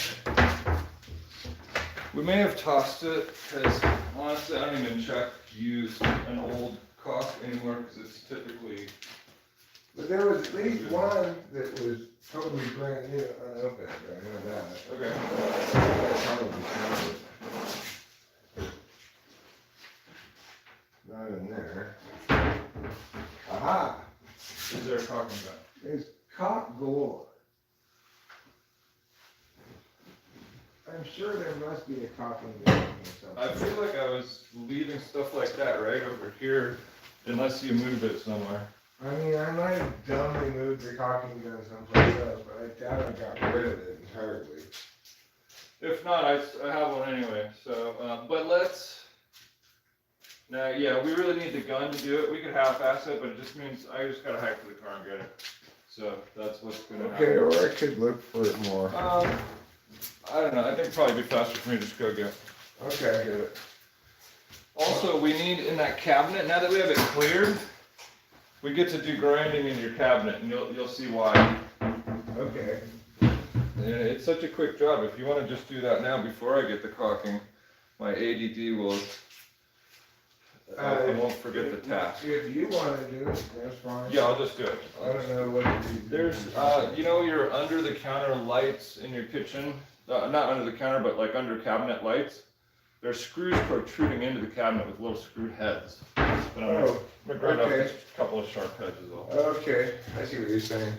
We may have tossed it because honestly, I don't even check to use an old caulk anymore because it's typically. But there was at least one that was totally brand new, unopened. I know that. Okay. I probably found it. Not in there. Aha! Is there a caulking gun? There's caulk galore. I'm sure there must be a caulking gun or I something. feel like I was leaving stuff like that right over here, unless you moved it somewhere. I mean, I might have dumbly moved the caulking gun someplace else, but I doubt I got rid of it entirely. If not, I have one anyway. So, but let's. Now, yeah, we really need the gun to do it. We could half-ass it, but it just means I just gotta hike to the car and get it. So that's what's gonna Okay, happen. or I could look for it more. I don't know. I think it'd probably be faster for me to just go get it. Okay, I get it. Also, we need in that cabinet, now that we have it cleared, we get to do grinding in your cabinet, and you'll see why. Okay. And it's such a quick job. If you want to just do that now before I get the caulking, my ADD will. I won't forget the task. If you want to do it, that's fine. Yeah, I'll just do it. I don't know what to do. There's, you know, your under the counter lights in your kitchen. Not under the counter, but like under cabinet lights. there's screws protruding into the cabinet with little screw heads. But I'm Oh, gonna grind off okay. a couple of sharp edges off. Okay, I see what you're saying.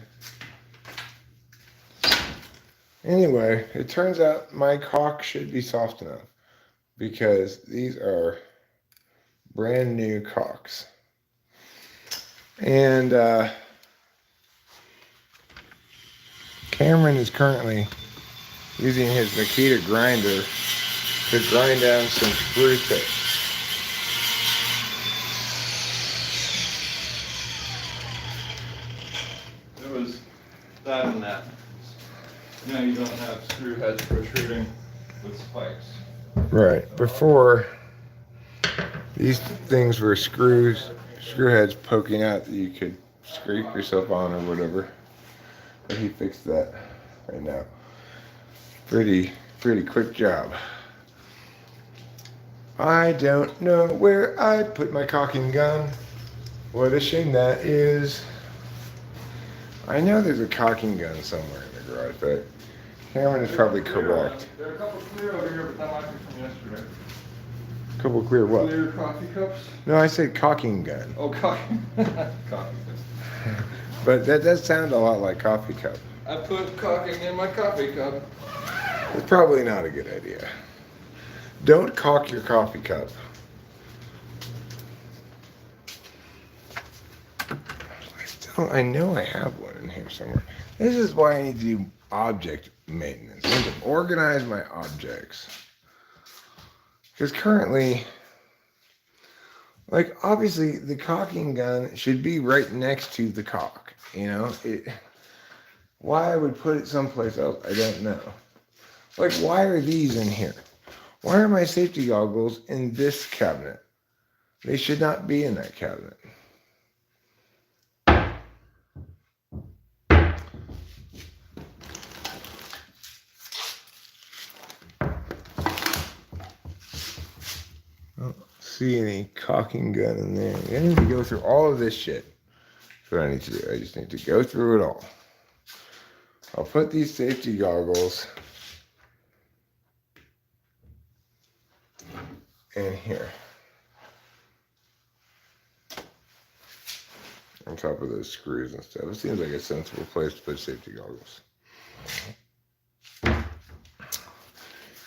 Anyway, it turns out my caulk should be soft enough because these are brand new caulks. And Cameron is currently using his Makita grinder to grind down some screw tips. It was that and that. Now you don't have screw heads protruding with spikes. Right. Before, these things were screw heads poking out that you could scrape yourself on or whatever. But he fixed that right now. Pretty quick job. I don't know where I put my caulking gun. What a shame that is. I know there's a caulking gun somewhere in the garage, but Cameron is probably correct. There are a couple clear over here, but that might be from yesterday. Couple clear what? Clear coffee cups? No, I said caulking gun. Oh, coffee. Coffee cups. But that does sound a lot like coffee cup. I put caulking in my coffee cup. It's probably not a good idea. Don't caulk your coffee cup. I know I have one in here somewhere. This is why I need to do object maintenance. I need to organize my objects. Because currently, like obviously the caulking gun should be right next to the caulk. You know, why I would put it someplace else, I don't know. Like, why are these in here? Why are my safety goggles in this cabinet? They should not be in that cabinet. I don't see any caulking gun in there. I need to go through all of this shit. That's what I need to do. I just need to go through it all. I'll put these safety goggles in here. On top of those screws and stuff. It seems like a sensible place to put safety goggles.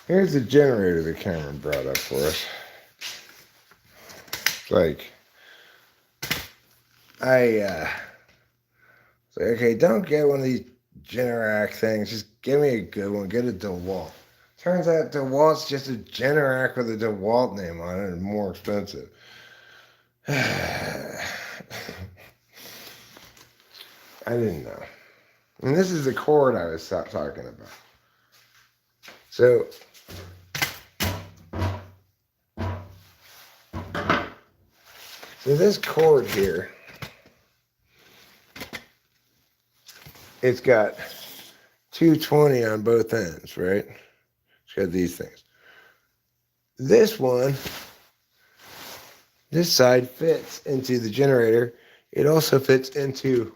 Here's the generator that Cameron brought up for us. It's like, okay, don't get one of these Generac things. Just give me a good one. Get a DeWalt. Turns out DeWalt's just a Generac with a DeWalt name on it and more expensive. I didn't know. And this is the cord I was talking about. So, this cord here, it's got 220 on both ends, right? It's got these things. This one, this side fits into the generator. It also fits into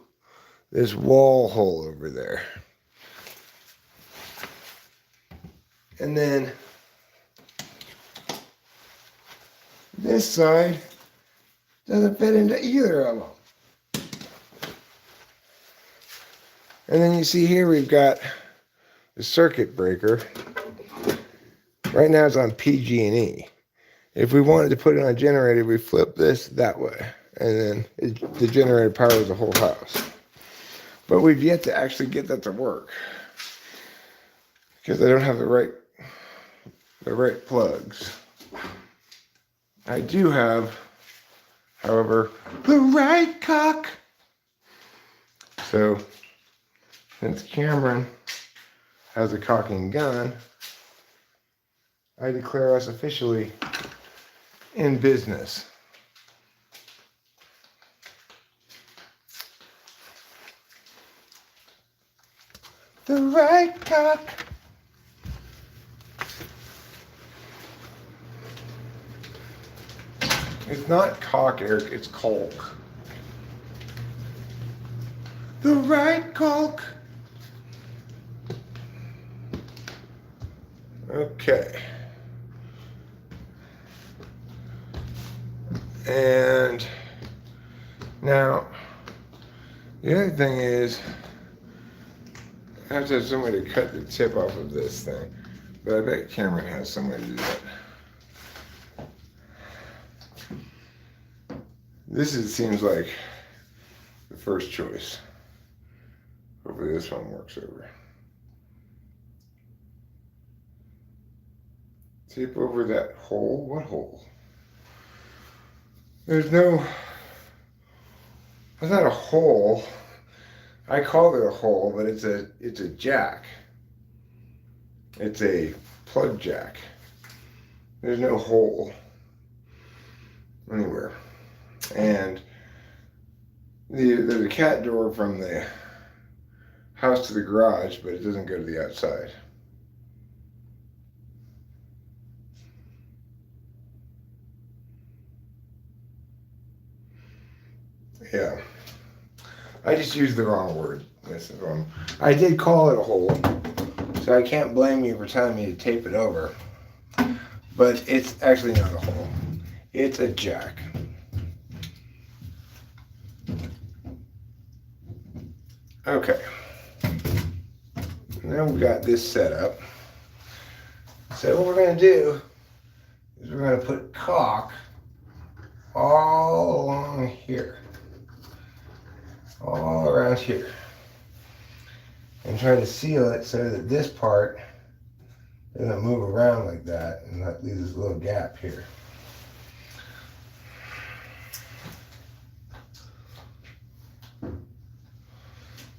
this wall hole over there. And then this side doesn't fit into either of them. And then you see here we've got the circuit breaker. Right now it's on PG&E. If we wanted to put it on a generator, we flip this that way. And then the generator powers the whole house. But we've yet to actually get that to work. Because I don't have the right plugs. I do have, however, the right cock. So, since Cameron has a caulking gun, I declare us officially in business. The right cock. It's not caulk, Eric, it's caulk. The right caulk. Okay. And now, the other thing is, I have to have some way to cut the tip off of this thing. But I bet Cameron has some way to do that. Seems like the first choice. Hopefully this one works over. Tape over that hole? What hole? There's no... It's not a hole. I call it a hole, but it's a jack. It's a plug jack. There's no hole anywhere. And there's a cat door from the house to the garage, but it doesn't go to the outside. Yeah. I just used the wrong word. This is wrong. I did call it a hole, so I can't blame you for telling me to tape it over. But it's actually not a hole. It's a jack. Okay. Now we've got this set up. So what we're going to do is we're going to put caulk all along here. All around here. And try to seal it so that this part doesn't move around like that, and that leaves this little gap here.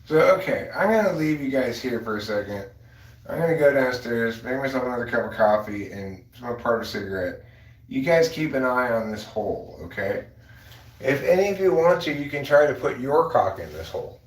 So, okay, I'm going to leave you guys here for a second. I'm going to go downstairs, make myself another cup of coffee, and smoke part of a cigarette. You guys keep an eye on this hole, okay? If any of you want to, you can try to put your caulk in this hole.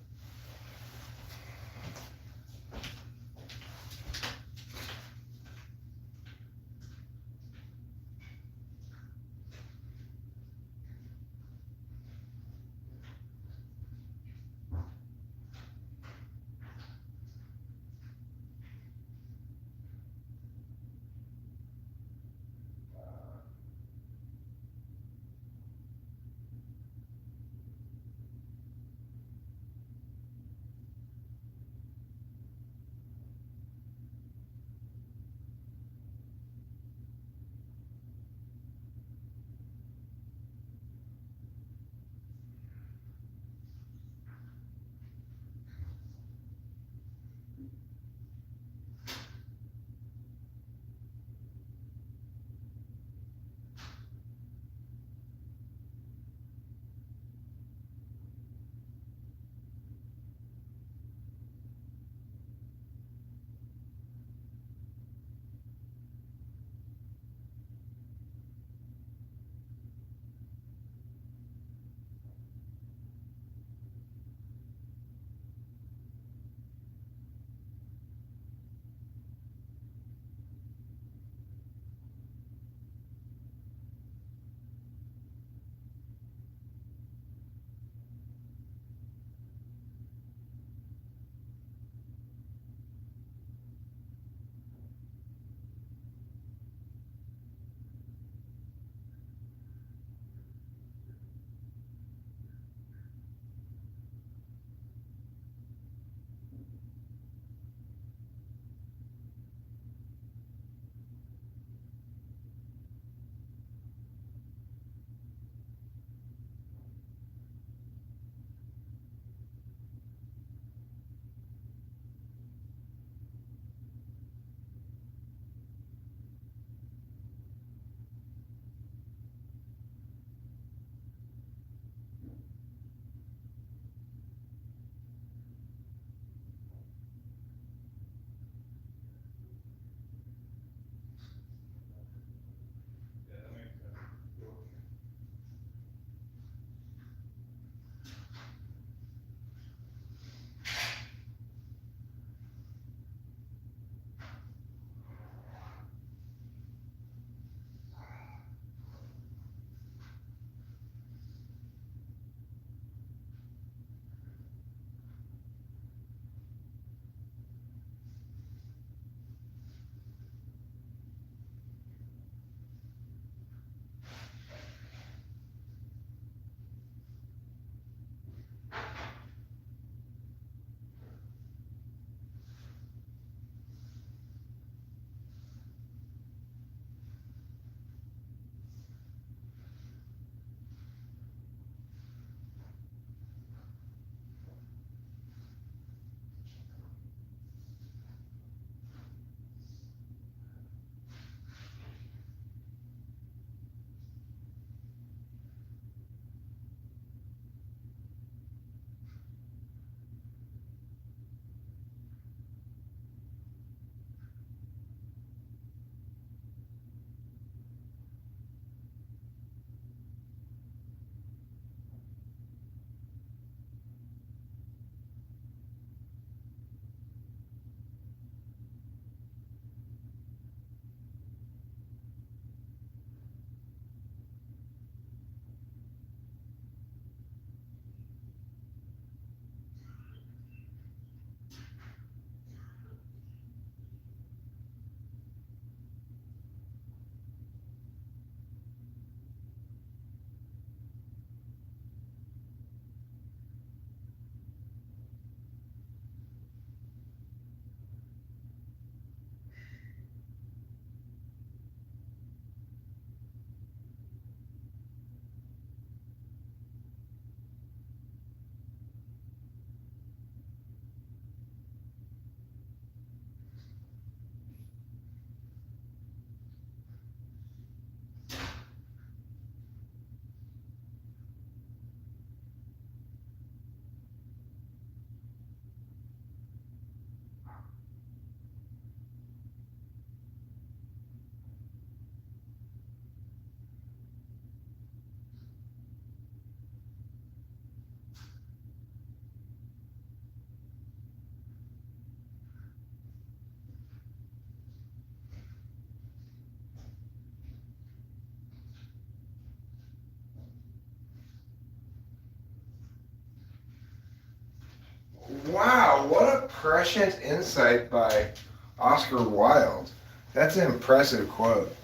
prescient insight by Oscar Wilde. That's an impressive quote.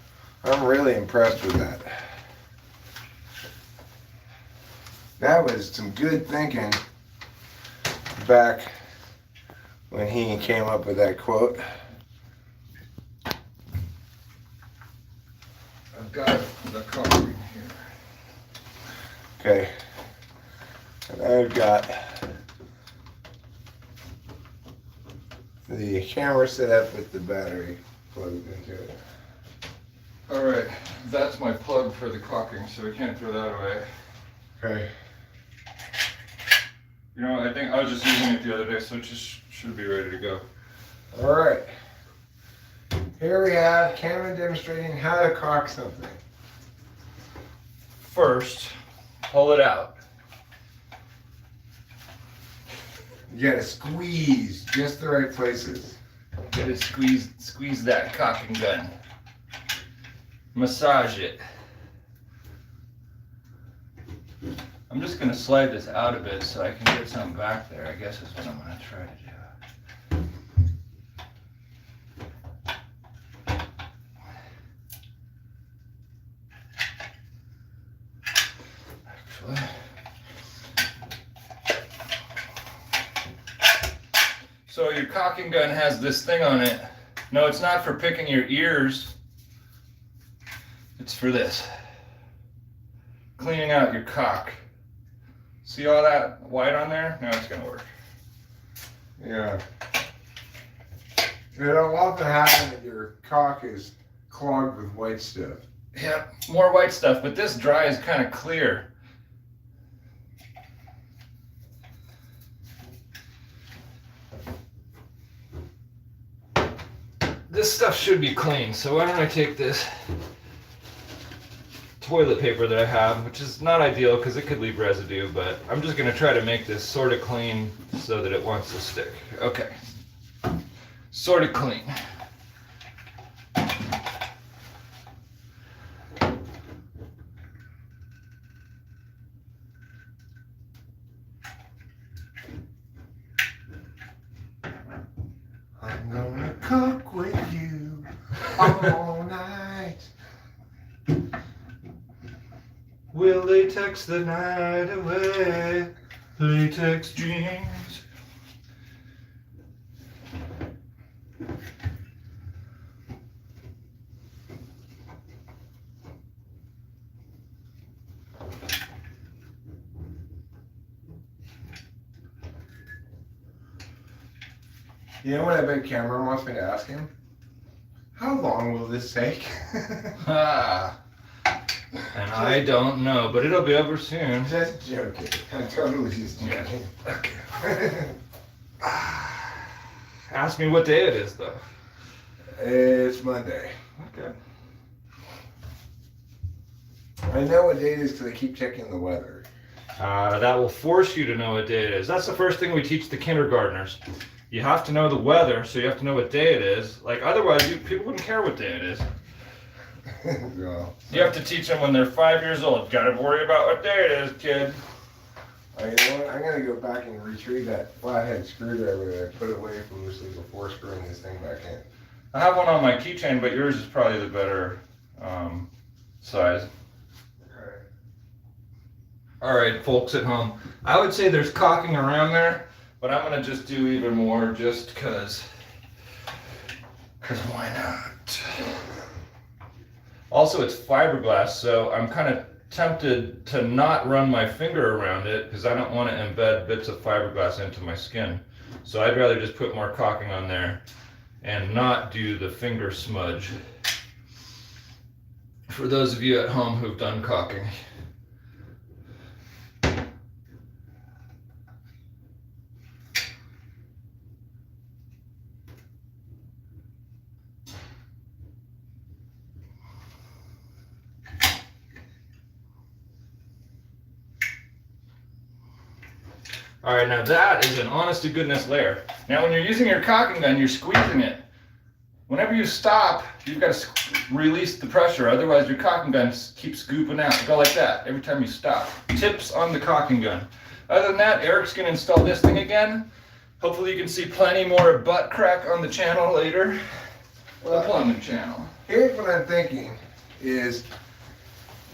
I'm really impressed with that. That was some good thinking back when he came up with that quote. I've got the coffee here. Okay. And I've got the camera set up with the battery plugged into it. All right, that's my plug for the caulking, so we can't throw that away. Okay. You know, I think I was just using it the other day, so it just should be ready to go. All right. Here we have Cameron demonstrating how to caulk something. First, pull it out. You gotta squeeze just the right places. Gotta squeeze that caulking gun. Massage it. I'm just gonna slide this out a bit so I can get something back there, I guess is what I'm gonna try to do. Actually. So your caulking gun has this thing on it. No, it's not for picking your ears. It's for this. Cleaning out your caulk. See all that white on there? Now it's gonna work. Yeah. It'll often happen that your caulk is clogged with white stuff. Yep, more white stuff, but this dry is kind of clear. This stuff should be clean, so why don't I take this toilet paper that I have, which is not ideal because it could leave residue, but I'm just going to try to make this sort of clean so that it wants to stick. Okay. Sort of clean. I'm gonna cook with you all night. Will latex the night away? Latex dreams. You know what I bet Cameron wants me to ask him? How long will this take? Ah. And I don't know, but it'll be over soon. Just joking. I'm totally just joking. Okay. Ask me what day it is, though. It's Monday. Okay. I know what day it is because I keep checking the weather. That will force you to know what day it is. That's the first thing we teach the kindergartners. You have to know the weather, so you have to know what day it is. Like, otherwise, people wouldn't care what day it is. Well, You have to teach them when they're 5 years old. Gotta worry about what day it is, kid. you know what? I'm gonna go back and retrieve that flathead screwdriver that I put away foolishly before screwing this thing back in. I have one on my keychain, but yours is probably the better size. Okay. All right, folks at home. I would say there's caulking around there, but I'm gonna just do even more just cause why not? Also, it's fiberglass, so I'm kind of tempted to not run my finger around it because I don't want to embed bits of fiberglass into my skin. So I'd rather just put more caulking on there and not do the finger smudge. For those of you at home who've done caulking. All right, now that is an honest to goodness layer. Now when you're using your caulking gun, you're squeezing it. Whenever you stop, you've got to release the pressure, otherwise your caulking gun keeps scooping out. Go like that every time you stop. Tips on the caulking gun. Other than that, Eric's gonna install this thing again, Hopefully you can see plenty more butt crack on the channel later. Well, The plumbing channel. here's what I'm thinking is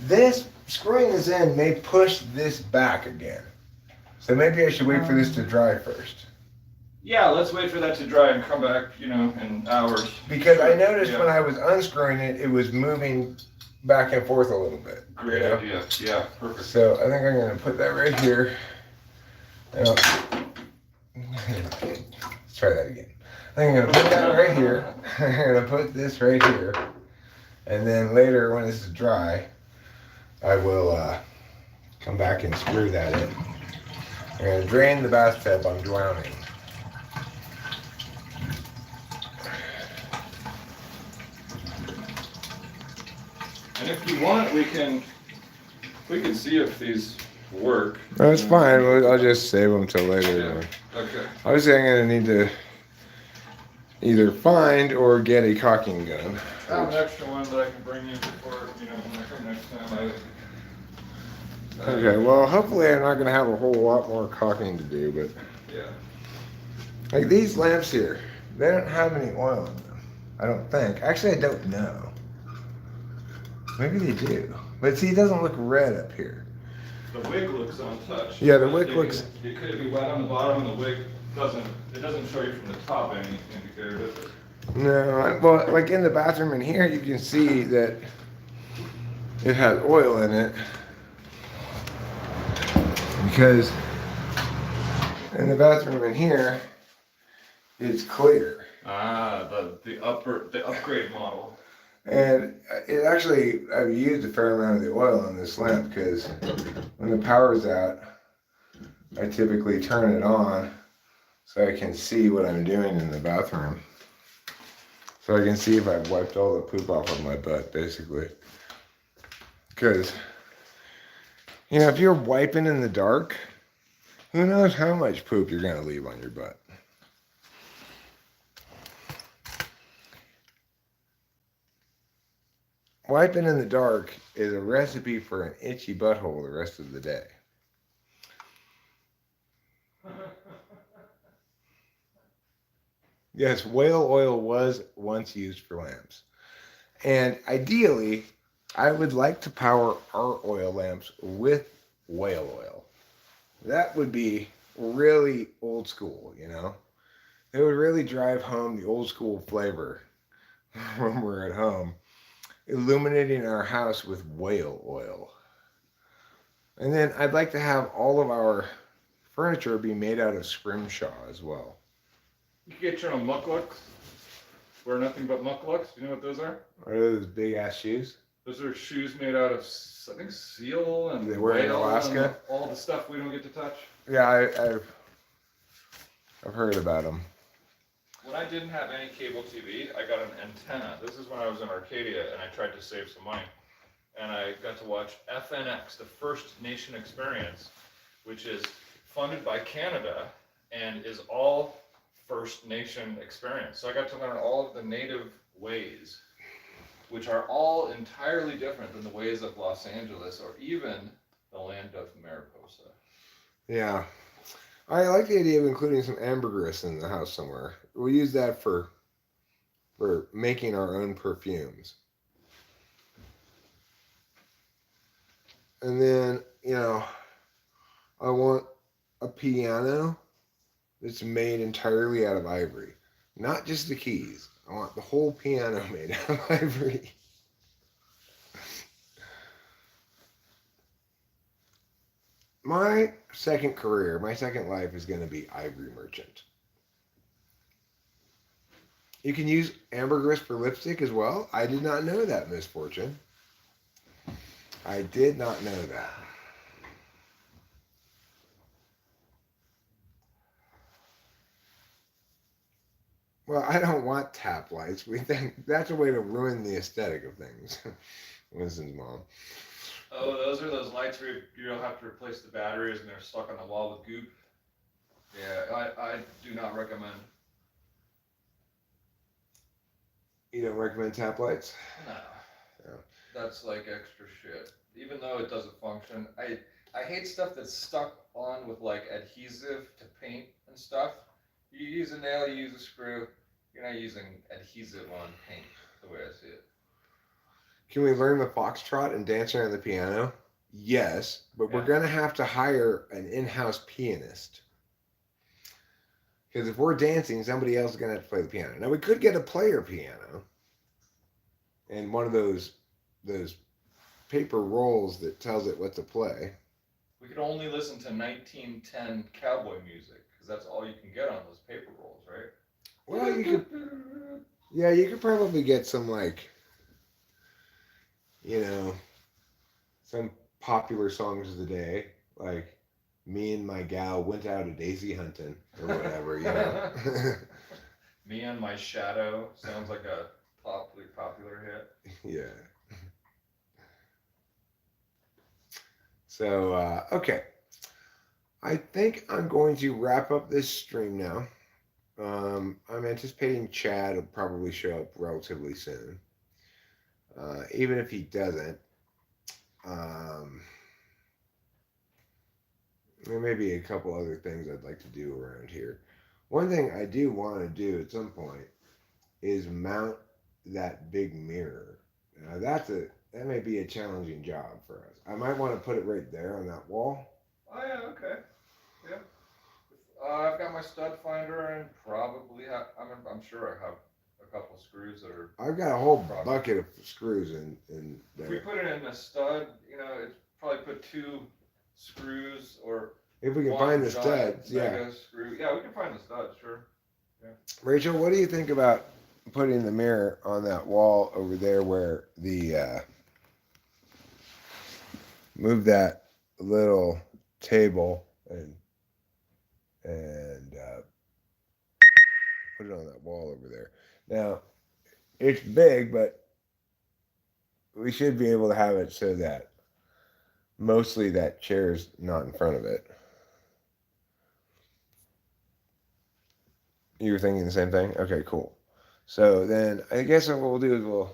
this screwing this in may push this back again. So maybe I should wait for this to dry first. Yeah, let's wait for that to dry and come back, you know, in hours. Because I noticed Yeah. when I was unscrewing it, it was moving back and forth a little bit. Great you know? idea. Yeah, perfect. So I think I'm gonna put that right here. And let's try that again. I think I'm gonna put that right here. I'm gonna put this right here. And then later when this is dry, I will come back and screw that in. I'm gonna drain the bathtub, I'm drowning. And if you want, we can see if these work. That's fine. I'll just save them till later. Yeah. Okay. Obviously, I'm gonna need to either find or get a caulking gun. I have an extra one that I can bring you before, you know, when I come next time. Okay, well, hopefully I'm not gonna have a whole lot more caulking to do, but Yeah. like these lamps here, they don't have any oil in them. I don't think. Actually, I don't know. Maybe they do. But see, it doesn't look red up here. The wick looks untouched. Yeah, the wick looks. It could be wet on the bottom, and the wick doesn't. It doesn't show you from the top any indicator, does it? No, well, like in the bathroom in here, you can see that it has oil in it. Because in the bathroom in here, it's clear. Ah, the upgrade model. And it actually, I've used a fair amount of the oil on this lamp because when the power's out, I typically turn it on so I can see what I'm doing in the bathroom. So I can see if I've wiped all the poop off of my butt, basically. Because, you know, if you're wiping in the dark, who knows how much poop you're going to leave on your butt. Wiping in the dark is a recipe for an itchy butthole the rest of the day. Yes, whale oil was once used for lamps. And ideally, I would like to power our oil lamps with whale oil. That would be really old school, you know? It would really drive home the old school flavor when we're at home. Illuminating our house with whale oil. And then I'd like to have all of our furniture be made out of scrimshaw as well. You can get your own mucklucks. Wear nothing but mucklucks. You know what those are? Are those big ass shoes? Those are shoes made out of, I think, seal and They wear in whale Alaska? and all the stuff we don't get to touch. Yeah, I've heard about them. When I didn't have any cable TV, I got an antenna. This is when I was in Arcadia and I tried to save some money. And I got to watch FNX, the First Nation Experience, which is funded by Canada and is all First Nation experience. So I got to learn all of the native ways, which are all entirely different than the ways of Los Angeles or even the land of Mariposa. Yeah. I like the idea of including some ambergris in the house somewhere. We'll use that for making our own perfumes. And then, you know, I want a piano that's made entirely out of ivory. Not just the keys. I want the whole piano made out of ivory. My second career, my second life is going to be ivory merchant. You can use ambergris for lipstick as well. I did not know that, Misfortune. I did not know that. Well, I don't want tap lights. We think that's a way to ruin the aesthetic of things. Winston's mom. Oh, those are those lights where you don't have to replace the batteries and they're stuck on the wall with goop. Yeah, I do not recommend. You don't recommend tap lights? No. Yeah. That's like extra shit. Even though it doesn't function. I hate stuff that's stuck on with like adhesive to paint and stuff. You use a nail, you use a screw. You're not using adhesive on paint, the way I see it. Can we learn the foxtrot and dance around the piano? Yes, but we're Yeah. going to have to hire an in-house pianist. Because if we're dancing, somebody else is going to have to play the piano. Now we could get a player piano and one of those paper rolls that tells it what to play. We could only listen to 1910 cowboy music because that's all you can get on those paper rolls, right? Well, you could, yeah, you could probably get some like, you know, some popular songs of the day, like "Me and My Gal Went Out a Daisy Hunting" or whatever, you know. Me and My Shadow sounds like a popular hit. Yeah. So okay, I think I'm going to wrap up this stream now. I'm anticipating Chad will probably show up relatively soon. Even if he doesn't, um, there may be a couple other things I'd like to do around here. One thing I do want to do at some point is mount that big mirror. Now that may be a challenging job for us. I might want to put it right there on that wall. Oh yeah, okay, yeah. I've got my stud finder and probably I'm sure I have a couple screws that are. I've got a whole Probably. bucket of screws in If we there. put it in a stud, it's probably put 2 screws or If we can one find the giant studs, yeah. mega screw. Yeah, we can find the studs, sure. Rachel, what do you think about putting the mirror on that wall over there where the move that little table and put it on that wall over there. Now, it's big, but we should be able to have it so that mostly that chair's not in front of it. You were thinking the same thing? Okay, cool. So then I guess what we'll do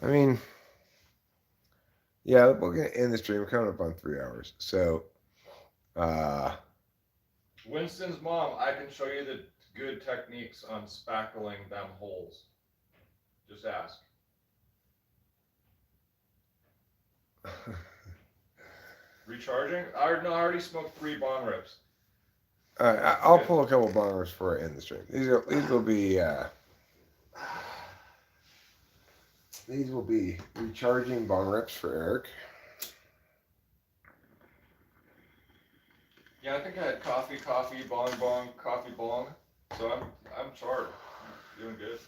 is I mean, yeah, we're going to end the stream. We're coming up on 3 hours. So, Winston's mom, I can show you the good techniques on spackling them holes. Just ask. Recharging? I already smoked 3 bong rips. all right, I'll pull a couple bongers for end the stream. These will be recharging bong rips for Eric. Yeah, I think I had coffee, bong, coffee, bong. So I'm charged. I'm doing good.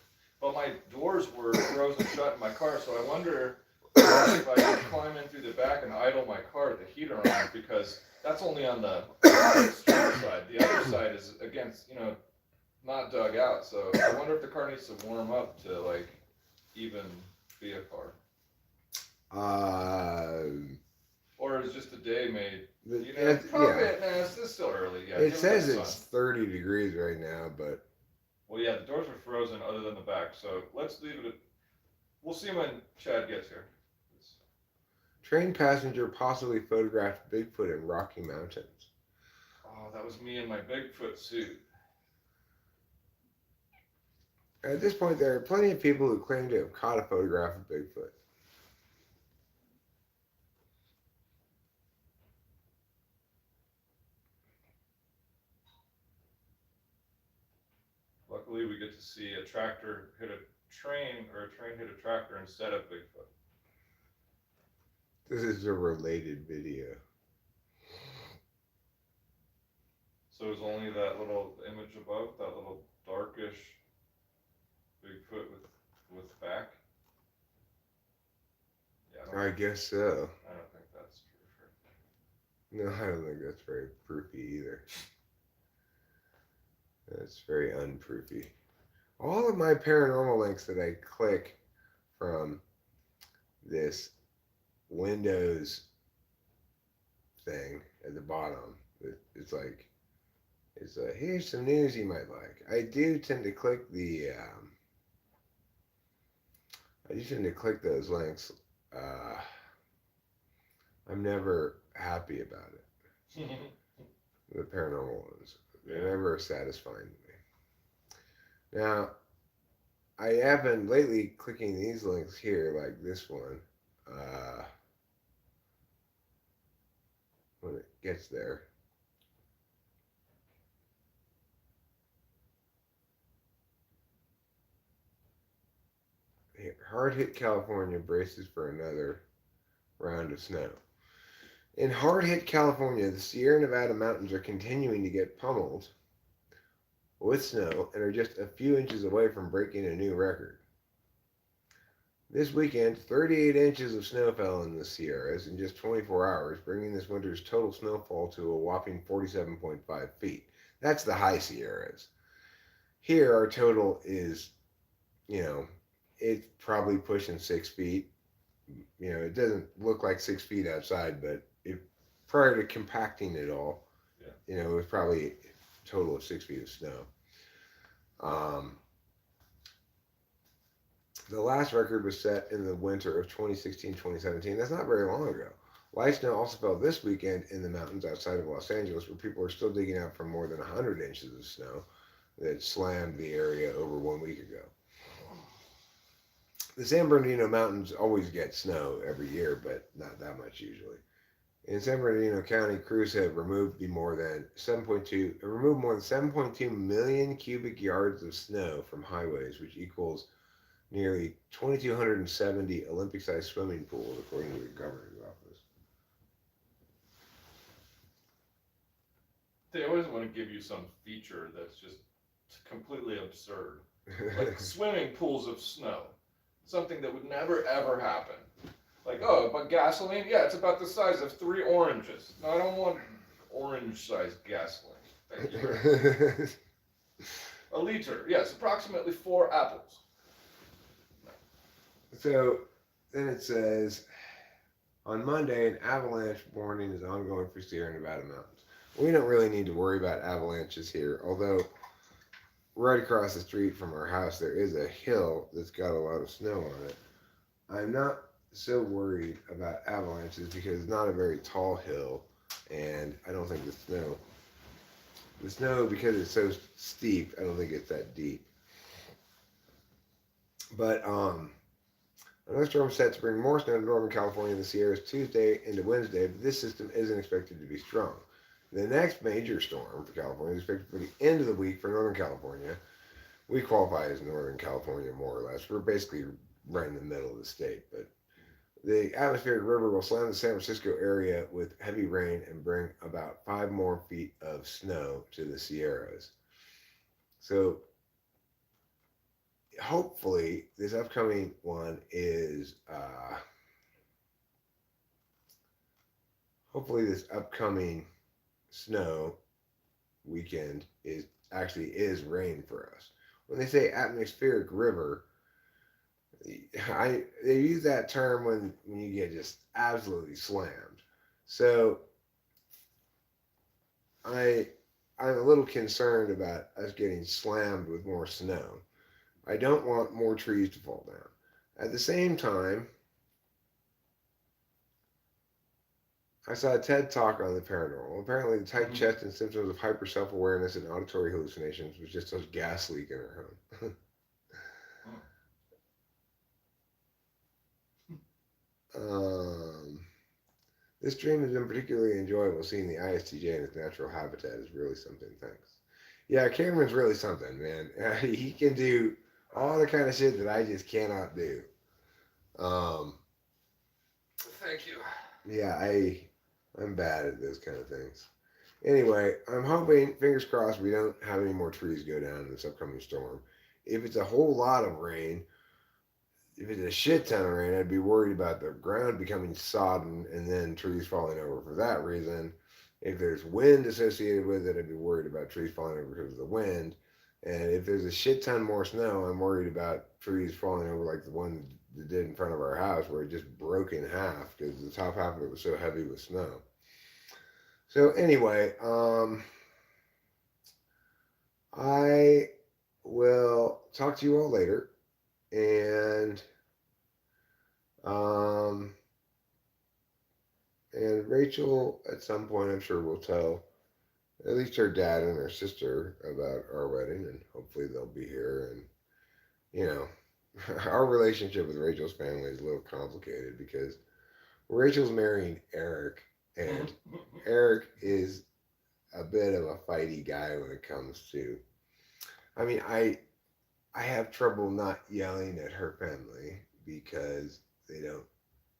But my doors were frozen shut in my car, so I wonder if I could climb in through the back and idle my car with the heater on, because that's only on the street side. The other side is against, not dug out. So I wonder if the car needs to warm up to like even be a car. Or is just a day made? Probably. Yeah. Nah, it's still early. Yeah. It says it's 30 degrees right now, but Well, yeah, the doors are frozen other than the back, so let's leave it at. We'll see when Chad gets here. train passenger possibly photographed Bigfoot in Rocky Mountains. Oh, that was me in my Bigfoot suit. At this point, there are plenty of people who claim to have caught a photograph of Bigfoot. Luckily, we get to see a tractor hit a train, or a train hit a tractor instead of Bigfoot. This is a related video. So it was only that little image above, that little darkish Bigfoot with back. Yeah, I guess so. I don't think that's true. No, I don't think that's very proofy either. That's very unproofy. All of my paranormal links that I click from this Windows thing at the bottom, it's like, here's some news you might like. I do tend to click those links. I'm never happy about it. The paranormal ones. They're never satisfying to me. Now, I have been lately clicking these links here, like this one, when it gets there. Hard hit California braces for another round of snow. In hard hit California, the Sierra Nevada mountains are continuing to get pummeled with snow and are just a few inches away from breaking a new record. This weekend, 38 inches of snow fell in the Sierras in just 24 hours, bringing this winter's total snowfall to a whopping 47.5 feet. That's the high Sierras. Here, our total is, you know, it's probably pushing 6 feet. You know, it doesn't look like 6 feet outside, but prior to compacting it all, Yeah. you know, it was probably a total of 6 feet of snow. The last record was set in the winter of 2016-2017. That's not very long ago. Light snow also fell this weekend in the mountains outside of Los Angeles, where people are still digging out for more than 100 inches of snow that slammed the area over 1 week ago. The San Bernardino Mountains always get snow every year, but not that much usually. In San Bernardino County, crews have removed more than 7.2 million cubic yards of snow from highways, which equals nearly 2,270 Olympic-sized swimming pools, according to the governor's office. They always want to give you some feature that's just completely absurd. Like swimming pools of snow. Something that would never ever happen. Like, oh, but gasoline? Yeah, it's about the size of 3 oranges. No, I don't want orange-sized gasoline. Thank you. A liter, yes, approximately 4 apples. So then it says, on Monday, an avalanche warning is ongoing for Sierra Nevada mountains. We don't really need to worry about avalanches here, although right across the street from our house there is a hill that's got a lot of snow on it. I'm not so worried about avalanches because it's not a very tall hill, and I don't think the snow because it's so steep, I don't think it's that deep. But another storm set to bring more snow to Northern California in the Sierras Tuesday into Wednesday, but this system isn't expected to be strong. The next major storm for California is expected for the end of the week for Northern California. We qualify as Northern California, more or less. We're basically right in the middle of the state, but the atmospheric river will slam the San Francisco area with heavy rain and bring about 5 more feet of snow to the Sierras. So hopefully this upcoming one is hopefully this upcoming snow weekend is rain for us. When they say atmospheric river, they use that term when you get just absolutely slammed. So I'm a little concerned about us getting slammed with more snow. I don't want more trees to fall down. At the same time, I saw a TED talk on the paranormal. Apparently, the tight chest and symptoms of hyper self-awareness and auditory hallucinations was just a gas leak in her home. This dream has been particularly enjoyable. Seeing the ISTJ in its natural habitat is really something. Thanks. Yeah, Cameron's really something, man. He can do all the kind of shit that I just cannot do. Thank you. Yeah, I'm bad at those kind of things. Anyway, I'm hoping, fingers crossed, we don't have any more trees go down in this upcoming storm. If it's a whole lot of rain, if it's a shit ton of rain, I'd be worried about the ground becoming sodden and then trees falling over for that reason. If there's wind associated with it, I'd be worried about trees falling over because of the wind. And if there's a shit ton more snow, I'm worried about trees falling over like the one that did in front of our house where it just broke in half because the top half of it was so heavy with snow. So anyway, I will talk to you all later. And and Rachel at some point I'm sure will tell at least her dad and her sister about our wedding, and hopefully they'll be here. And you know, our relationship with Rachel's family is a little complicated because Rachel's marrying Eric, and Eric is a bit of a fighty guy when it comes to. I mean, I have trouble not yelling at her family because they don't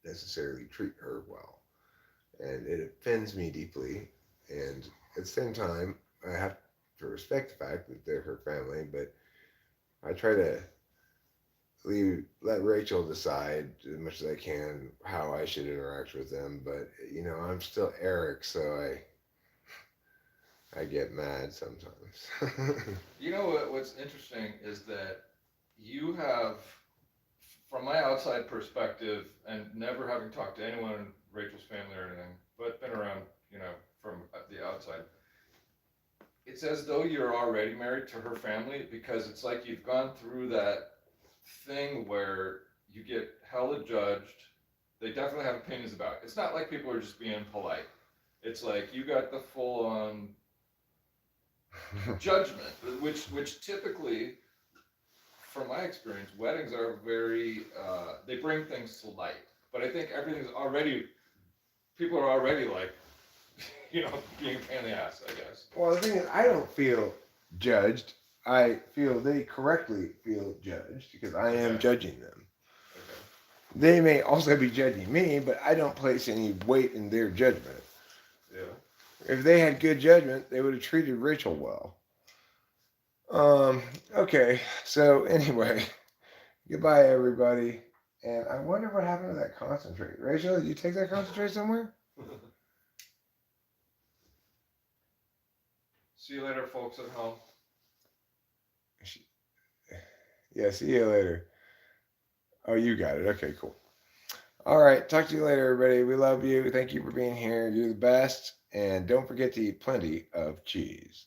necessarily treat her well, and it offends me deeply. And at the same time, I have to respect the fact that they're her family, but I try to let Rachel decide as much as I can how I should interact with them. But I'm still Eric, so I get mad sometimes. You know what's interesting is that you have, from my outside perspective, and never having talked to anyone in Rachel's family or anything, but been around, from the outside, it's as though you're already married to her family because it's like you've gone through that thing where you get hella judged. They definitely have opinions about it. It's not like people are just being polite. It's like you got the full on judgment, which typically, from my experience, weddings are very they bring things to light. But I think everything's already, people are already like, being a pain in the ass, I guess. Well, the thing is, I don't feel judged. I feel they correctly feel judged because I am judging them. Okay. They may also be judging me, but I don't place any weight in their judgment. Yeah. If they had good judgment, they would have treated Rachel well. Okay, so anyway, goodbye, everybody. And I wonder what happened to that concentrate. Rachel, did you take that concentrate somewhere? See you later, folks at home. Yeah, see you later. Oh, you got it. Okay, cool. All right, talk to you later, everybody. We love you. Thank you for being here. You're the best. And don't forget to eat plenty of cheese.